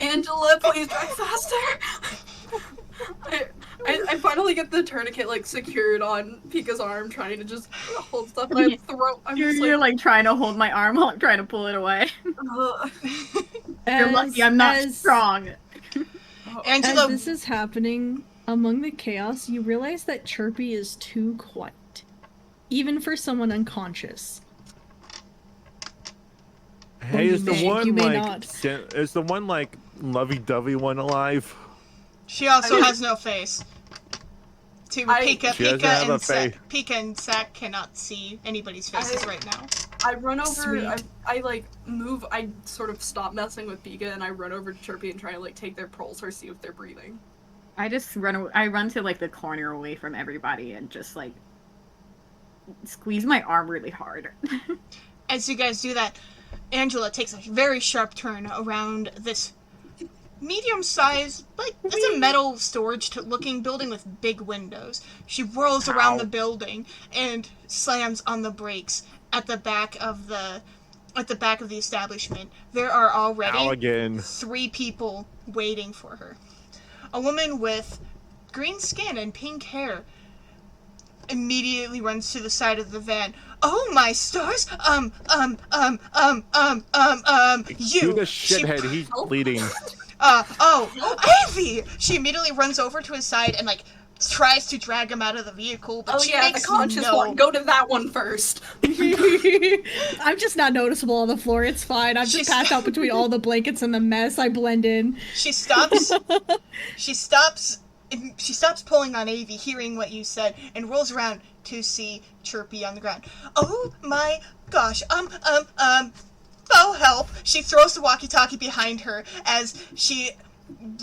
Angela, please drive faster. I finally get the tourniquet like secured on Pika's arm, trying to just hold stuff in my throat. I'm just You're like trying to hold my arm while I'm trying to pull it away. ugh. You're lucky I'm not strong. As Angela, this is happening, among the chaos, you realize that Chirpy is too quiet. Even for someone unconscious. Hey, you is the may- one you may like not. is the one like lovey-dovey one alive? she also I mean- has no face. To I- Pika, She doesn't Pika have a and Zach, face. Pika and Zach cannot see anybody's faces right now. I run over. Sweet. I like move. I sort of stop messing with Pika, and I run over to Chirpy and try to like take their pulse or see if they're breathing. I just run. I run to like the corner away from everybody and just like squeeze my arm really hard. As you guys do that, Angela takes a very sharp turn around this medium-sized, like, it's a metal storage-looking building with big windows. She whirls around Ow. the building and slams on the brakes at the back of the establishment. There are Ow already again. 3 people waiting for her. A woman with green skin and pink hair immediately runs to the side of the van. Oh my stars! You. You the shithead, he's bleeding. Ivy! She immediately runs over to his side and, like, tries to drag him out of the vehicle, but Oh she yeah, the makes conscious no... one. Go to that one first. I'm just not noticeable on the floor. It's fine. I'm She's- just passed out between all the blankets and the mess. I blend in. She stops pulling on Avi, hearing what you said, and rolls around to see Chirpy on the ground. Oh my gosh, oh help! She throws the walkie-talkie behind her as she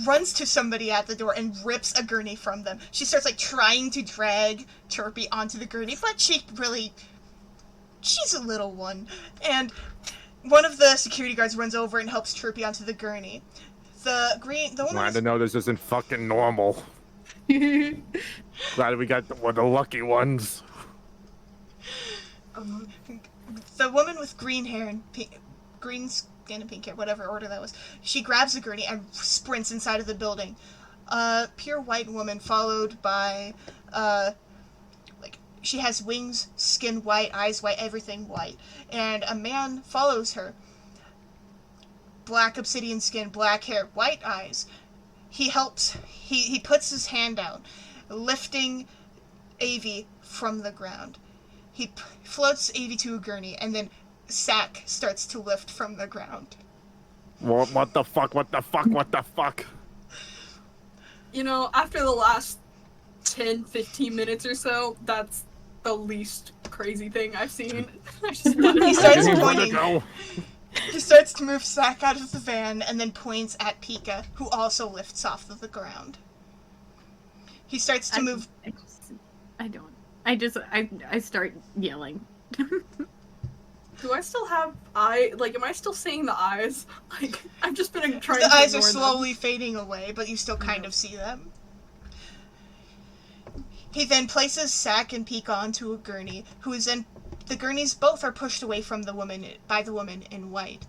runs to somebody at the door and rips a gurney from them. She starts, like, trying to drag Chirpy onto the gurney, but she's a little one. And one of the security guards runs over and helps Chirpy onto the gurney. The woman Glad with to know this isn't fucking normal. Glad we got one of the lucky ones. The woman with green hair and green skin and pink hair, whatever order that was, she grabs the gurney and sprints inside of the building. A pure white woman followed by, she has wings, skin white, eyes white, everything white. And a man follows her. Black obsidian skin, black hair, white eyes. He puts his hand out, lifting Avi from the ground. He floats Avi to a gurney, and then Sack starts to lift from the ground. What the fuck? What the fuck? What the fuck? You know, after the last 10, 15 minutes or so, that's the least crazy thing I've seen. I just wanted He to- starts Didn't want to pointing. go. He starts to move Sack out of the van and then points at Pika, who also lifts off of the ground. He starts to move. I start yelling. Do I still have am I still seeing the eyes? Like, I've just been trying The to eyes are ignore them. slowly fading away, but you still kind of see them. He then places Sack and Pika onto a gurney, who is then. The gurneys both are pushed away from the woman by the woman in white.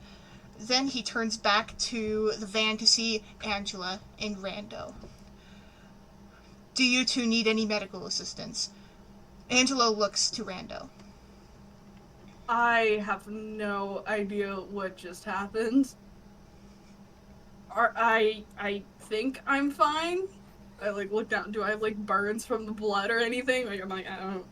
Then he turns back to the van to see Angela and Rando. Do you two need any medical assistance? Angela looks to Rando. I have no idea what just happened. I think I'm fine. I look down. Do I have burns from the blood or anything? I'm I don't.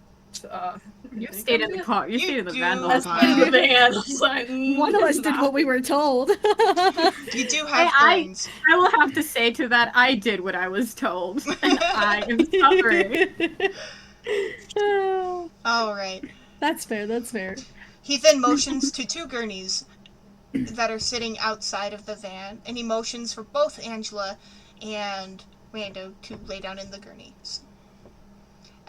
You stayed in the car. You stayed in the do. van the I whole stayed in the time. van. One of us did what we were told. You do have I- burns. I will have to say to that, I did what I was told, and I am suffering. Alright. That's fair, that's fair. He then motions to 2 gurneys that are sitting outside of the van, and he motions for both Angela and Rando to lay down in the gurneys.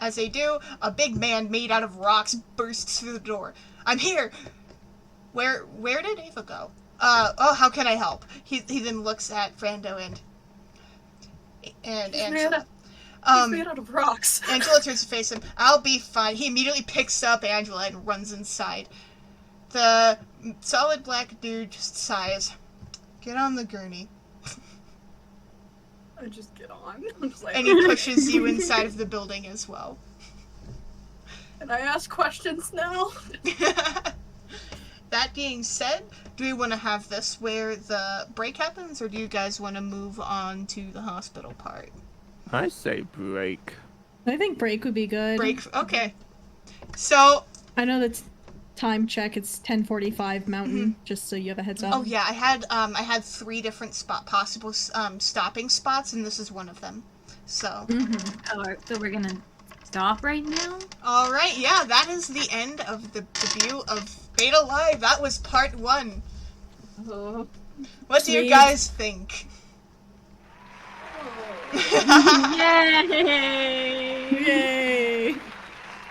As they do, a big man made out of rocks bursts through the door. I'm here! Where did Ava go? How can I help? He then looks at Brando and Angela. He's made out of rocks. Angela turns to face him. I'll be fine. He immediately picks up Angela and runs inside. The solid black dude just sighs. Get on the gurney. I just get on. I'm just like, And he pushes you inside of the building as well. and I ask questions now. That being said, do we want to have this where the break happens, or do you guys want to move on to the hospital part? I say break. I think break would be good. Break. Okay. So. I know that's time check. It's 10:45 Mountain, just so you have a heads up. Oh yeah, I had 3 different possible stopping spots, and this is one of them. So. So we're gonna stop right now? All right. Yeah, that is the end of the debut of Beta Live. That was part 1. What do you Sweet. guys think? Yay! Yay!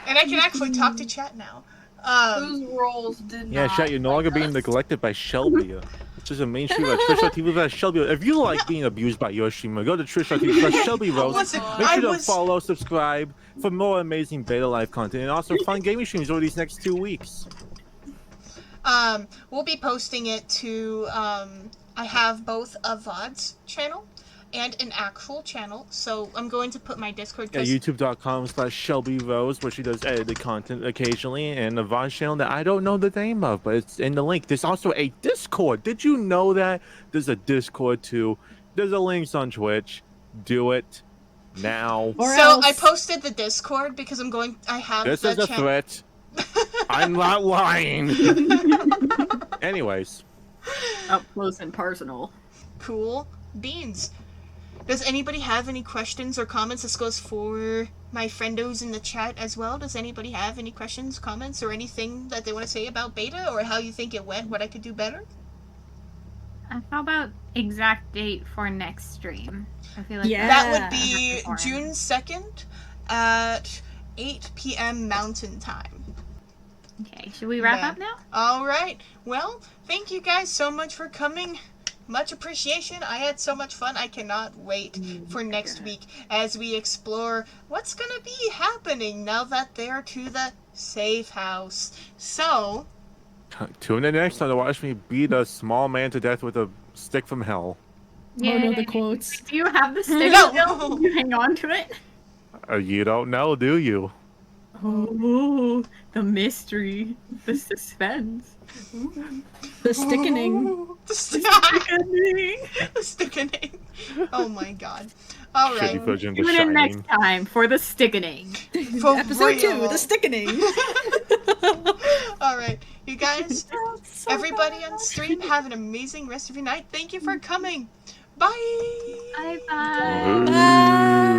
And I can actually talk to chat now. Those roles did Yeah, not. chat, you're no longer being us. neglected by Shelby. It's just a main streamer at Twitch.tv with Shelby. If you like being abused by your streamer, go to Twitch.tv/Shelby Rose. Listen, Make I sure to was- follow, subscribe for more amazing Beta Live content and also fun gaming streams over these next 2 weeks. We'll be posting it to, I have both a VOD's channel and an actual channel, so I'm going to put my Discord. Yeah, youtube.com/Shelby Rose, where she does edited content occasionally, and a VOD channel that I don't know the name of, but it's in the link. There's also a Discord. Did you know that? There's a Discord too. There's a links on Twitch. Do it now. Or So else. I posted the Discord because I have This the is a channel. threat. I'm not lying. Anyways. Up close and personal. Cool beans. Does anybody have any questions or comments? This goes for my friendos in the chat as well. Does anybody have any questions, comments, or anything that they want to say about beta or how you think it went, what I could do better? How about exact date for next stream? I feel like Yeah. That would that's be important. June 2nd at 8 p.m. Mountain Time. Okay, should we wrap Yeah. up now? All right. Well, thank you guys so much for coming. Much appreciation. I had so much fun. I cannot wait for next week as we explore what's going to be happening now that they're to the safe house. So, Tune in next time to watch me beat a small man to death with a stick from hell. Oh no, the Yay. quotes. Do you have the stick No. still? You hang on to it? You don't know, do you? Oh, the mystery, the suspense. The stickening. the stickening. Oh my god. All right. Shitty version of Tune The in Shining. next time for the stickening. For Episode 2, real. the stickening. All right. You guys, So everybody bad. on stream, have an amazing rest of your night. Thank you for coming. Bye. Bye bye. Bye.